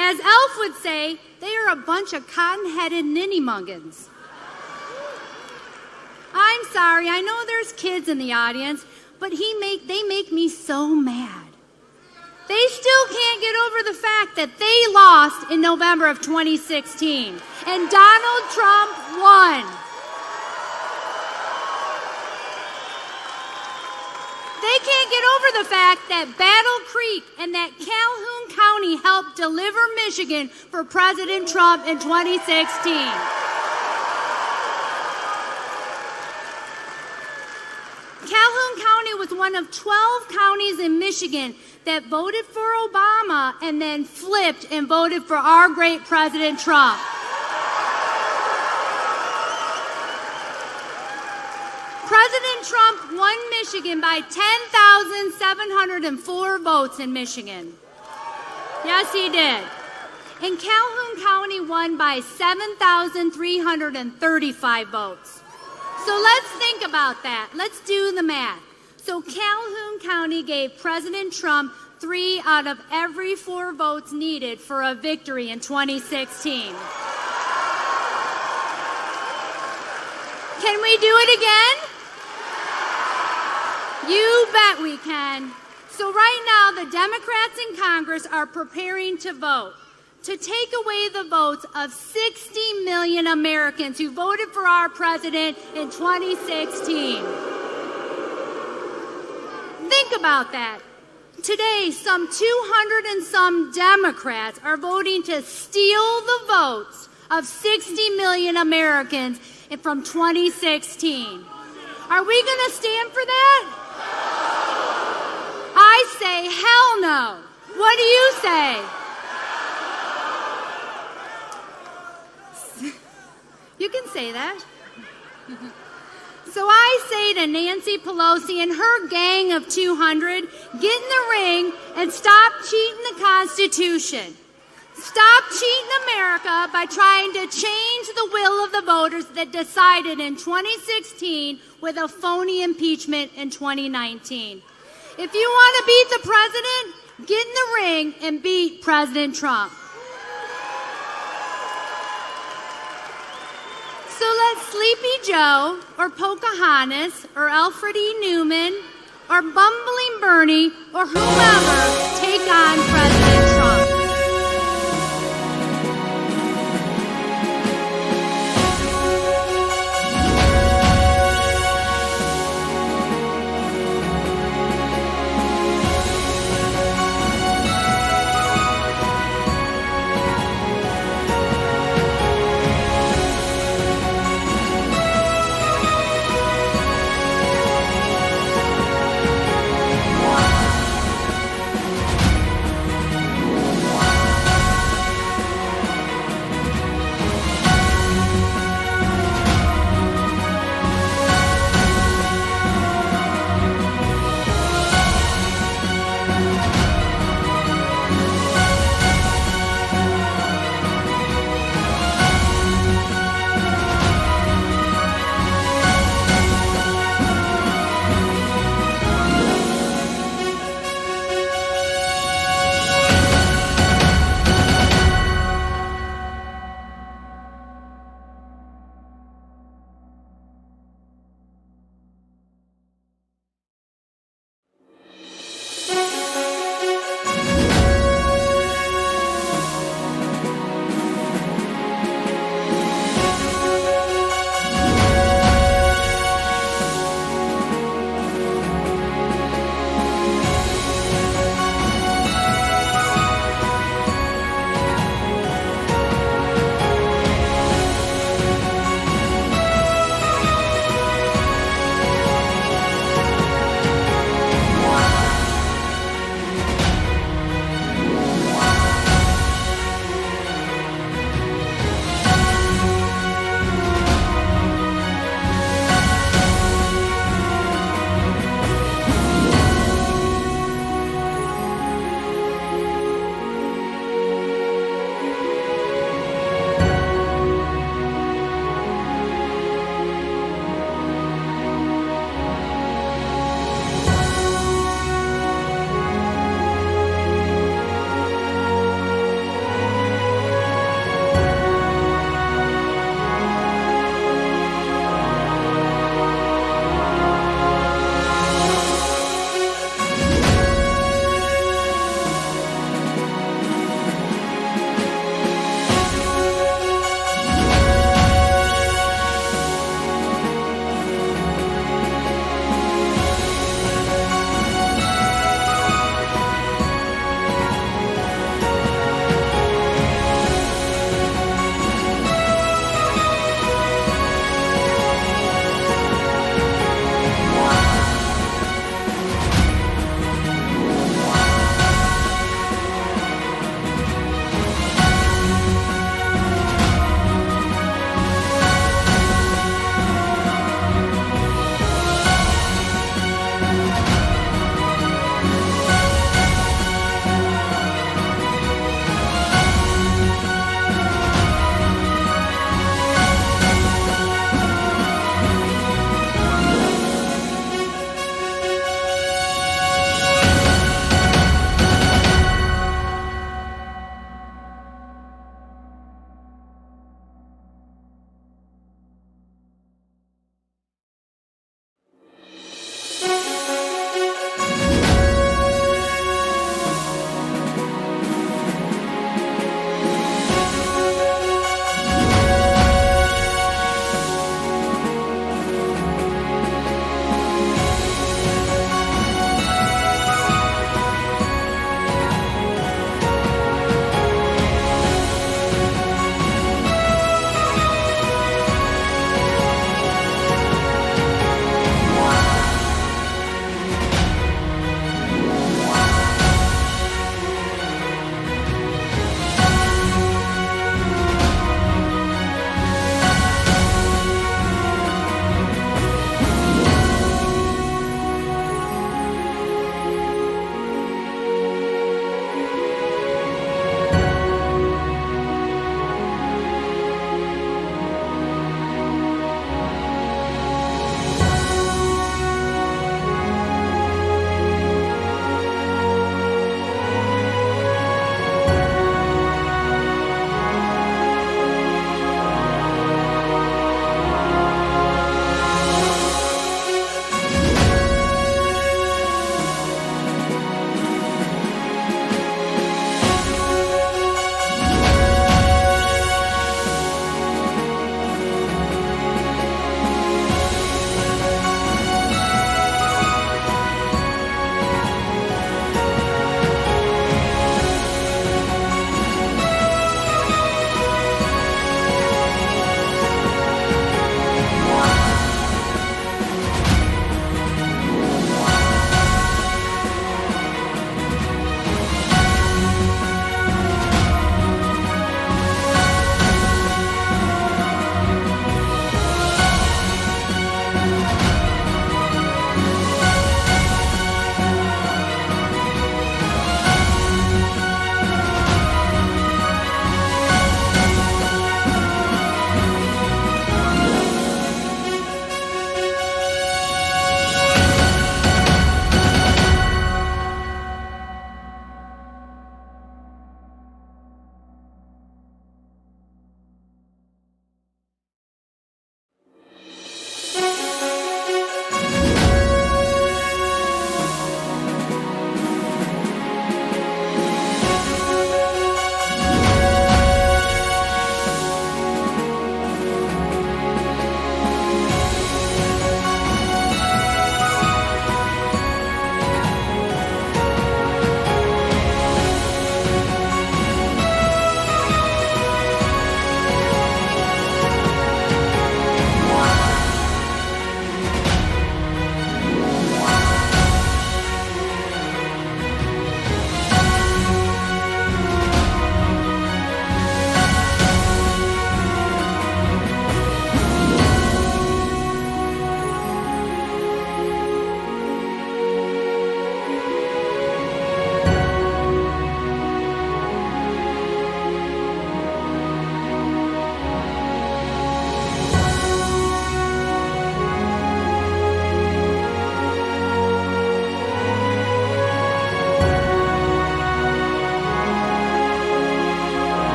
As Elf would say, they are a bunch of cotton-headed ninny-muggins. I'm sorry, I know there's kids in the audience, but they make me so mad. They still can't get over the fact that they lost in November of 2016, and Donald Trump won. They can't get over the fact that Battle Creek and that Calhoun County helped deliver Michigan for President Trump in 2016. Calhoun County was one of 12 counties in Michigan that voted for Obama and then flipped and voted for our great President Trump. President Trump won Michigan by 10,704 votes in Michigan. Yes, he did. And Calhoun County won by 7,335 votes. So let's think about that. Let's do the math. So Calhoun County gave President Trump 3 out of every 4 votes needed for a victory in 2016. Can we do it again? You bet we can. So right now, the Democrats in Congress are preparing to vote to take away the votes of 60 million Americans who voted for our president in 2016. Think about that. Today, some 200 and some Democrats are voting to steal the votes of 60 million Americans from 2016. Are we going to stand for that? I say hell no. What do you say? You can say that. So I say to Nancy Pelosi and her gang of 200, get in the ring and stop cheating the Constitution. Stop cheating America by trying to change the will of the voters that decided in 2016 with a phony impeachment in 2019. If you want to beat the president, get in the ring and beat President Trump. So let Sleepy Joe or Pocahontas or Alfred E. Newman or Bumbling Bernie or whomever take on President Trump.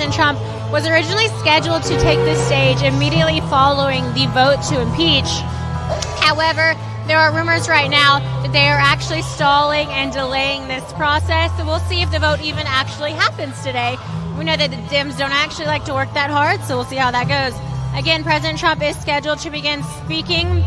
President Trump was originally scheduled to take the stage immediately following the vote to impeach. However, there are rumors right now that they are actually stalling and delaying this process, so we'll see if the vote even actually happens today. We know that the Dems don't actually like to work that hard, so we'll see how that goes. Again, President Trump is scheduled to begin speaking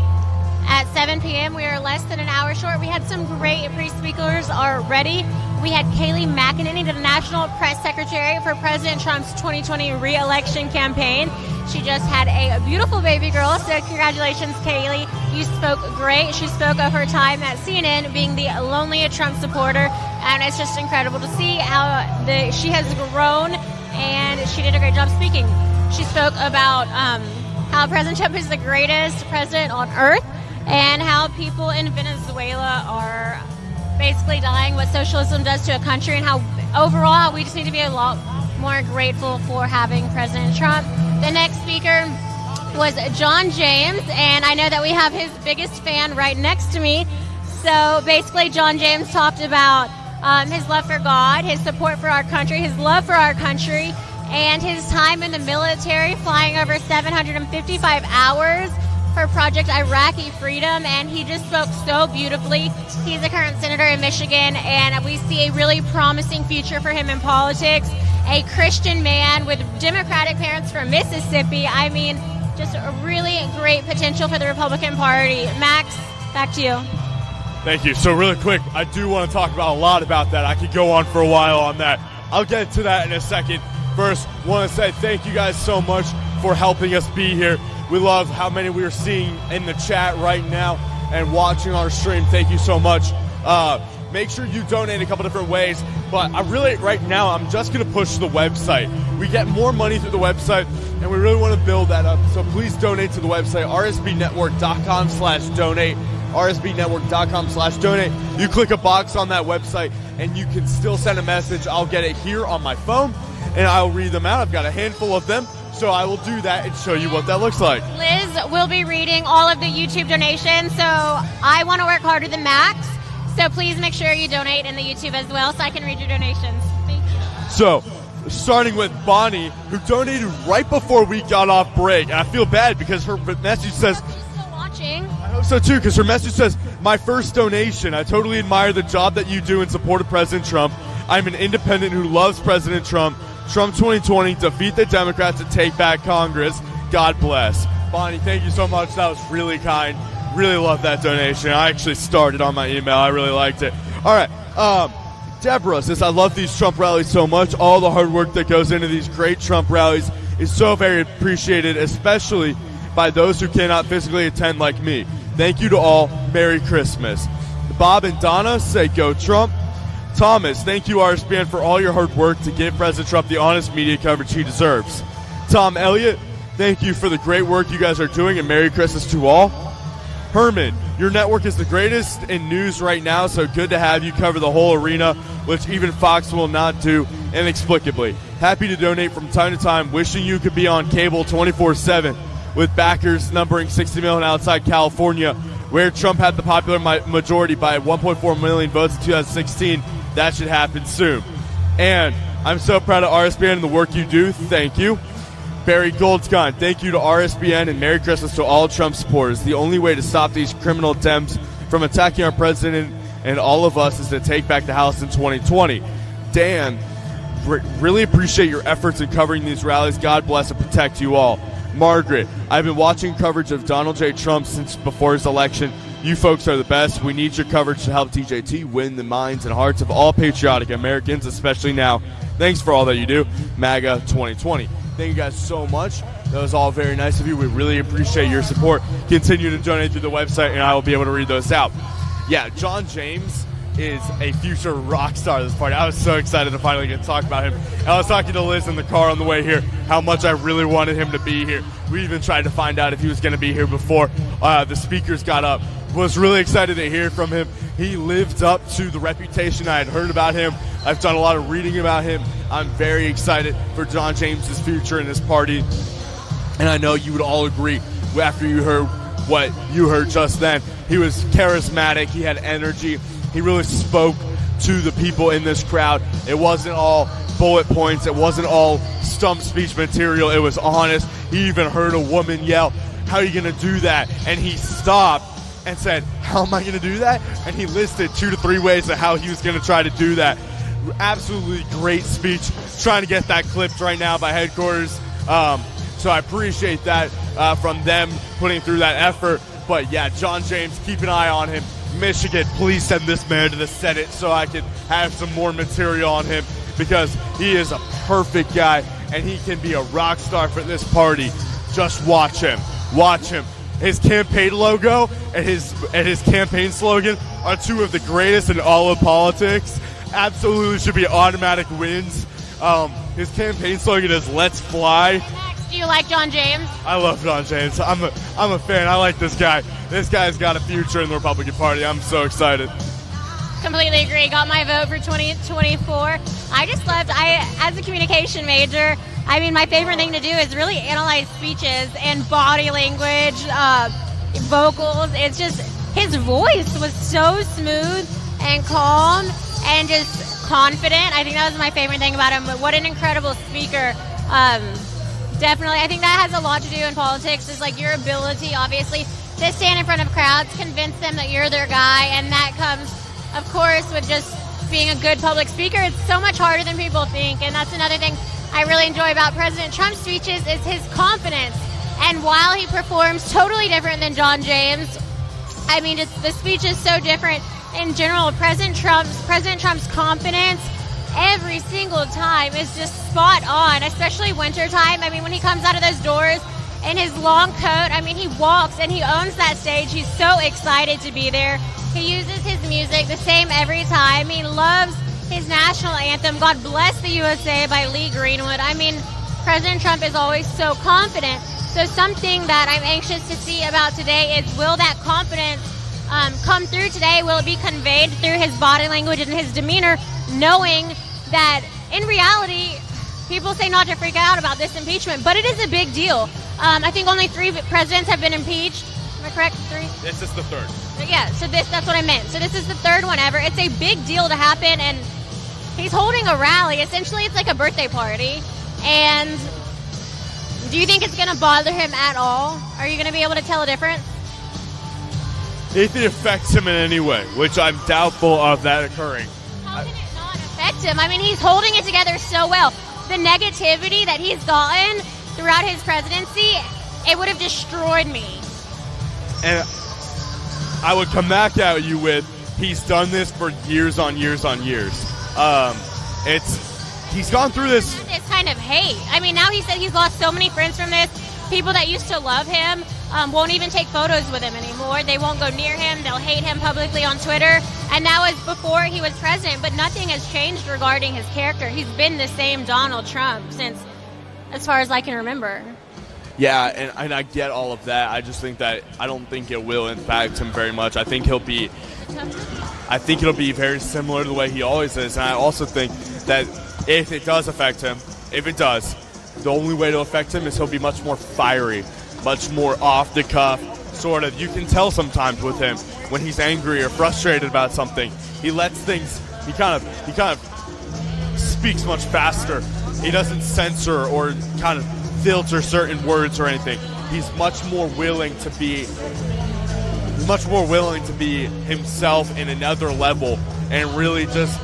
at 7 p.m. We are less than an hour short. We had some great pre-speakers already. We had Kayleigh McEnany, the National Press Secretary for President Trump's 2020 re-election campaign. She just had a beautiful baby girl, so congratulations, Kayleigh. You spoke great. She spoke of her time at CNN being the lonely Trump supporter, and it's just incredible to see how she has grown, and she did a great job speaking. She spoke about how President Trump is the greatest president on earth, and how people in Venezuela are basically dying, what socialism does to a country, and how overall we just need to be a lot more grateful for having President Trump. The next speaker was John James, and I know that we have his biggest fan right next to me. So basically John James talked about his love for God, his support for our country, his love for our country, and his time in the military, flying over 755 hours for Project Iraqi Freedom, and he just spoke so beautifully. He's a current senator in Michigan, and we see a really promising future for him in politics. A Christian man with Democratic parents from Mississippi. I mean, just a really great potential for the Republican Party. Max, back to you. Thank you. So really quick, I do want to talk about a lot about that. I could go on for a while on that. I'll get to that in a second. First, want to say thank you guys so much for helping us be here. We love how many we are seeing in the chat right now and watching our stream. Thank you so much. Make sure you donate a couple different ways, but right now, I'm just going to push the website. We get more money through the website, and we really want to build that up, so please donate to the website, rsbnetwork.com/donate, rsbnetwork.com/donate. You click a box on that website, and you can still send a message. I'll get it here on my phone, and I'll read them out. I've got a handful of them, so I will do that and show you what that looks like. Liz will be reading all of the YouTube donations, so I want to work harder than Max. So please make sure you donate in the YouTube as well so I can read your donations. Thank you. So, starting with Bonnie, who donated right before we got off break. And I feel bad because her message says... Still watching. I hope so too, because her message says, my first donation. I totally admire the job that you do in support of President Trump. I'm an independent who loves President Trump. Trump 2020, defeat the Democrats and take back Congress. God bless. Bonnie, thank you so much. That was really kind. Really love that donation. I actually started on my email. I really liked it. All right. Deborah says, I love these Trump rallies so much. All the hard work that goes into these great Trump rallies is so very appreciated, especially by those who cannot physically attend like me. Thank you to all. Merry Christmas. Bob and Donna say, go Trump. Thomas, thank you, RSBN, for all your hard work to give President Trump the honest media coverage he deserves. Tom Elliott, thank you for the great work you guys are doing, and Merry Christmas to all. Herman, your network is the greatest in news right now, so good to have you cover the whole arena, which even Fox will not do inexplicably. Happy to donate from time to time, wishing you could be on cable 24/7 with backers numbering 60 million outside California, where Trump had the popular majority by 1.4 million votes in 2016. That should happen soon. And I'm so proud of RSBN and the work you do. Thank you. Barry Goldscon, thank you to RSBN and Merry Christmas to all Trump supporters. The only way to stop these criminal Dems from attacking our president and all of us is to take back the House in 2020. Dan, really appreciate your efforts in covering these rallies. God bless and protect you all. Margaret, I've been watching coverage of Donald J. Trump since before his election. You folks are the best. We need your coverage to help DJT win the minds and hearts of all patriotic Americans, especially now. Thanks for all that you do. MAGA 2020. Thank you guys so much. That was all very nice of you. We really appreciate your support. Continue to donate through the website, and I will be able to read those out. Yeah, John James is a future rock star of this party. I was so excited to finally get to talk about him. And I was talking to Liz in the car on the way here how much I really wanted him to be here. We even tried to find out if he was going to be here before the speakers got up. Was really excited to hear from him. He lived up to the reputation I had heard about him. I've done a lot of reading about him. I'm very excited for John James's future in this party. And I know you would all agree after you heard what you heard just then. He was charismatic. He had energy. He really spoke to the people in this crowd. It wasn't all bullet points. It wasn't all stump speech material. It was honest. He even heard a woman yell, "How are you going to do that?" And he stopped and said, "How am I going to do that?" And he listed 2 to 3 ways of how he was going to try to do that. Absolutely great speech. Trying to get that clipped right now by headquarters. So I appreciate that from them putting through that effort. But yeah, John James, keep an eye on him. Michigan, please send this man to the Senate so I can have some more material on him, because he is a perfect guy and he can be a rock star for this party. Just watch him. Watch him. His campaign logo and his campaign slogan are 2 of the greatest in all of politics. Absolutely should be automatic wins. His campaign slogan is "Let's Fly." Do you like John James? I love John James. I'm a fan. I like this guy. This guy's got a future in the Republican Party. I'm so excited. Completely agree. Got my vote for 2024. I just loved, as a communication major, I mean, my favorite thing to do is really analyze speeches and body language, vocals. It's just, his voice was so smooth and calm and just confident. I think that was my favorite thing about him. But what an incredible speaker. Definitely, I think that has a lot to do in politics, is like your ability, obviously, to stand in front of crowds, convince them that you're their guy, and that comes, of course, with just being a good public speaker. It's so much harder than people think, and that's another thing I really enjoy about President Trump's speeches is his confidence. And while he performs totally different than John James, I mean, the speech is so different in general. President Trump's confidence every single time is just spot on, especially wintertime. I mean, when he comes out of those doors in his long coat, I mean, he walks and he owns that stage. He's so excited to be there. He uses his music the same every time. He loves his national anthem, "God Bless the USA" by Lee Greenwood. I mean, President Trump is always so confident. So something that I'm anxious to see about today is, will that confidence come through today? Will it be conveyed through his body language and his demeanor, knowing that in reality, people say not to freak out about this impeachment, but it is a big deal. I think only 3 presidents have been impeached. Am I correct? 3? This is the 3rd. But yeah, so that's what I meant. So this is the 3rd one ever. It's a big deal to happen, and he's holding a rally. Essentially, it's like a birthday party. And do you think it's going to bother him at all? Are you going to be able to tell a difference? If it affects him in any way, which I'm doubtful of that occurring. How can it not affect him? I mean, he's holding it together so well. The negativity that he's gotten throughout his presidency, it would have destroyed me. And I would come back at you with, he's done this for years on years on years. He's gone through this. This kind of hate. I mean, now he said he's lost so many friends from this. People that used to love him won't even take photos with him anymore. They won't go near him. They'll hate him publicly on Twitter. And that was before he was president. But nothing has changed regarding his character. He's been the same Donald Trump since, as far as I can remember. Yeah, and I get all of that. I just think that I don't think it will impact him very much. I think it'll be very similar to the way he always is. And I also think that if it does affect him, the only way to affect him is he'll be much more fiery, much more off the cuff, sort of. You can tell sometimes with him when he's angry or frustrated about something. He lets things. He kind of speaks much faster. He doesn't censor or kind of filter certain words or anything. He's much more willing to be himself in another level and really just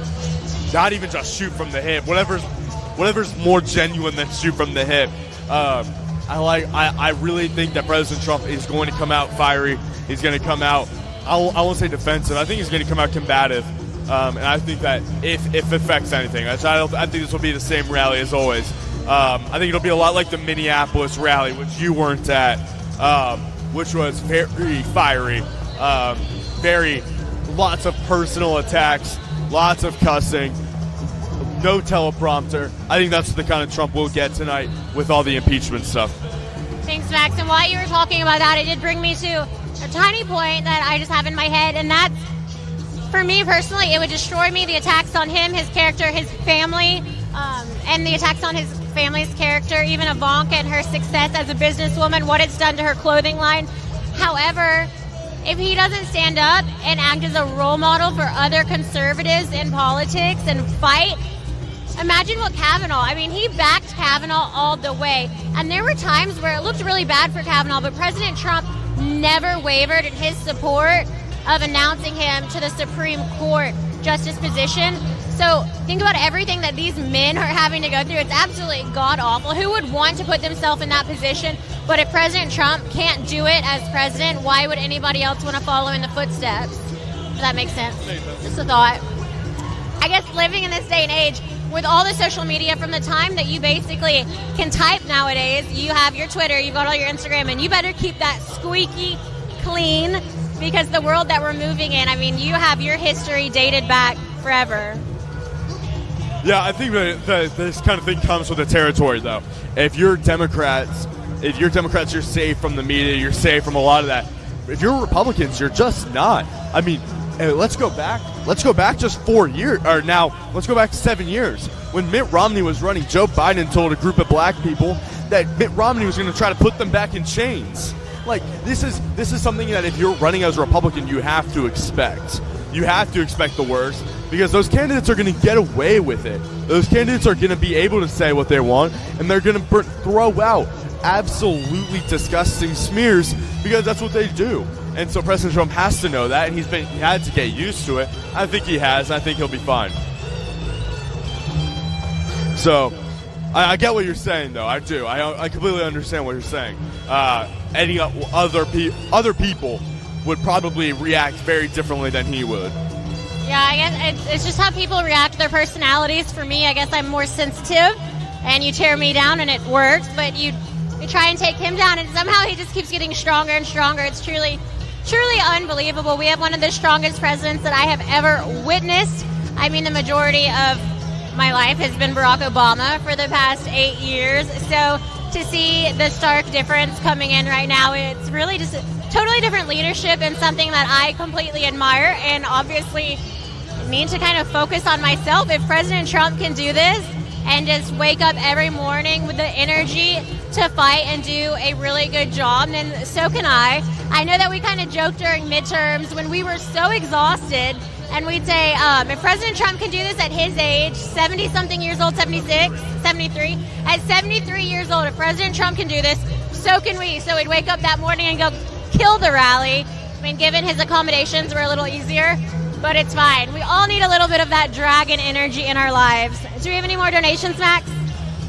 not even just shoot from the hip. Whatever's more genuine than shoot from the hip. I really think that President Trump is going to come out fiery. He's going to come out, I won't say defensive. I think he's going to come out combative. And I think that if it affects anything, I think this will be the same rally as always. I think it'll be a lot like the Minneapolis rally, which you weren't at, which was very fiery, lots of personal attacks, lots of cussing, no teleprompter. I think that's the kind of Trump we'll get tonight with all the impeachment stuff. Thanks, Max. And while you were talking about that, it did bring me to a tiny point that I just have in my head, and that's, for me personally, it would destroy me, the attacks on him, his character, his family, and the attacks on his family's character, even Ivanka and her success as a businesswoman, what it's done to her clothing line. However, if he doesn't stand up and act as a role model for other conservatives in politics and fight, imagine what Kavanaugh, I mean, he backed Kavanaugh all the way. And there were times where it looked really bad for Kavanaugh, but President Trump never wavered in his support of announcing him to the Supreme Court justice position. So think about everything that these men are having to go through. It's absolutely god-awful. Who would want to put themselves in that position? But if President Trump can't do it as president, why would anybody else want to follow in the footsteps? If that makes sense. Just a thought. I guess living in this day and age, with all the social media, from the time that you basically can type nowadays, you have your Twitter, you've got all your Instagram, and you better keep that squeaky clean, because the world that we're moving in, I mean, you have your history dated back forever. Yeah, I think that this kind of thing comes with the territory, though. If you're Democrats, you're safe from the media, you're safe from a lot of that. If you're Republicans, you're just not. I mean, let's go back just 4 years, or now, let's go back 7 years. When Mitt Romney was running, Joe Biden told a group of black people that Mitt Romney was going to try to put them back in chains. Like, this is something that if you're running as a Republican, you have to expect. You have to expect the worst, because those candidates are going to get away with it. Those candidates are going to be able to say what they want, and they're going to throw out absolutely disgusting smears, because that's what they do. And so President Trump has to know that, and he had to get used to it. I think he has. I think he'll be fine. So I get what you're saying, though. I do. I completely understand what you're saying. Any other people would probably react very differently than he would. Yeah, I guess it's just how people react to their personalities. For me, I guess I'm more sensitive, and you tear me down, and it works. But you try and take him down, and somehow he just keeps getting stronger and stronger. It's truly unbelievable. We have one of the strongest presidents that I have ever witnessed. I mean, the majority of my life has been Barack Obama for the past 8 years. So to see the stark difference coming in right now, it's really just a totally different leadership, and something that I completely admire, and obviously need to kind of focus on myself. If President Trump can do this and just wake up every morning with the energy to fight and do a really good job, then so can I. I know that we kind of joked during midterms when we were so exhausted, and we'd say, if President Trump can do this at his age, 70-something years old, 76, 73, at 73 years old, if President Trump can do this, so can we. So we'd wake up that morning and go kill the rally. I mean, given his accommodations were a little easier, but it's fine. We all need a little bit of that dragon energy in our lives. Do we have any more donations, Max?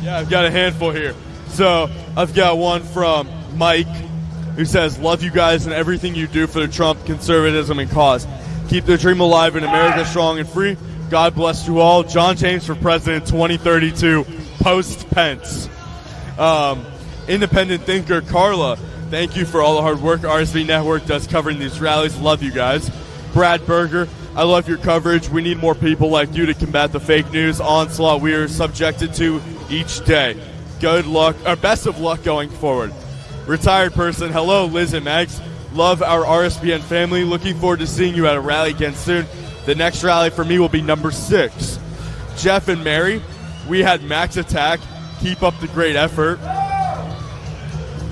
Yeah, I've got a handful here. So I've got one from Mike, who says, love you guys and everything you do for the Trump conservatism and cause. Keep the dream alive in America strong and free. God bless you all. John James for President 2032, post-Pence. Independent thinker Carla, thank you for all the hard work RSV Network does covering these rallies. Love you guys. Brad Berger, I love your coverage. We need more people like you to combat the fake news onslaught we are subjected to each day. Good luck, or best of luck going forward. Retired person, hello Liz and Max. Love our RSPN family. Looking forward to seeing you at a rally again soon. The next rally for me will be number 6. Jeff and Mary, we had Max attack. Keep up the great effort.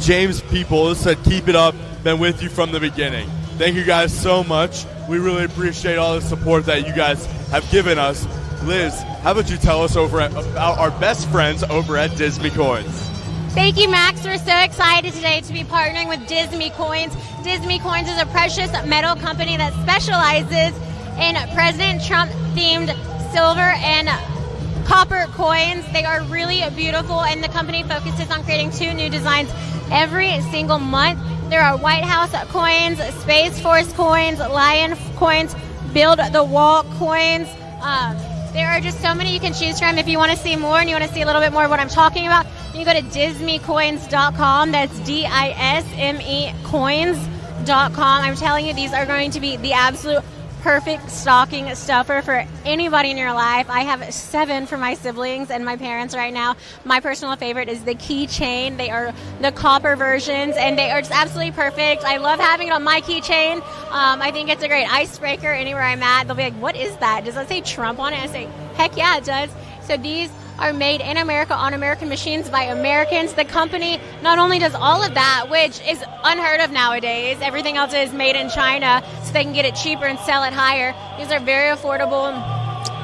James Peoples said, keep it up. Been with you from the beginning. Thank you guys so much. We really appreciate all the support that you guys have given us. Liz, how about you tell us about our best friends over at Disney Coins? Thank you, Max. We're so excited today to be partnering with Disney Coins. Disney Coins is a precious metal company that specializes in President Trump-themed silver and copper coins. They are really beautiful, and the company focuses on creating 2 new designs every single month. There are White House coins, Space Force coins, Lion coins, Build the Wall coins. There are just so many you can choose from. If you want to see more and you want to see a little bit more of what I'm talking about, you can go to dismecoins.com. That's DISME coins.com. I'm telling you, these are going to be the absolute perfect stocking stuffer for anybody in your life. I have 7 for my siblings and my parents right now. My personal favorite is the keychain. They are the copper versions, and they are just absolutely perfect. I love having it on my keychain. I think it's a great icebreaker anywhere I'm at. They'll be like, what is that? Does that say Trump on it? I say, heck yeah, it does. So these are made in America on American machines by Americans. The company not only does all of that, which is unheard of nowadays, everything else is made in China so they can get it cheaper and sell it higher. These are very affordable,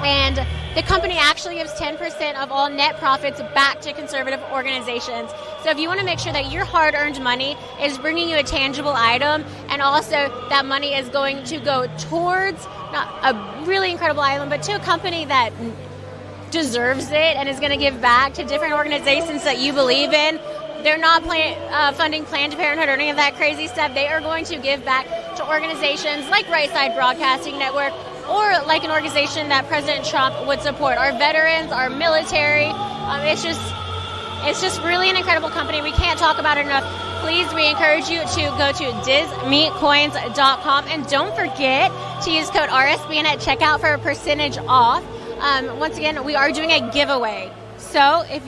and the company actually gives 10% of all net profits back to conservative organizations. So if you want to make sure that your hard-earned money is bringing you a tangible item, and also that money is going to go towards not a really incredible item, but to a company that deserves it and is going to give back to different organizations that you believe in. They're not funding Planned Parenthood or any of that crazy stuff. They are going to give back to organizations like Right Side Broadcasting Network, or like an organization that President Trump would support. Our veterans, our military. It's just really an incredible company. We can't talk about it enough. Please, we encourage you to go to DizMeCoins.com, and don't forget to use code RSBN at checkout for a percentage off. Once again, we are doing a giveaway. So if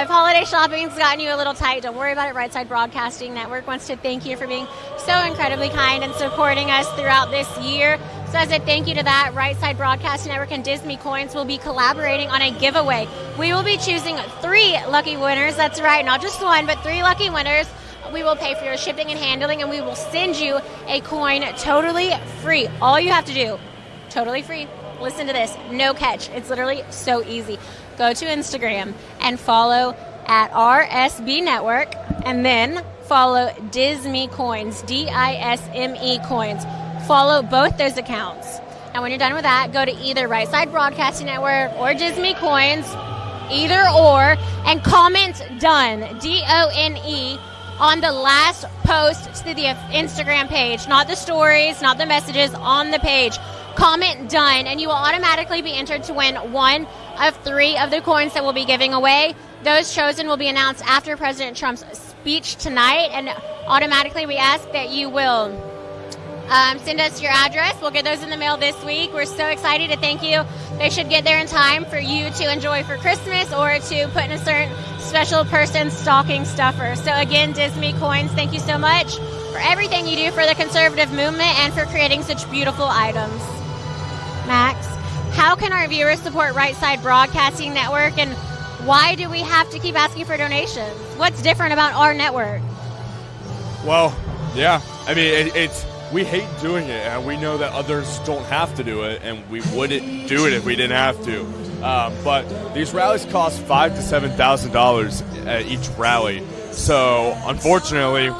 holiday shopping's gotten you a little tight, don't worry about it. Right Side Broadcasting Network wants to thank you for being so incredibly kind and supporting us throughout this year. So as a thank you to that, Right Side Broadcasting Network and Disney Coins will be collaborating on a giveaway. We will be choosing 3 lucky winners. That's right, not just one, but 3 lucky winners. We will pay for your shipping and handling, and we will send you a coin totally free. All you have to do, totally free. Listen to this, no catch. It's literally so easy. Go to Instagram and follow at RSB Network, and then follow Disme Coins, DISME Coins. Follow both those accounts. And when you're done with that, go to either Right Side Broadcasting Network or Disme Coins, either or, and comment done, DONE, on the last post to the Instagram page, not the stories, not the messages, on the page. Comment done, and you will automatically be entered to win one of 3 of the coins that we'll be giving away. Those chosen will be announced after President Trump's speech tonight, and automatically we ask that you will send us your address. We'll get those in the mail this week. We're so excited to thank you. They should get there in time for you to enjoy for Christmas or to put in a certain special person's stocking stuffer. So again, Disme Coins, thank you so much for everything you do for the conservative movement and for creating such beautiful items. Max, how can our viewers support Right Side Broadcasting Network, and why do we have to keep asking for donations? What's different about our network? Well, yeah, I mean, we hate doing it, and we know that others don't have to do it, and we wouldn't do it if we didn't have to. But these rallies cost $5,000 to $7,000 at each rally. So, unfortunately,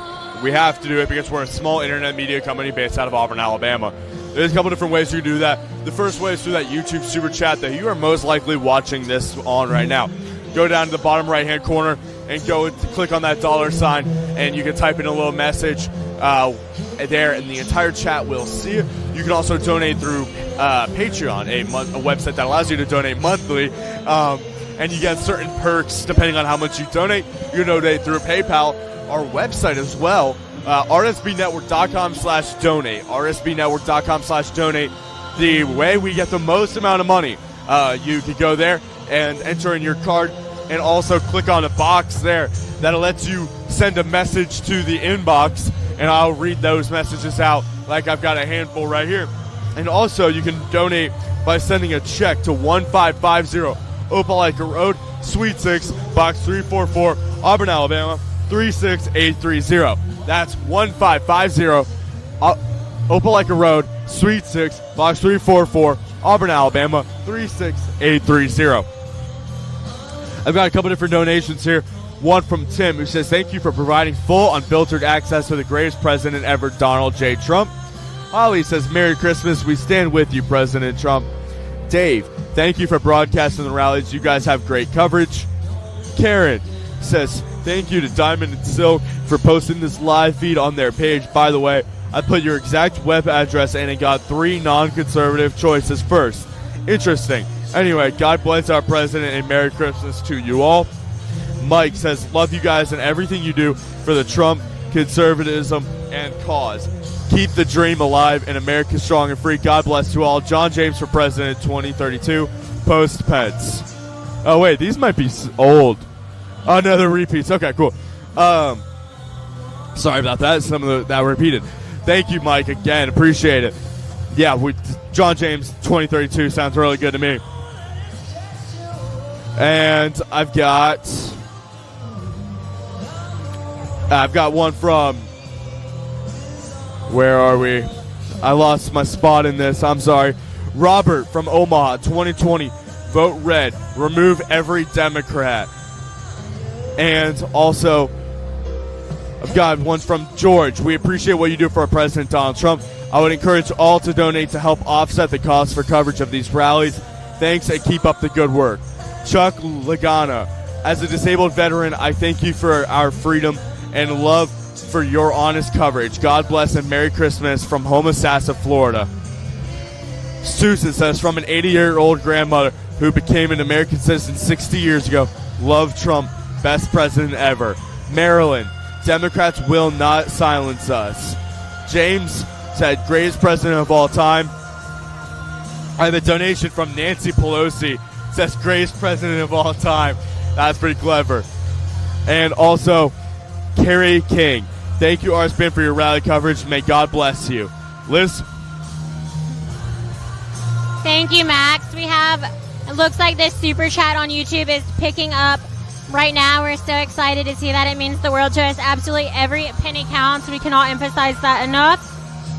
we have to do it because we're a small internet media company based out of Auburn, Alabama. There's a couple different ways you can do that. The first way is through that YouTube Super Chat that you are most likely watching this on right now. Go down to the bottom right-hand corner and go to click on that $sign, and you can type in a little message there, and the entire chat will see it. You can also donate through Patreon, a website that allows you to donate monthly, and you get certain perks depending on how much you donate. You can donate through PayPal, our website as well, rsbnetwork.com/donate, rsbnetwork.com/donate. The way we get the most amount of money, you can go there and enter in your card, and also click on a box there that lets you send a message to the inbox, and I'll read those messages out, like I've got a handful right here. And also you can donate by sending a check to 1550 Opelika Road, Suite 6, Box 344, Auburn, Alabama 36830. That's 1550 Opelika Road, Suite 6, Box 344, Auburn, Alabama 36830. I've got a couple different donations here. One from Tim, who says, thank you for providing full unfiltered access to the greatest president ever, Donald J. Trump. Holly says, Merry Christmas. We stand with you, President Trump. Dave, thank you for broadcasting the rallies. You guys have great coverage. Karen says, thank you to Diamond and Silk for posting this live feed on their page. By the way, I put your exact web address and it got 3 non-conservative choices first. Interesting. Anyway, God bless our president and Merry Christmas to you all. Mike says, love you guys and everything you do for the Trump, conservatism, and cause. Keep the dream alive and America strong and free. God bless to all. John James for President 2032. Post Pence. Oh, wait, these might be old. Oh, no, they're repeats. Okay, cool. Sorry about that. Some of that repeated. Thank you, Mike, again. Appreciate it. Yeah, John James 2032 sounds really good to me. And I've got one from, where are we? I lost my spot in this. I'm sorry. Robert from Omaha, 2020, vote red. Remove every Democrat. And also, I've got one from George. We appreciate what you do for President Donald Trump. I would encourage all to donate to help offset the cost for coverage of these rallies. Thanks and keep up the good work. Chuck Lagana, as a disabled veteran, I thank you for our freedom and love for your honest coverage. God bless and Merry Christmas from Homosassa, Florida. Susan says, from an 80-year-old grandmother who became an American citizen 60 years ago, love Trump, best president ever. Maryland, Democrats will not silence us. James said, greatest president of all time. I have a donation from Nancy Pelosi. Says, greatest president of all time. That's pretty clever. And also, Carrie King. Thank you, RSPN, for your rally coverage. May God bless you. Liz? Thank you, Max. We have, it looks like this super chat on YouTube is picking up right now. We're so excited to see that. It means the world to us. Absolutely every penny counts. We cannot emphasize that enough.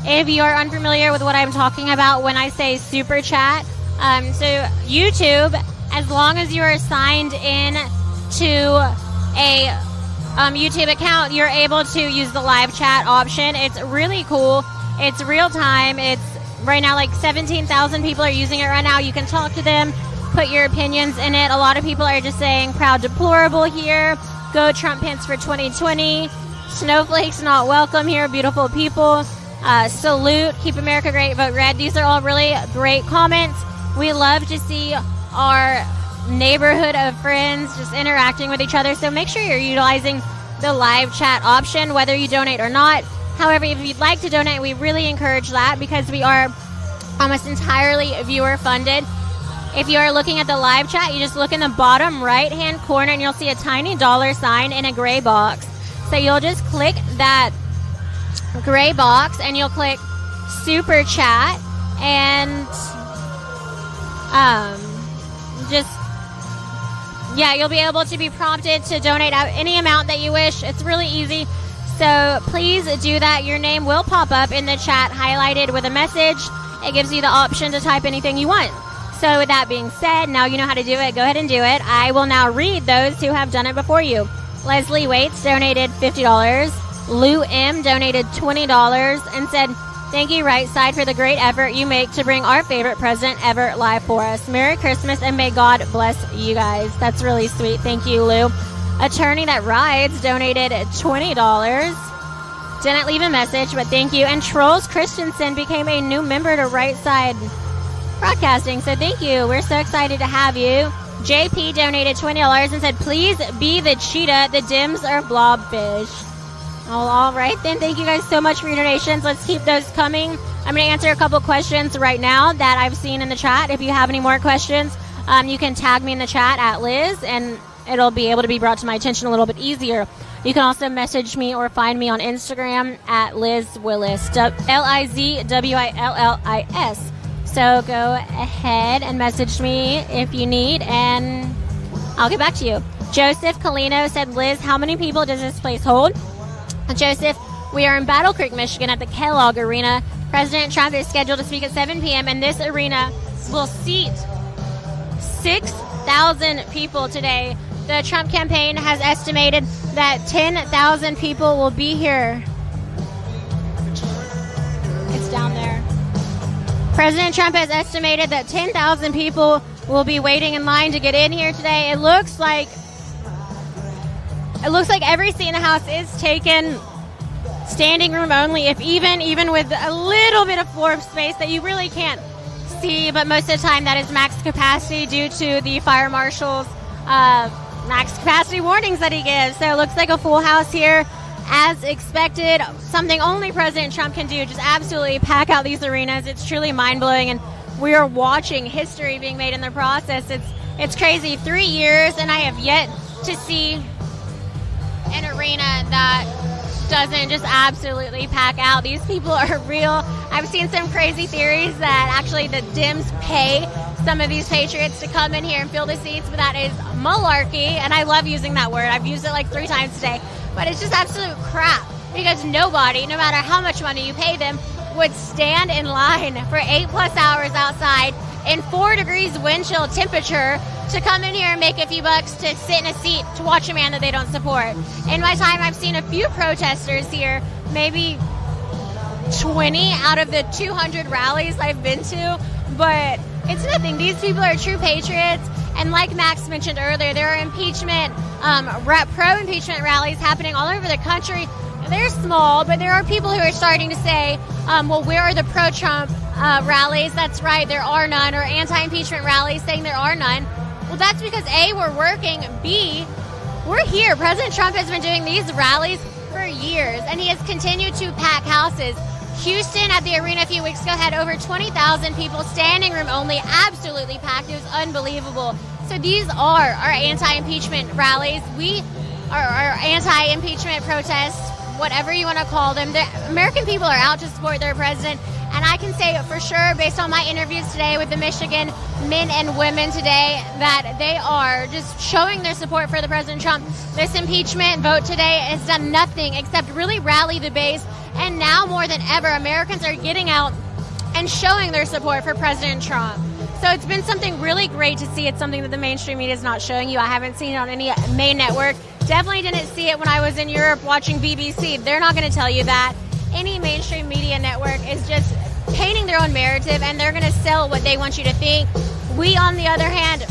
If you are unfamiliar with what I'm talking about when I say super chat, so YouTube, as long as you are signed in to a YouTube account, you're able to use the live chat option. It's really cool. It's real time. It's right now like 17,000 people are using it right now. You can talk to them, put your opinions in it. A lot of people are just saying proud deplorable here. Go Trump pence for 2020. Snowflakes not welcome here. Beautiful people. Salute. Keep America great. Vote red. These are all really great comments. We love to see our neighborhood of friends just interacting with each other. So make sure you're utilizing the live chat option, whether you donate or not. However, if you'd like to donate, we really encourage that because we are almost entirely viewer funded. If you are looking at the live chat, you just look in the bottom right-hand corner and you'll see a tiny $sign in a gray box. So you'll just click that gray box and you'll click super chat and you'll be able to be prompted to donate out any amount that you wish. It's really easy. So please do that. Your name will pop up in the chat highlighted with a message. It gives you the option to type anything you want. So with that being said, now you know how to do it. Go ahead and do it. I will now read those who have done it before you. Leslie Waits donated $50. Lou M donated $20 and said, thank you, Right Side, for the great effort you make to bring our favorite president ever live for us. Merry Christmas and may God bless you guys. That's really sweet. Thank you, Lou. Attorney That Rides donated $20. Didn't leave a message, but thank you. And Trolls Christensen became a new member to Right Side Broadcasting, so thank you. We're so excited to have you. JP donated $20 and said, please be the cheetah. The Dems are blobfish. All right, then. Thank you guys so much for your donations. Let's keep those coming. I'm going to answer a couple questions right now that I've seen in the chat. If you have any more questions, you can tag me in the chat at Liz, and it'll be able to be brought to my attention a little bit easier. You can also message me or find me on Instagram at Liz Willis, LizWillis. So go ahead and message me if you need, and I'll get back to you. Joseph Colino said, Liz, how many people does this place hold? Joseph, we are in Battle Creek, Michigan at the Kellogg Arena. President Trump is scheduled to speak at 7 p.m. and this arena will seat 6,000 people today. The Trump campaign has estimated that 10,000 people will be here. It's down there. President Trump has estimated that 10,000 people will be waiting in line to get in here today. It looks like every seat in the House is taken, standing room only, if even with a little bit of floor space that you really can't see, but most of the time that is max capacity due to the fire marshal's max capacity warnings that he gives. So it looks like a full house here as expected. Something only President Trump can do, just absolutely pack out these arenas. It's truly mind-blowing, and we are watching history being made in the process. It's crazy. 3 years, and I have yet to see an arena that doesn't just absolutely pack out. These people are real. I've seen some crazy theories that actually the Dems pay some of these patriots to come in here and fill the seats, but that is malarkey, and I love using that word. I've used it like 3 times today, but it's just absolute crap because nobody, no matter how much money you pay them, would stand in line for 8+ hours outside in 4 degrees wind chill temperature to come in here and make a few bucks to sit in a seat to watch a man that they don't support. In my time, I've seen a few protesters here, maybe 20 out of the 200 rallies I've been to, but it's nothing. These people are true patriots, and like Max mentioned earlier, there are impeachment, pro-impeachment rallies happening all over the country. They're small, but there are people who are starting to say, well, where are the pro-Trump rallies? That's right, there are none, or anti-impeachment rallies saying there are none. Well, that's because A, we're working, B, we're here. President Trump has been doing these rallies for years, and he has continued to pack houses. Houston at the arena a few weeks ago had over 20,000 people, standing room only, absolutely packed. It was unbelievable. So these are our anti-impeachment rallies. We are our anti-impeachment protests, whatever you want to call them. The American people are out to support their president. And I can say for sure, based on my interviews today with the Michigan men and women today, that they are just showing their support for the President Trump. This impeachment vote today has done nothing except really rally the base. And now more than ever, Americans are getting out and showing their support for President Trump. So it's been something really great to see. It's something that the mainstream media is not showing you. I haven't seen it on any main network. Definitely didn't see it when I was in Europe watching BBC. They're not going to tell you that. Any mainstream media network is just painting their own narrative, and they're going to sell what they want you to think. We, on the other hand,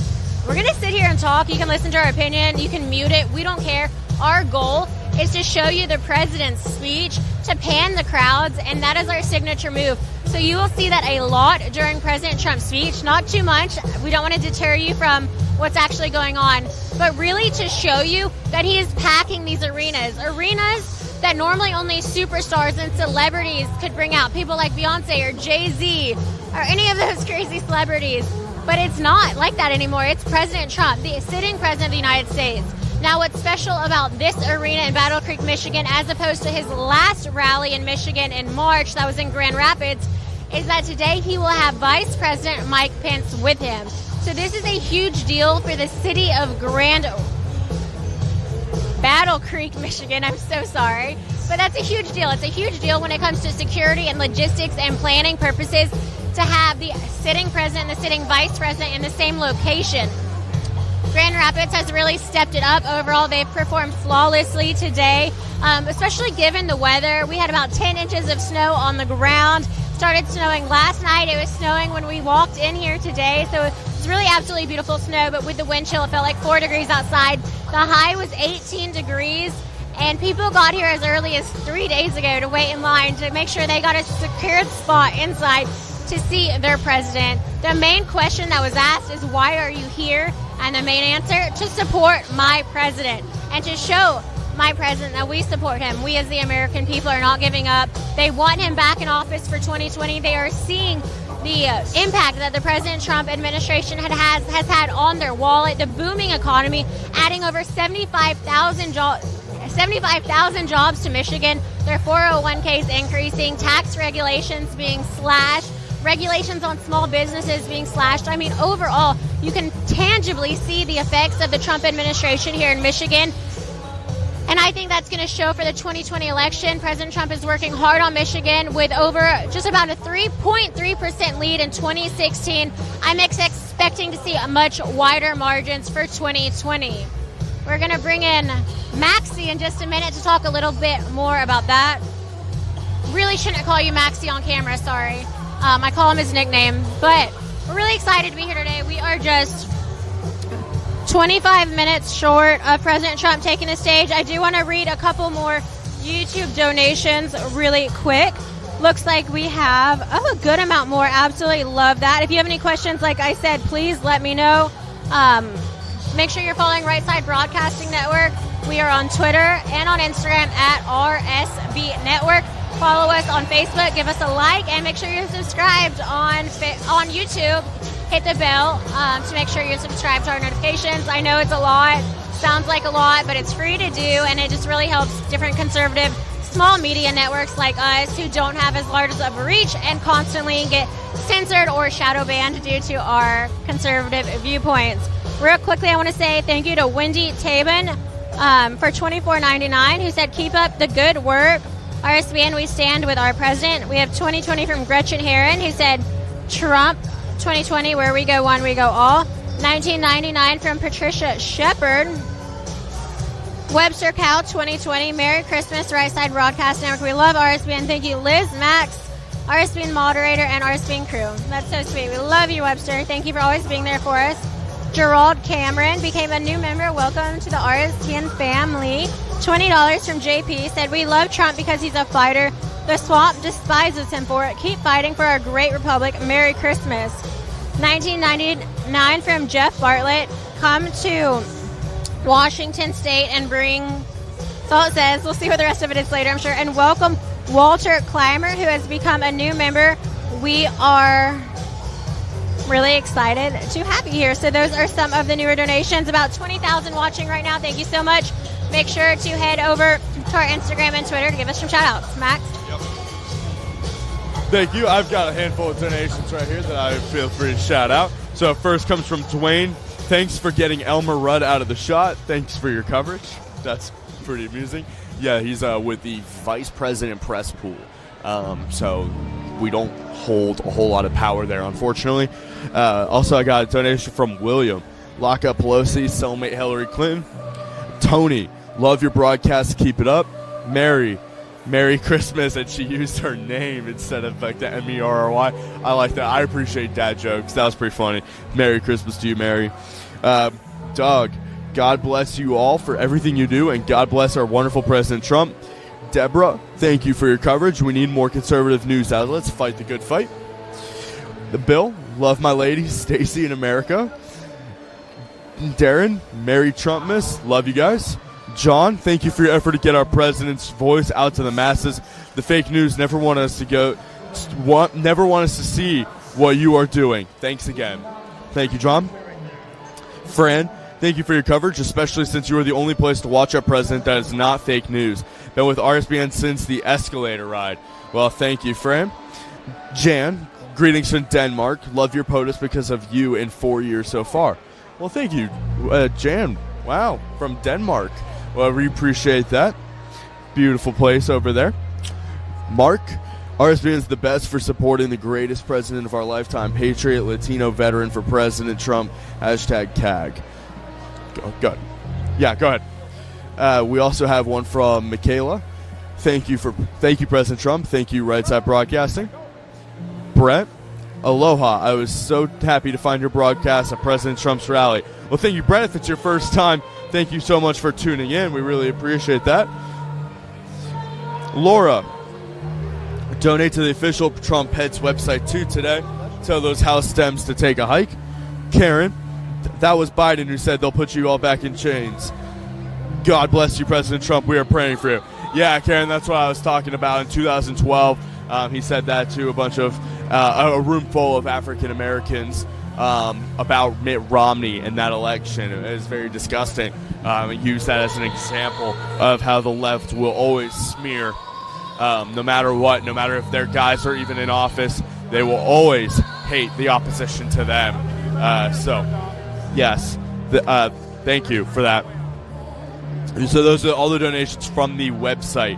we're going to sit here and talk. You can listen to our opinion. You can mute it. We don't care. Our goal is to show you the president's speech, to pan the crowds, and that is our signature move. So you will see that a lot during President Trump's speech, not too much. We don't want to deter you from what's actually going on, but really to show you that he is packing these arenas that normally only superstars and celebrities could bring out, people like Beyonce or Jay-Z or any of those crazy celebrities. But it's not like that anymore. It's President Trump, the sitting president of the United States. Now, what's special about this arena in Battle Creek, Michigan, as opposed to his last rally in Michigan in March that was in Grand Rapids, is that today he will have Vice President Mike Pence with him. So this is a huge deal for the city of Battle Creek, Michigan. I'm so sorry. But that's a huge deal. It's a huge deal when it comes to security and logistics and planning purposes to have the sitting president and the sitting vice president in the same location. Grand Rapids has really stepped it up overall. They've performed flawlessly today, especially given the weather. We had about 10 inches of snow on the ground. Started snowing last night. It was snowing when we walked in here today. So it's really absolutely beautiful snow, but with the wind chill, it felt like 4 degrees outside. The high was 18 degrees, and people got here as early as 3 days ago to wait in line to make sure they got a secured spot inside to see their president. The main question that was asked is, why are you here? And the main answer, to support my president and to show my president that we support him. We as the American people are not giving up. They want him back in office for 2020. They are seeing the impact that the President Trump administration has had on their wallet, the booming economy, adding over 75,000 jobs to Michigan, their 401ks increasing, tax regulations being slashed, regulations on small businesses being slashed. I mean, overall, you can tangibly see the effects of the Trump administration here in Michigan. And I think that's going to show for the 2020 election. President Trump is working hard on Michigan with over just about a 3.3% lead in 2016. I'm expecting to see a much wider margins for 2020. We're going to bring in Maxie in just a minute to talk a little bit more about that. Really shouldn't call you Maxie on camera, sorry. I call him his nickname. But we're really excited to be here today. We are just 25 minutes short of President Trump taking the stage. I do want to read a couple more YouTube donations really quick. Looks like we have a good amount more. Absolutely love that. If you have any questions, like I said, please let me know. Make sure you're following Right Side Broadcasting Network. We are on Twitter and on Instagram at RSB Network. Follow us on Facebook, give us a like, and make sure you're subscribed on YouTube. Hit the bell to make sure you're subscribed to our notifications. I know it's a lot, sounds like a lot, but it's free to do, and it just really helps different conservative small media networks like us who don't have as large of a reach and constantly get censored or shadow banned due to our conservative viewpoints. Real quickly, I want to say thank you to Wendy Tabin for $24.99, who said, keep up the good work. RSBN, we stand with our president. We have 2020 from Gretchen Herron, who said, Trump 2020, where we go one, we go all. 1999 from Patricia Shepard. Webster Cow 2020, Merry Christmas, Right Side Broadcast Network. We love RSBN. Thank you, Liz, Max, RSBN moderator, and RSBN crew. That's so sweet. We love you, Webster. Thank you for always being there for us. Gerald Cameron became a new member. Welcome to the RSBN family. $20 from JP said, we love Trump because he's a fighter. The swamp despises him for it. Keep fighting for our great republic. Merry Christmas. 1999 from Jeff Bartlett. Come to Washington State and bring, so it says, we'll see what the rest of it is later, I'm sure. And welcome Walter Clymer, who has become a new member. We are really excited to have you here. So those are some of the newer donations. About 20,000 watching right now. Thank you so much. Make sure to head over to our Instagram and Twitter to give us some shout outs. Max? Yep. Thank you. I've got a handful of donations right here that I feel free to shout out. So first comes from Dwayne. Thanks for getting Elmer Rudd out of the shot. Thanks for your coverage. That's pretty amusing. Yeah, he's with the vice president press pool. So we don't hold a whole lot of power there, unfortunately. Also, I got a donation from William. Lock up Pelosi, cellmate Hillary Clinton. Tony, love your broadcast. Keep it up. Merry Christmas, and she used her name instead of like the M-E-R-R-Y. I like that. I appreciate dad jokes. That was pretty funny. Merry Christmas to you, Mary. Doug, God bless you all for everything you do, and God bless our wonderful President Trump. Deborah, thank you for your coverage. We need more conservative news outlets. Fight the good fight. Bill, love my lady, Stacy in America. Darren, Merry Trumpmas. Love you guys. John, thank you for your effort to get our president's voice out to the masses. The fake news never want us to see what you are doing. Thanks again. Thank you, John. Fran, thank you for your coverage, especially since you are the only place to watch our president that is not fake news. Been with RSBN since the escalator ride. Well, thank you, Fran. Jan, greetings from Denmark. Love your POTUS because of you in 4 years so far. Well, thank you, Jan. Wow, from Denmark. Well, we appreciate that. Beautiful place over there. Mark, RSBN is the best for supporting the greatest president of our lifetime, patriot, Latino veteran for President Trump, #CAG. Good. Yeah, go ahead. We also have one from Michaela. Thank you, President Trump. Thank you, Right Side Broadcasting. Brett, aloha. I was so happy to find your broadcast at President Trump's rally. Well, thank you, Brett. If it's your first time, thank you so much for tuning in. We really appreciate that. Laura, donate to the official Trump Heads website too today. Tell those House Dems to take a hike. Karen, that was Biden who said they'll put you all back in chains. God bless you, President Trump. We are praying for you. Yeah, Karen, that's what I was talking about in 2012. He said that to a bunch of a room full of African Americans about Mitt Romney and that election. It was very disgusting. He used that as an example of how the left will always smear, no matter what, no matter if their guys are even in office, they will always hate the opposition to them. So, yes, thank you for that. So those are all the donations from the website.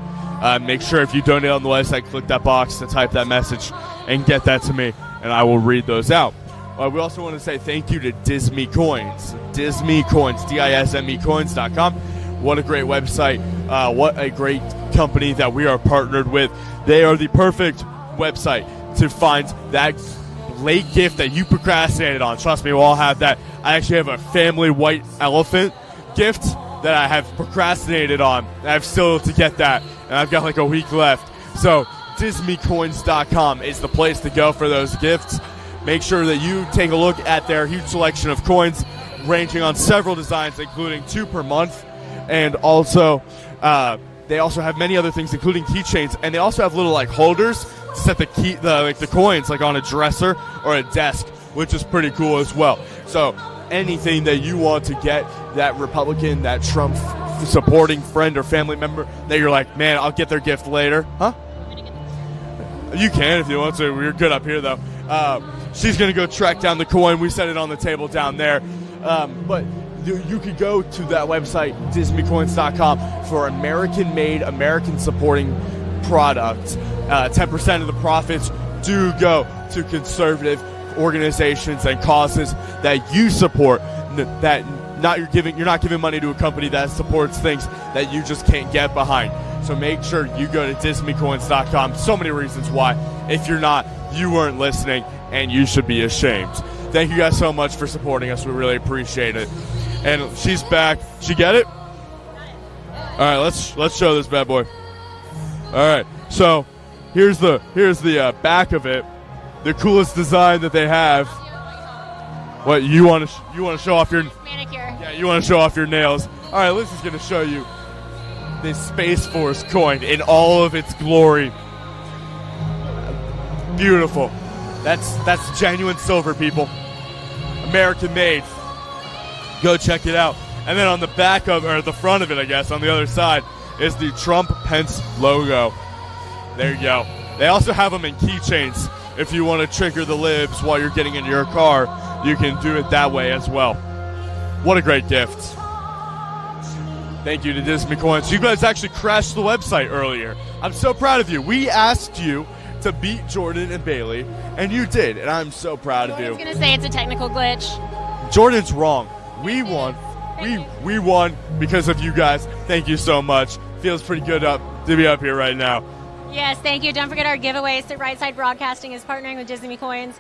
Make sure if you donate on the website, click that box to type that message and get that to me, and I will read those out. We also want to say thank you to Disme Coins. Disme Coins, DISME Coins.com. What a great website. What a great company that we are partnered with. They are the perfect website to find that late gift that you procrastinated on. Trust me, we'll all have that. I actually have a family white elephant gift that I have procrastinated on. I have still to get that, and I've got like a week left. So DismeCoins.com is the place to go for those gifts. Make sure that you take a look at their huge selection of coins, ranging on several designs, including 2 per month. And also, they also have many other things, including keychains. And they also have little like holders to set the coins like on a dresser or a desk, which is pretty cool as well. So anything that you want to get that Republican, that Trump supporting friend or family member that you're like, man, I'll get their gift later. Huh? You can if you want to. We're good up here, though. She's going to go track down the coin. We set it on the table down there. But you could go to that website, DismeCoins.com, for American-made, American-supporting product. 10% of the profits do go to conservative organizations and causes that you support. That you're not giving money to a company that supports things that you just can't get behind. So make sure you go to disneycoins.com. So many reasons why. If you're not, you weren't listening, and you should be ashamed. Thank you guys so much for supporting us. We really appreciate it. And she's back. She get it? All right, let's show this bad boy. All right, so here's the back of it. The coolest design that they have. What you want to show off your manicure? Yeah, you want to show off your nails. All right, Liz is going to show you this Space Force coin in all of its glory. Beautiful. That's genuine silver, people. American made. Go check it out. And then on the back of, or the front of it, I guess, on the other side, is the Trump-Pence logo. There you go. They also have them in keychains. If you want to trigger the libs while you're getting into your car, you can do it that way as well. What a great gift. Thank you to Disney Coins. You guys actually crashed the website earlier. I'm so proud of you. We asked you to beat Jordan and Bailey, and you did, and I'm so proud of you. I was going to say it's a technical glitch. Jordan's wrong. We won. We won because of you guys. Thank you so much. Feels pretty good to be up here right now. Yes, thank you. Don't forget our giveaways. So Right Side Broadcasting is partnering with Disney Coins.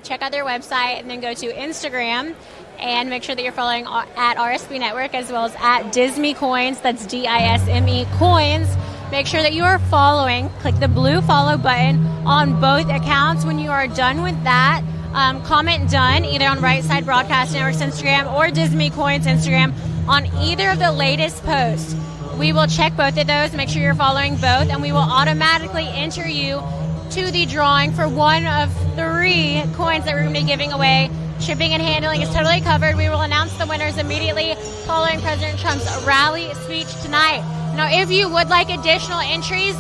Check out their website and then go to Instagram and make sure that you're following at RSB Network as well as at Disney Coins. That's DISME Coins. Make sure that you are following. Click the blue follow button on both accounts. When you are done with that, comment done either on Right Side Broadcast Network's Instagram or Disney Coins Instagram on either of the latest posts. We will check both of those, make sure you're following both, and we will automatically enter you to the drawing for one of 3 coins that we're going to be giving away. Shipping and handling is totally covered. We will announce the winners immediately following President Trump's rally speech tonight. Now, if you would like additional entries,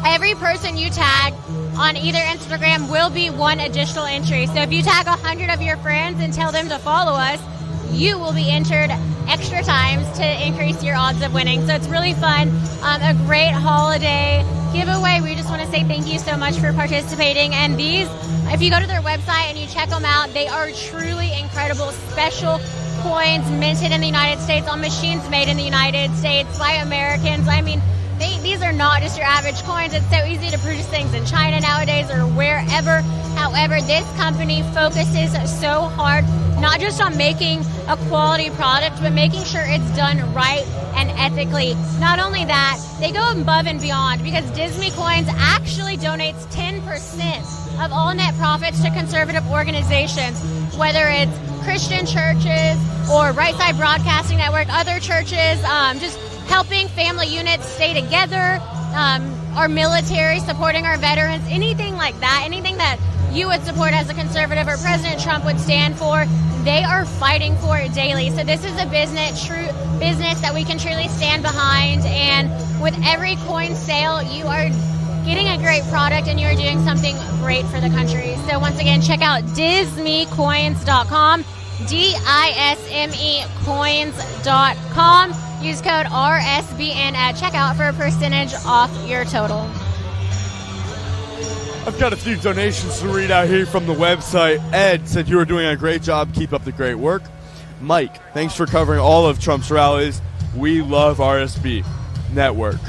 every person you tag on either Instagram will be one additional entry. So if you tag 100 of your friends and tell them to follow us, you will be entered extra times to increase your odds of winning. So it's really fun. A great holiday giveaway. We just want to say thank you so much for participating. And these, if you go to their website and you check them out, they are truly incredible special coins minted in the United States on machines made in the United States by Americans. I mean, these are not just your average coins. It's so easy to produce things in China nowadays or wherever. However, this company focuses so hard not just on making a quality product, but making sure it's done right and ethically. Not only that, they go above and beyond because Disney Coins actually donates 10% of all net profits to conservative organizations, whether it's Christian churches or Right Side Broadcasting Network, other churches, just helping family units stay together, our military, supporting our veterans, anything like that, anything that you would support as a conservative or President Trump would stand for, they are fighting for it daily. So this is a true business that we can truly stand behind. And with every coin sale, you are getting a great product and you're doing something great for the country. So once again, check out dismecoins.com, DISME coins.com. Use code RSBN at checkout for a percentage off your total. I've got a few donations to read out here from the website. Ed said you were doing a great job. Keep up the great work. Mike, thanks for covering all of Trump's rallies. We love RSB Network.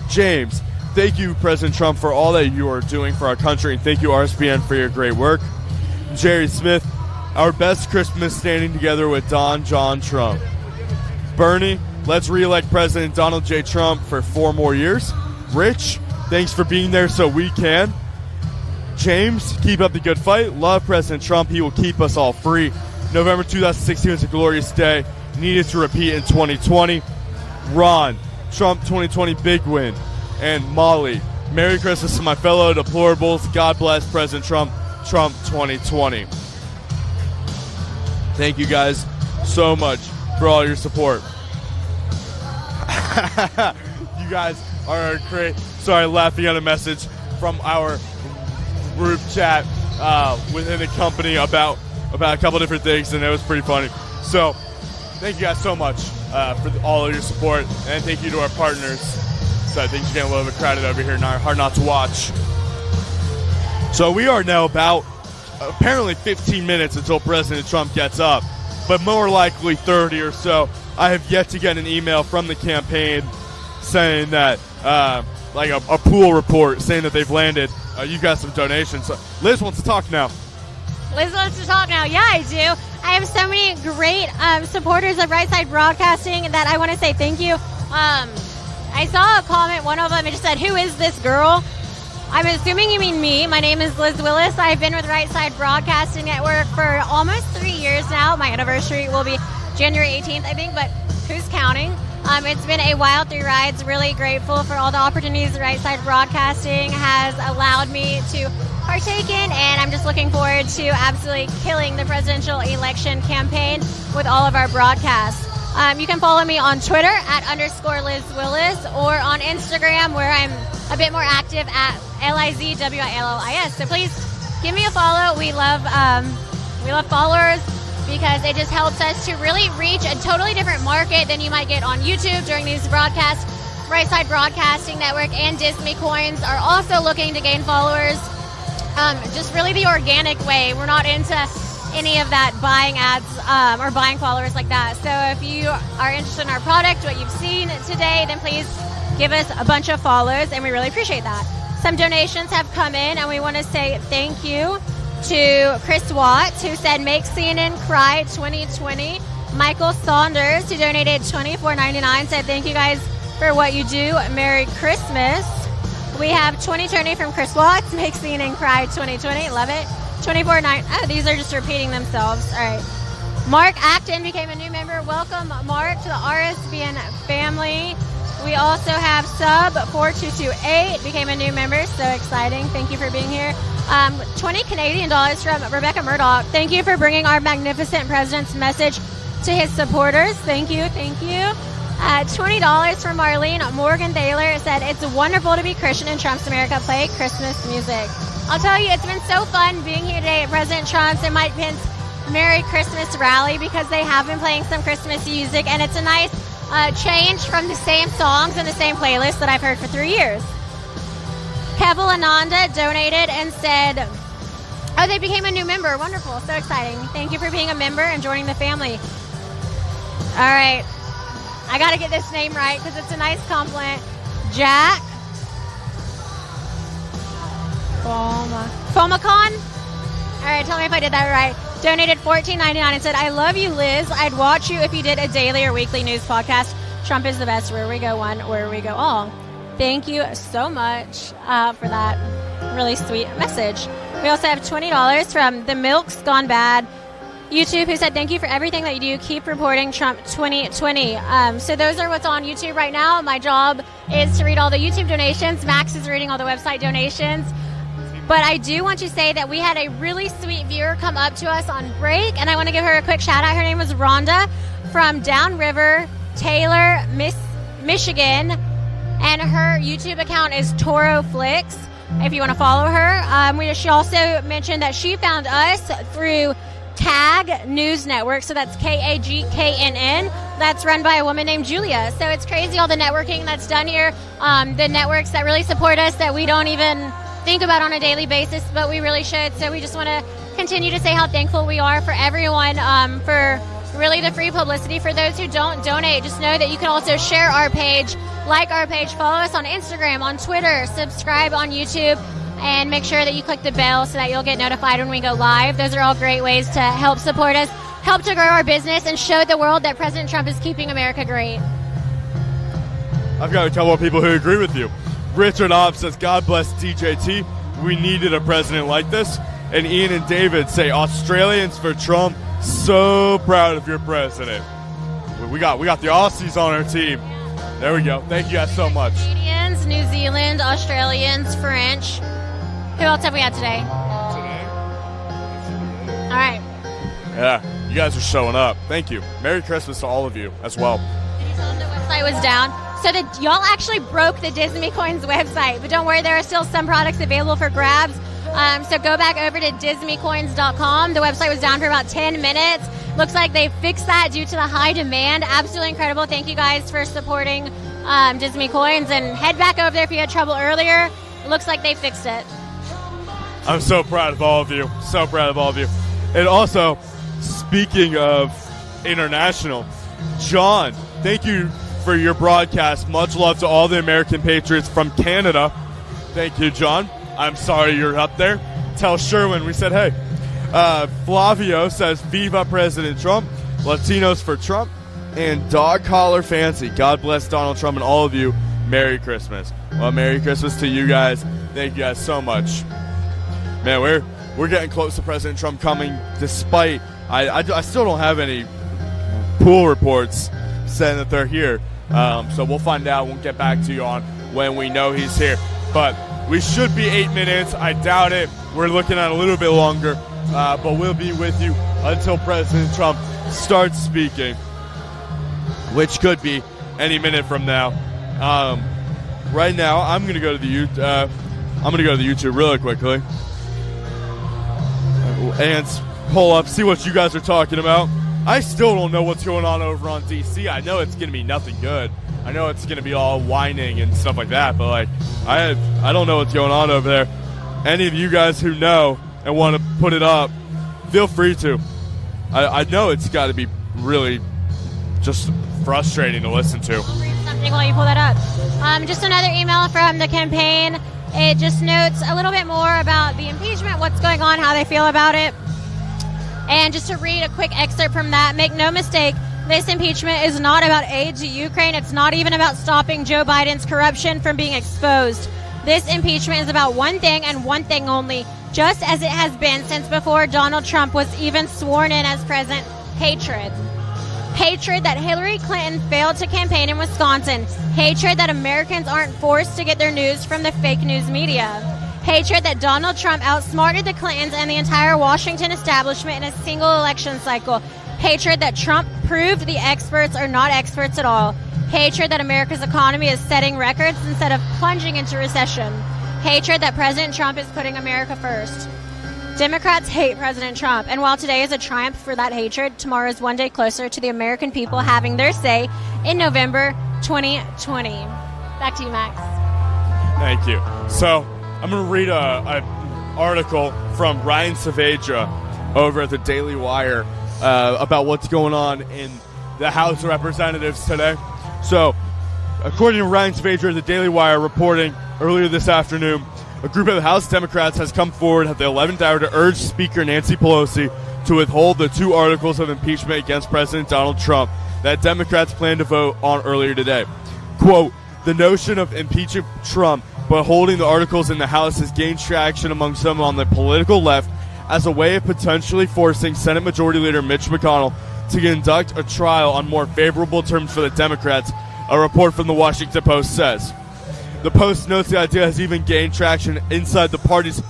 James, thank you, President Trump, for all that you are doing for our country, and thank you, RSBN, for your great work. Jerry Smith, our best Christmas standing together with John Trump. Bernie, let's reelect President Donald J. Trump for 4 more years. Rich, thanks for being there so we can. James, keep up the good fight. Love President Trump. He will keep us all free. November 2016 was a glorious day. Needed to repeat in 2020. Ron, Trump 2020 big win. And Molly, Merry Christmas to my fellow deplorables. God bless President Trump. Trump 2020. Thank you guys so much for all your support. You guys are great. Sorry, laughing at a message from our group chat within the company about a couple different things, and it was pretty funny. So thank you guys so much for all of your support, and thank you to our partners. So I think she's getting a little bit crowded over here. Hard not to watch. So we are now about apparently 15 minutes until President Trump gets up, but more likely 30 or so. I have yet to get an email from the campaign saying that, like a pool report saying that they've landed. You've got some donations. Liz wants to talk now. Liz wants to talk now. Yeah, I do. I have so many great supporters of Right Side Broadcasting that I want to say thank you. I saw a comment, one of them, it just said, "Who is this girl?" I'm assuming you mean me. My name is Liz Willis. I've been with Right Side Broadcasting Network for almost 3 years now. My anniversary will be January 18th, I think, but who's counting? It's been a wild 3 rides. Really grateful for all the opportunities Right Side Broadcasting has allowed me to partake in, and I'm just looking forward to absolutely killing the presidential election campaign with all of our broadcasts. You can follow me on Twitter at _Liz Willis, or on Instagram where I'm a bit more active at LIZWILLIS. So please give me a follow. We love followers because it just helps us to really reach a totally different market than you might get on YouTube during these broadcasts. Right Side Broadcasting Network and Disney Coins are also looking to gain followers. Just really the organic way. We're not into any of that buying ads or buying followers like that. So if you are interested in our product, what you've seen today, then please give us a bunch of follows, and we really appreciate that. Some donations have come in, and we want to say thank you to Chris Watts, who said, "Make CNN Cry 2020." Michael Saunders, who donated $24.99, said, "Thank you guys for what you do. Merry Christmas." We have 2020 from Chris Watts, "Make CNN Cry 2020." Love it. 24.9. Oh, these are just repeating themselves. All right. Mark Acton became a new member. Welcome, Mark, to the RSBN family. We also have sub 4228 became a new member. So exciting. Thank you for being here. 20 Canadian dollars from Rebecca Murdoch. Thank you for bringing our magnificent president's message to his supporters. Thank you. Thank you. $20 from Marlene Morgan Thaler. Said, "It's wonderful to be Christian in Trump's America. Play Christmas music." I'll tell you, it's been so fun being here today at President Trump's and Mike Pence Merry Christmas rally, because they have been playing some Christmas music, and it's a nice change from the same songs and the same playlist that I've heard for 3 years. Keval Ananda donated and said, oh, they became a new member. Wonderful. So exciting. Thank you for being a member and joining the family. All right. I got to get this name right because it's a nice compliment. Jack Fomacon? All right, tell me if I did that right. Donated $14.99 and said, "I love you, Liz. I'd watch you if you did a daily or weekly news podcast. Trump is the best. Where we go one, where we go all." Thank you so much for that really sweet message. We also have $20 from The Milk's Gone Bad YouTube, who said, "Thank you for everything that you do. Keep reporting Trump 2020. So those are what's on YouTube right now. My job is to read all the YouTube donations. Max is reading all the website donations. But I do want to say that we had a really sweet viewer come up to us on break, and I want to give her a quick shout out. Her name was Rhonda from Downriver, Taylor, Michigan, and her YouTube account is Toro Flicks, if you want to follow her. She also mentioned that she found us through Tag News Network, so that's KAGKNN. That's run by a woman named Julia. So it's crazy all the networking that's done here, the networks that really support us that we don't even think about on a daily basis, but we really should. So we just want to continue to say how thankful we are for everyone, for really the free publicity. For those who don't donate, just know that you can also share our page, like our page, follow us on Instagram, on Twitter, subscribe on YouTube, and make sure that you click the bell so that you'll get notified when we go live. Those are all great ways to help support us, help to grow our business, and show the world that President Trump is keeping America great. I've got a couple of people who agree with you. Richard Obb says, "God bless DJT. We needed a president like this." And Ian and David say, "Australians for Trump. So proud of your president." We got the Aussies on our team. There we go. Thank you guys so much. Canadians, New Zealand, Australians, French. Who else have we had today? All right. Yeah, you guys are showing up. Thank you. Merry Christmas to all of you as well. Did you tell them the website was down? So that y'all actually broke the Disney Coins website, but don't worry, there are still some products available for grabs. So go back over to disneycoins.com. The website was down for about 10 minutes. Looks like they fixed that due to the high demand. Absolutely incredible. Thank you guys for supporting Disney coins, and head back over there if you had trouble earlier. It looks like they fixed it. I'm so proud of all of you. So proud of all of you. And also, speaking of international, John, thank you for your broadcast. Much love to all the American patriots from Canada. Thank you, John. I'm sorry you're up there. Tell Sherwin we said hey. Flavio says, Viva President Trump. Latinos for Trump. And Dog Collar Fancy. God bless Donald Trump and all of you. Merry Christmas. Well, Merry Christmas to you guys. Thank you guys so much. Man, we're getting close to President Trump coming, despite I still don't have any pool reports saying that they're here. So we'll find out. We'll get back to you on when we know he's here. But we should be 8 minutes. I doubt it. We're looking at a little bit longer. But we'll be with you until President Trump starts speaking, which could be any minute from now. Right now, I'm gonna go to the YouTube really quickly and pull up, see what you guys are talking about. I still don't know what's going on over on DC. I know it's gonna be nothing good. I know it's gonna be all whining and stuff like that, but like I don't know what's going on over there. Any of you guys who know and want to put it up, feel free to. I know it's got to be really just frustrating to listen to. I'll read something while you pull that up. Just another email from the campaign. It just notes a little bit more about the impeachment, what's going on, how they feel about it. And just to read a quick excerpt from that, make no mistake, this impeachment is not about aid to Ukraine. It's not even about stopping Joe Biden's corruption from being exposed. This impeachment is about one thing and one thing only, just as it has been since before Donald Trump was even sworn in as president: hatred. Hatred that Hillary Clinton failed to campaign in Wisconsin. Hatred that Americans aren't forced to get their news from the fake news media. Hatred that Donald Trump outsmarted the Clintons and the entire Washington establishment in a single election cycle. Hatred that Trump proved the experts are not experts at all. Hatred that America's economy is setting records instead of plunging into recession. Hatred that President Trump is putting America first. Democrats hate President Trump, and while today is a triumph for that hatred, tomorrow is one day closer to the American people having their say in November 2020. Back to you, Max. Thank you. So I'm going to read an article from Ryan Saavedra over at the Daily Wire about what's going on in the House of Representatives today. So, according to Ryan Saavedra, the Daily Wire reporting earlier this afternoon, a group of House Democrats has come forward at the 11th hour to urge Speaker Nancy Pelosi to withhold the 2 articles of impeachment against President Donald Trump that Democrats plan to vote on earlier today. Quote, the notion of impeaching Trump but holding the articles in the House has gained traction among some on the political left as a way of potentially forcing Senate Majority Leader Mitch McConnell to conduct a trial on more favorable terms for the Democrats, a report from the Washington Post says. The Post notes the idea has even gained traction inside the party's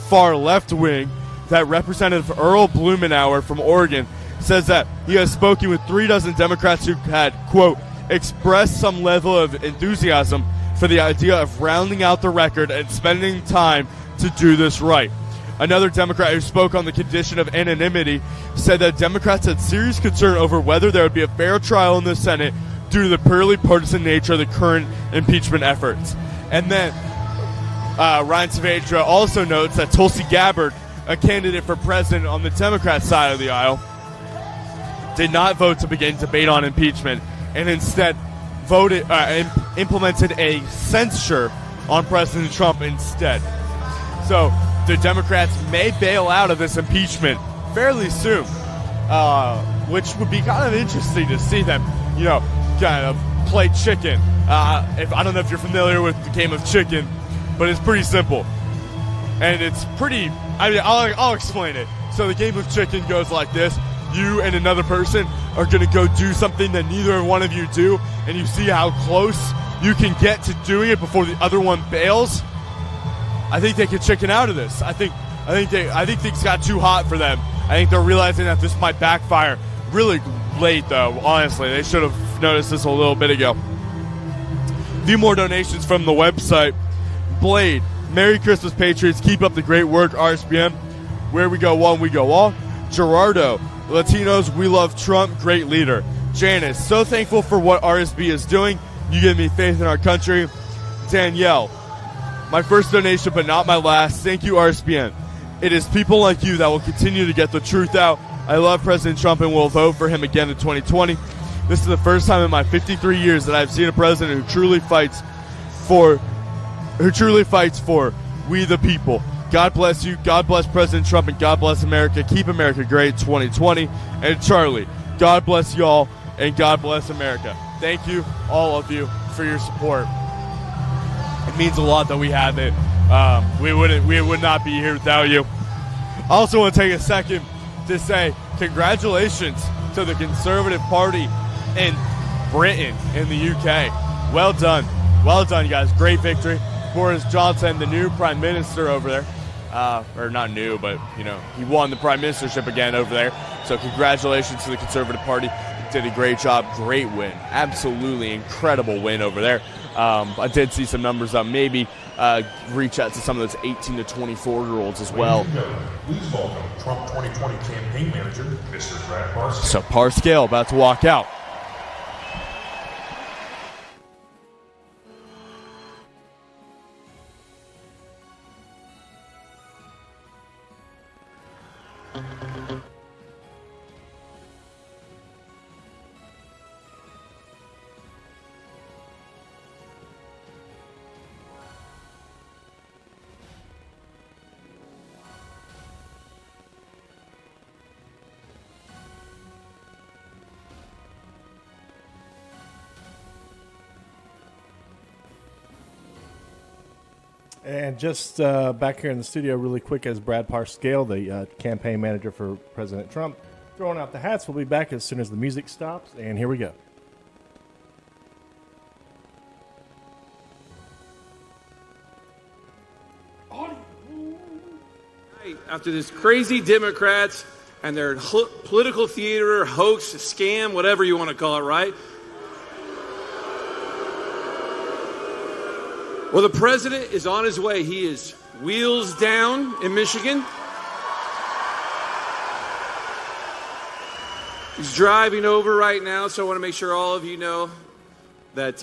far left wing, that Representative Earl Blumenauer from Oregon says that he has spoken with 36 Democrats who had, quote, expressed some level of enthusiasm for the idea of rounding out the record and spending time to do this right. Another Democrat who spoke on the condition of anonymity said that Democrats had serious concern over whether there would be a fair trial in the Senate due to the purely partisan nature of the current impeachment efforts. And then Ryan Saavedra also notes that Tulsi Gabbard, a candidate for president on the Democrat side of the aisle, did not vote to begin debate on impeachment and instead implemented a censure on President Trump instead. So the Democrats may bail out of this impeachment fairly soon, which would be kind of interesting to see them, kind of play chicken. I don't know if you're familiar with the game of chicken, but it's pretty simple. And it's pretty, I'll explain it. So the game of chicken goes like this. You and another person are going to go do something that neither one of you do, and you see how close you can get to doing it before the other one bails. I think they could chicken out of this. I think things got too hot for them. I think they're realizing that this might backfire really late, though. Honestly, they should have noticed this a little bit ago. A few more donations from the website. Blade, Merry Christmas, Patriots. Keep up the great work, RSBM. Where we go one, we go all. Gerardo, Latinos, we love Trump, great leader. Janice, so thankful for what RSB is doing. You give me faith in our country. Danielle, my first donation, but not my last. Thank you, RSBN. It is people like you that will continue to get the truth out. I love President Trump and will vote for him again in 2020. This is the first time in my 53 years that I've seen a president who truly fights for we the people. God bless you. God bless President Trump, and God bless America. Keep America great 2020. And Charlie, God bless y'all, and God bless America. Thank you, all of you, for your support. It means a lot that we have it. We would not be here without you. I also want to take a second to say congratulations to the Conservative Party in Britain, in the UK. Well done. Well done, you guys. Great victory. Boris Johnson, the new prime minister over there. Or not new, but, he won the prime ministership again over there. So congratulations to the Conservative Party. Did a great job. Great win. Absolutely incredible win over there. I did see some numbers up. Maybe reach out to some of those 18 to 24-year-olds as well. Please welcome Trump 2020 campaign manager, Mr. Brad Parcale. So Parcale about to walk out. And just back here in the studio really quick as Brad Parcale, the campaign manager for President Trump, throwing out the hats. We'll be back as soon as the music stops, and here we go. After this crazy Democrats and their political theater, hoax, scam, whatever you want to call it, right? Well, the president is on his way. He is wheels down in Michigan. He's driving over right now, so I want to make sure all of you know that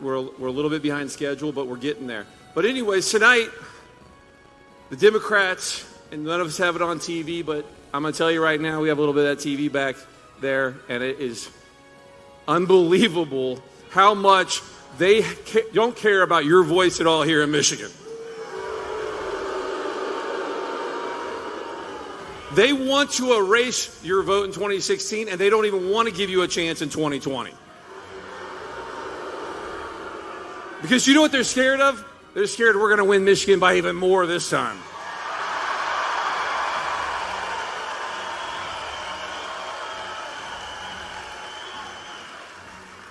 we're a little bit behind schedule, but we're getting there. But anyways, tonight, the Democrats, and none of us have it on TV, but I'm going to tell you right now, we have a little bit of that TV back there, and it is unbelievable how much they don't care about your voice at all here in Michigan. They want to erase your vote in 2016, and they don't even want to give you a chance in 2020. Because you know what they're scared of? They're scared we're going to win Michigan by even more this time.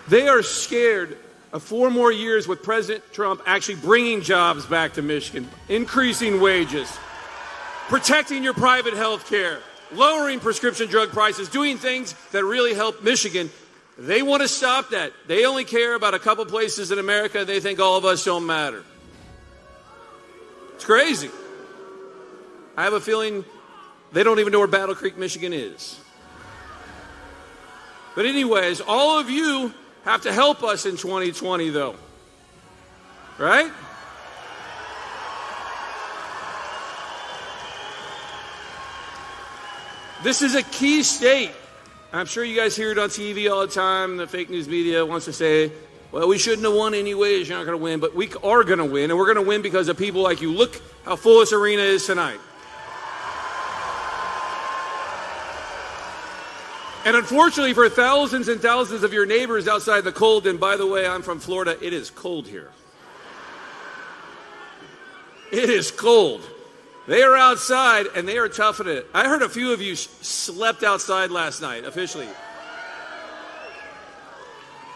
They are scared of 4 more years with President Trump actually bringing jobs back to Michigan, increasing wages, protecting your private health care, lowering prescription drug prices, doing things that really help Michigan. They want to stop that. They only care about a couple places in America. They think all of us don't matter. It's crazy. I have a feeling they don't even know where Battle Creek, Michigan is. But anyways, all of you have to help us in 2020, though. Right? This is a key state. I'm sure you guys hear it on TV all the time. The fake news media wants to say, well, we shouldn't have won anyways. You're not going to win. But we are going to win, and we're going to win because of people like you. Look how full this arena is tonight. And unfortunately for thousands and thousands of your neighbors outside the cold, and by the way, I'm from Florida, it is cold here. It is cold. They are outside, and they are toughing it. I heard a few of you slept outside last night, officially.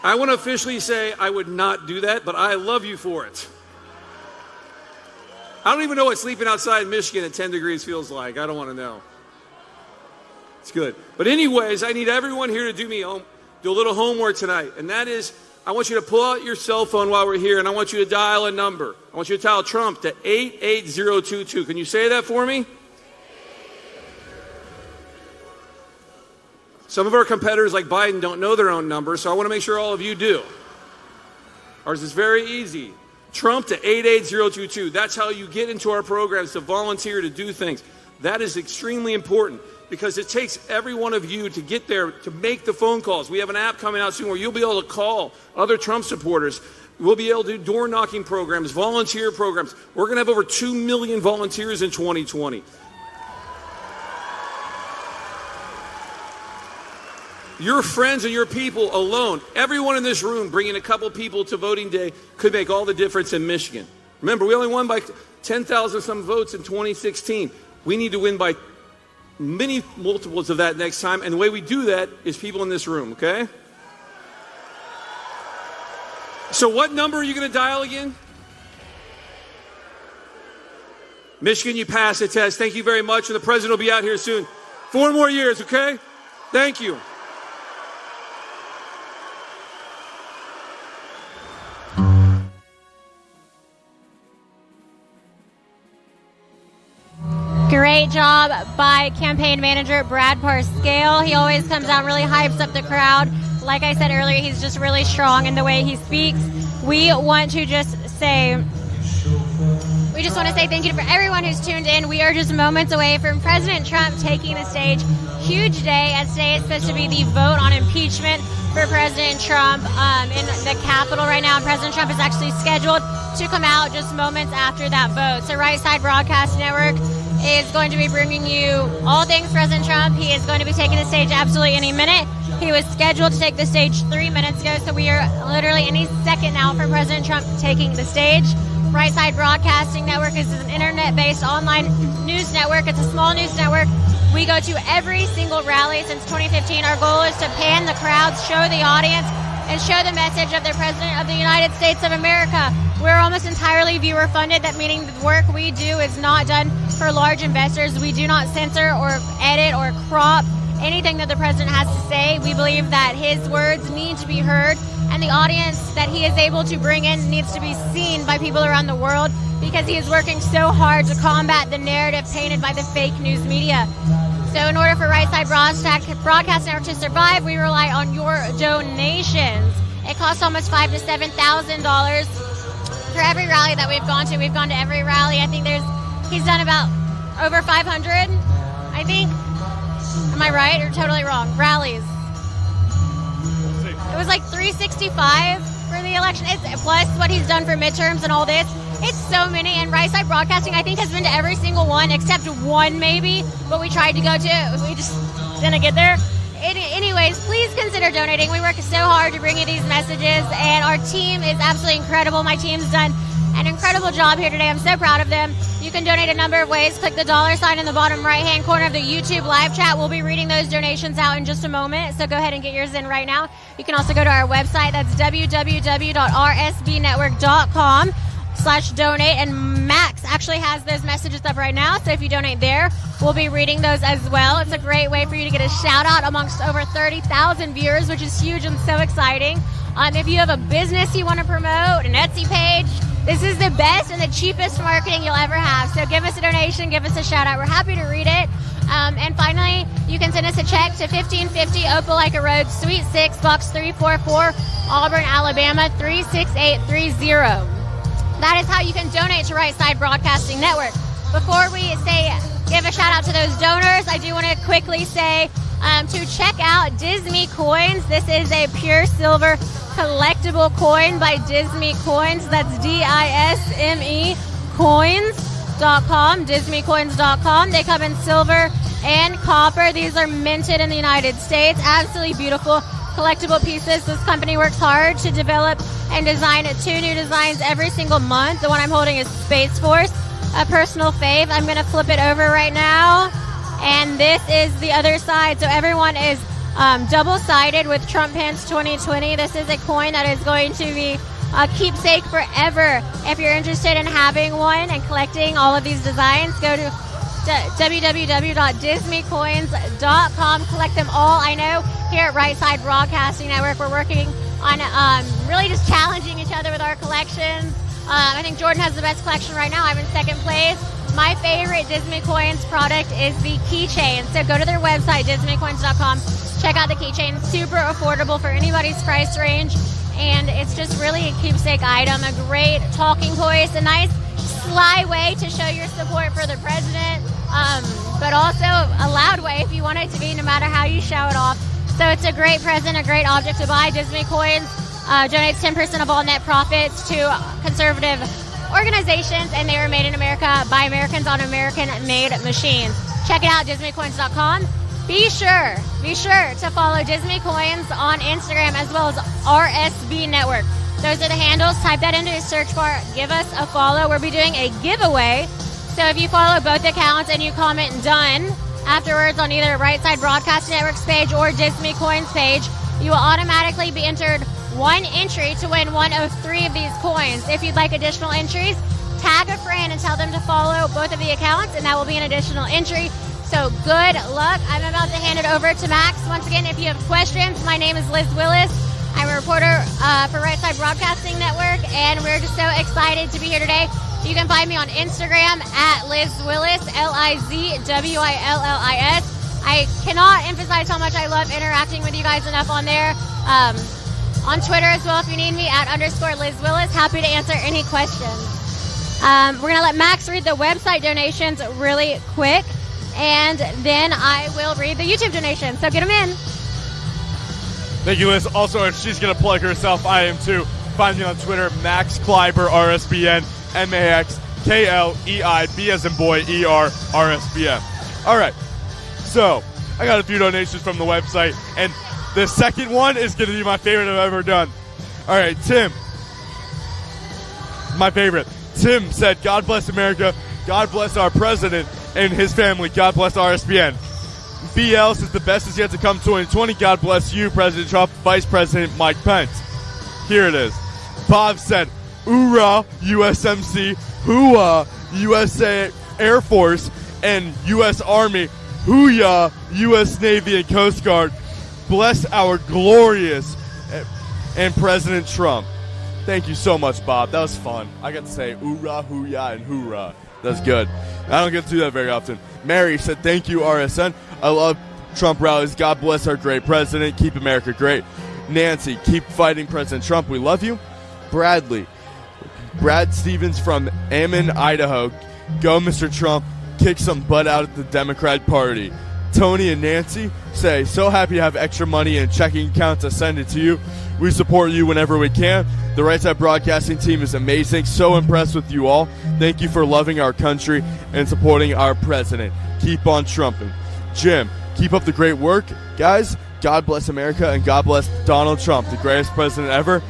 I want to officially say I would not do that, but I love you for it. I don't even know what sleeping outside in Michigan at 10 degrees feels like. I don't want to know. It's good. But anyways, I need everyone here to do a little homework tonight, and that is, I want you to pull out your cell phone while we're here, and I want you to dial a number. I want you to dial Trump to 88022. Can you say that for me? Some of our competitors like Biden don't know their own number, so I want to make sure all of you do. Ours is very easy. Trump to 88022. That's how you get into our programs, to volunteer, to do things. That is extremely important because it takes every one of you to get there, to make the phone calls. We have an app coming out soon where you'll be able to call other Trump supporters. We'll be able to do door knocking programs, volunteer programs. We're going to have over 2 million volunteers in 2020. Your friends and your people alone, everyone in this room bringing a couple people to voting day could make all the difference in Michigan. Remember, we only won by 10,000 some votes in 2016. We need to win by many multiples of that next time. And the way we do that is people in this room, okay? So what number are you going to dial again? Michigan, you passed the test. Thank you very much. And the president will be out here soon. 4 more years, okay? Thank you. Great job by campaign manager Brad Parcale. He always comes out and really hypes up the crowd. Like I said earlier, he's just really strong in the way he speaks. We want to say thank you for everyone who's tuned in. We are just moments away from President Trump taking the stage. Huge day, as today is supposed to be the vote on impeachment for President Trump in the Capitol right now. And President Trump is actually scheduled to come out just moments after that vote. So Right Side Broadcast Network is going to be bringing you all things President Trump. He is going to be taking the stage absolutely any minute. He was scheduled to take the stage 3 minutes ago, so we are literally any second now for President Trump taking the stage. Right Side Broadcasting Network is an internet-based online news network. It's a small news network. We go to every single rally since 2015. Our goal is to pan the crowds, show the audience, and show the message of the President of the United States of America. We're almost entirely viewer funded. That meaning the work we do is not done for large investors. We do not censor or edit or crop anything that the president has to say. We believe that his words need to be heard, and the audience that he is able to bring in needs to be seen by people around the world, because he is working so hard to combat the narrative painted by the fake news media. So in order for Right Side Broadcast Network to survive, we rely on your donations. It costs almost $5,000 to $7,000 for every rally that we've gone to. We've gone to every rally. I think he's done about over 500, I think. Am I right or totally wrong? Rallies. It was like 365 for the election. It's plus what he's done for midterms and all this. It's so many. And Right Side Broadcasting, I think, has been to every single one except one maybe, but we tried to go to. We just didn't get there. Anyways, please consider donating. We work so hard to bring you these messages, and our team is absolutely incredible. My team's done an incredible job here today. I'm so proud of them. You can donate a number of ways. Click the $sign in the bottom right-hand corner of the YouTube live chat. We'll be reading those donations out in just a moment, so go ahead and get yours in right now. You can also go to our website. That's www.rsbnetwork.com/donate, and Max actually has those messages up right now, so if you donate there, we'll be reading those as well. It's a great way for you to get a shout-out amongst over 30,000 viewers, which is huge and so exciting. If you have a business you want to promote, an Etsy page, this is the best and the cheapest marketing you'll ever have. So give us a donation, give us a shout out. We're happy to read it. And finally, you can send us a check to 1550 Opelika Road, Suite 6, Box 344, Auburn, Alabama 36830. That is how you can donate to Right Side Broadcasting Network. Before we give a shout out to those donors, I do want to quickly say to check out Disney Coins. This is a pure silver collectible coin by Disney Coins. That's DISME coins.com, disneycoins.com. They come in silver and copper. These are minted in the United States. Absolutely beautiful collectible pieces. This company works hard to develop and design 2 new designs every single month. The one I'm holding is Space Force, a personal fave. I'm going to flip it over right now, and this is the other side. So everyone is double-sided with Trump Pence 2020. This is a coin that is going to be a keepsake forever. If you're interested in having one and collecting all of these designs, go to www.disneycoins.com. Collect them all. I know here at Right Side Broadcasting Network, we're working on really just challenging each other with our collections. I think Jordan has the best collection right now. I'm in second place. My favorite Disney Coins product is the keychain. So go to their website, disneycoins.com. Check out the keychain. Super affordable for anybody's price range. and it's just really a keepsake item, a great talking point, a nice sly way to show your support for the president, but also a loud way if you want it to be, no matter how you show it off. So it's a great present, a great object to buy. Disney Coins donates 10% of all net profits to conservative organizations, and they were made in America by Americans on American-made machines. Check it out, DisneyCoins.com. Be sure to follow Disney Coins on Instagram as well as RSB Network. Those are the handles. Type that into the search bar. Give us a follow. We'll be doing a giveaway. So if you follow both accounts and you comment "done" afterwards on either Right Side Broadcast Network's page or Disney Coins page, you will automatically be entered one entry to win one of 3 of these coins. If you'd like additional entries, tag a friend and tell them to follow both of the accounts, and that will be an additional entry. So good luck. I'm about to hand it over to Max. Once again, if you have questions, my name is Liz Willis. I'm a reporter for Right Side Broadcasting Network, and we're just so excited to be here today. You can find me on Instagram at Liz Willis, LizWillis. I cannot emphasize how much I love interacting with you guys enough on there. On Twitter as well, if you need me, at _Liz Willis. Happy to answer any questions. We're going to let Max read the website donations really quick, and then I will read the YouTube donations. So get them in. Thank you, Liz. Also, if she's going to plug herself, I am too. Find me on Twitter, Max Kleiber, RSBN, MAXKLEI, B as in boy, ER, RSBN. All right. So, I got a few donations from the website, and the second one is going to be my favorite I've ever done. All right, Tim. My favorite. Tim said, "God bless America. God bless our president and his family. God bless RSBN." BL says, "The best is yet to come 2020. God bless you, President Trump, Vice President Mike Pence." Here it is. Bob said, "Hoorah, USMC, hooah, USA Air Force, and U.S. Army, hooyah, U.S. Navy and Coast Guard. Bless our glorious and President Trump." Thank you so much, Bob. That was fun. I got to say hoorah, hooyah, and hoorah. That's good. I don't get to do that very often. Mary said, "Thank you, RSN. I love Trump rallies. God bless our great president. Keep America great." Nancy, "Keep fighting President Trump. We love you." Bradley. Brad Stevens from Ammon, Idaho. "Go, Mr. Trump. Kick some butt out at the Democrat Party." Tony and Nancy say, "So happy to have extra money and checking accounts to send it to you. We support you whenever we can. The Right Side Broadcasting team is amazing. So impressed with you all. Thank you for loving our country and supporting our president. Keep on trumping." Jim, "Keep up the great work. Guys, God bless America and God bless Donald Trump, the greatest president ever."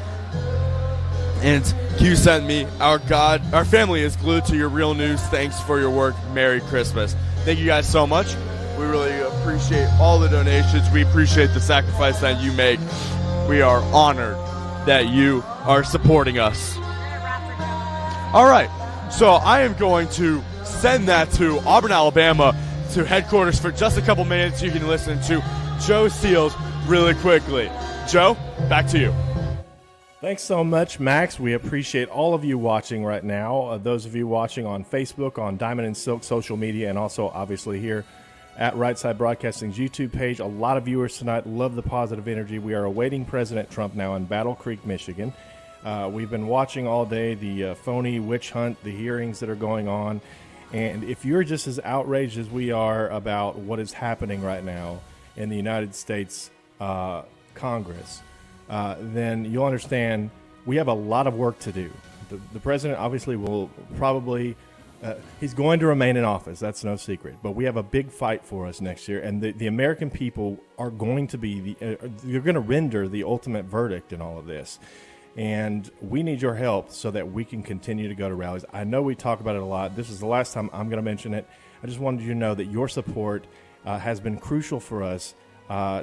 And Q sent me, our family is glued to your real news. Thanks for your work. Merry Christmas." Thank you guys so much. We really appreciate all the donations. We appreciate the sacrifice that you make. We are honored that you are supporting us. All right, so I am going to send that to Auburn, Alabama, to headquarters for just a couple minutes. You can listen to Joe Seals really quickly. Joe, back to you. Thanks so much, Max. We appreciate all of you watching right now. Those of you watching on Facebook, on Diamond and Silk social media, and also obviously here at Right Side Broadcasting's YouTube page. A lot of viewers tonight. Love the positive energy. We are awaiting President Trump now in Battle Creek, Michigan. We've been watching all day the phony witch hunt, the hearings that are going on. And if you're just as outraged as we are about what is happening right now in the United States Congress, then you'll understand we have a lot of work to do. The president obviously will probably he's going to remain in office. That's no secret. But we have a big fight for us next year, and the American people are going to be you're going to render the ultimate verdict in all of this. And we need your help so that we can continue to go to rallies. I know we talk about it a lot. This is the last time I'm going to mention it. I just wanted you to know that your support has been crucial for us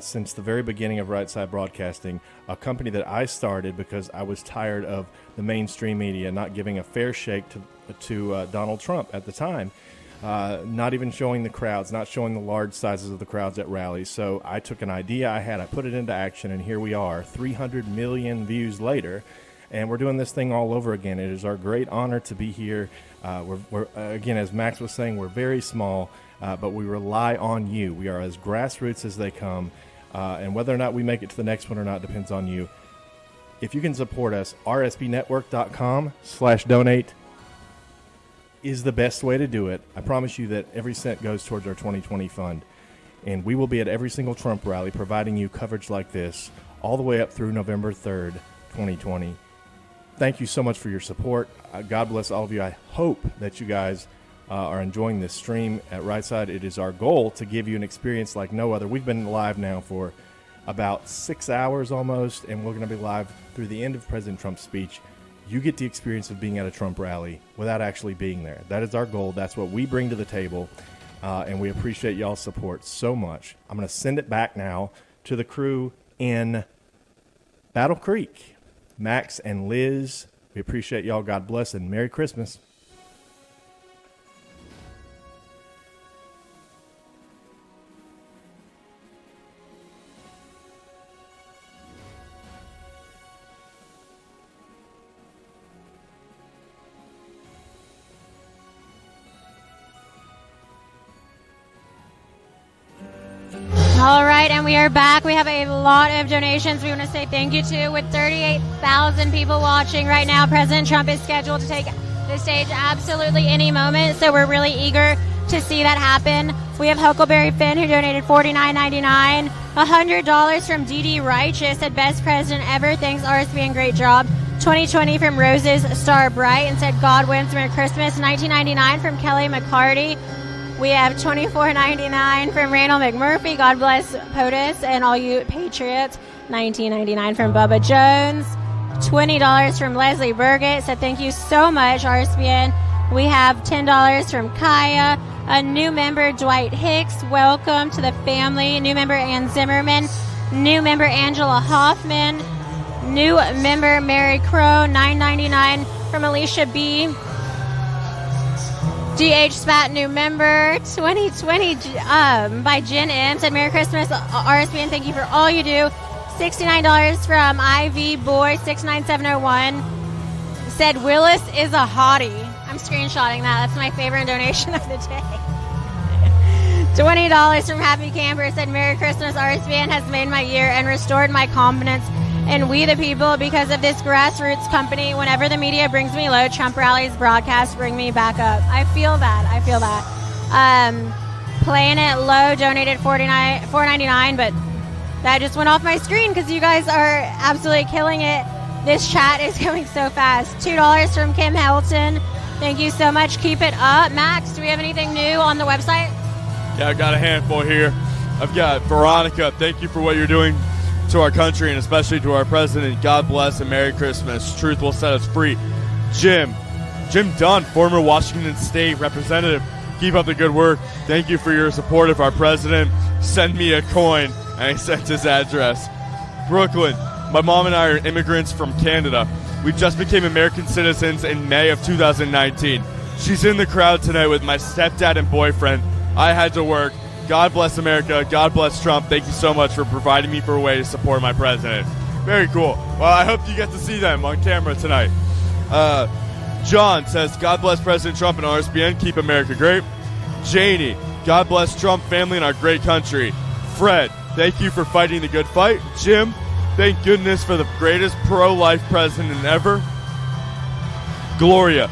since the very beginning of Right Side Broadcasting, a company that I started because I was tired of the mainstream media not giving a fair shake to Donald Trump at the time, not even showing the crowds, not showing the large sizes of the crowds at rallies. So I took an idea I had, I put it into action, and here we are, 300 million views later, and we're doing this thing all over again. It is our great honor to be here. We're again, as Max was saying, we're very small, but we rely on you. We are as grassroots as they come, and whether or not we make it to the next one or not depends on you. if you can support us, rspnetwork.com/donate is the best way to do it. I promise you that every cent goes towards our 2020 fund. And we will be at every single Trump rally providing you coverage like this all the way up through November 3rd, 2020. Thank you so much for your support. God bless all of you. I hope that you guys are enjoying this stream at Right Side. It is our goal to give you an experience like no other. We've been live now for about 6 hours almost, and we're going to be live through the end of President Trump's speech. You get the experience of being at a Trump rally without actually being there. That is our goal. That's what we bring to the table, and we appreciate y'all's support so much. I'm going to send it back now to the crew in Battle Creek. Max and Liz, we appreciate y'all. God bless and Merry Christmas. All right, and we are back. We have a lot of donations we want to say thank you to. With 38,000 people watching right now, President Trump is scheduled to take the stage absolutely any moment, so we're really eager to see that happen. We have Huckleberry Finn, who donated $49.99. $100 from DD Righteous, said best president ever, thanks RSBN, great job. 2020 from Roses Star Bright, and said God wins, Merry Christmas. $19.99 from Kelly McCarty. We have $24.99 from Randall McMurphy. God bless POTUS and all you patriots. $19.99 from Bubba Jones. $20 from Leslie Burgett. Said thank you so much, RSBN. We have $10 from Kaya. A new member, Dwight Hicks. Welcome to the family. New member, Ann Zimmerman. New member, Angela Hoffman. New member, Mary Crow. $9.99 from Alicia B. DH Spat, new member. 2020 by Jen M. Said Merry Christmas, RSBN. Thank you for all you do. $69 from Ivy Boy 69701. Said Willis is a hottie. I'm screenshotting that. That's my favorite donation of the day. $20 from Happy Camper. Said Merry Christmas, RSBN has made my year and restored my confidence in we the people because of this grassroots company. Whenever the media brings me low, Trump rallies broadcasts bring me back up. I feel that. Playing it low donated $4.99, but that just went off my screen because you guys are absolutely killing it. This chat is going so fast. $2 from Kim Helton. Thank you so much. Keep it up. Max, do we have anything new on the website? Yeah, I got a handful here. I've got Veronica. Thank you for what you're doing to our country and especially to our president. God bless and Merry Christmas. Truth will set us free. Jim Dunn, former Washington State representative. Keep up the good work. Thank you for your support of our president. Send me a coin. And he sent his address. Brooklyn, my mom and I are immigrants from Canada. We just became American citizens in May of 2019. She's in the crowd tonight with my stepdad and boyfriend. I had to work. God bless America. God bless Trump. Thank you so much for providing me for a way to support my president. Very cool. Well, I hope you get to see them on camera tonight. John says, God bless President Trump and RSBN. Keep America great. Janie, God bless Trump family and our great country. Fred, thank you for fighting the good fight. Jim, thank goodness for the greatest pro-life president ever. Gloria,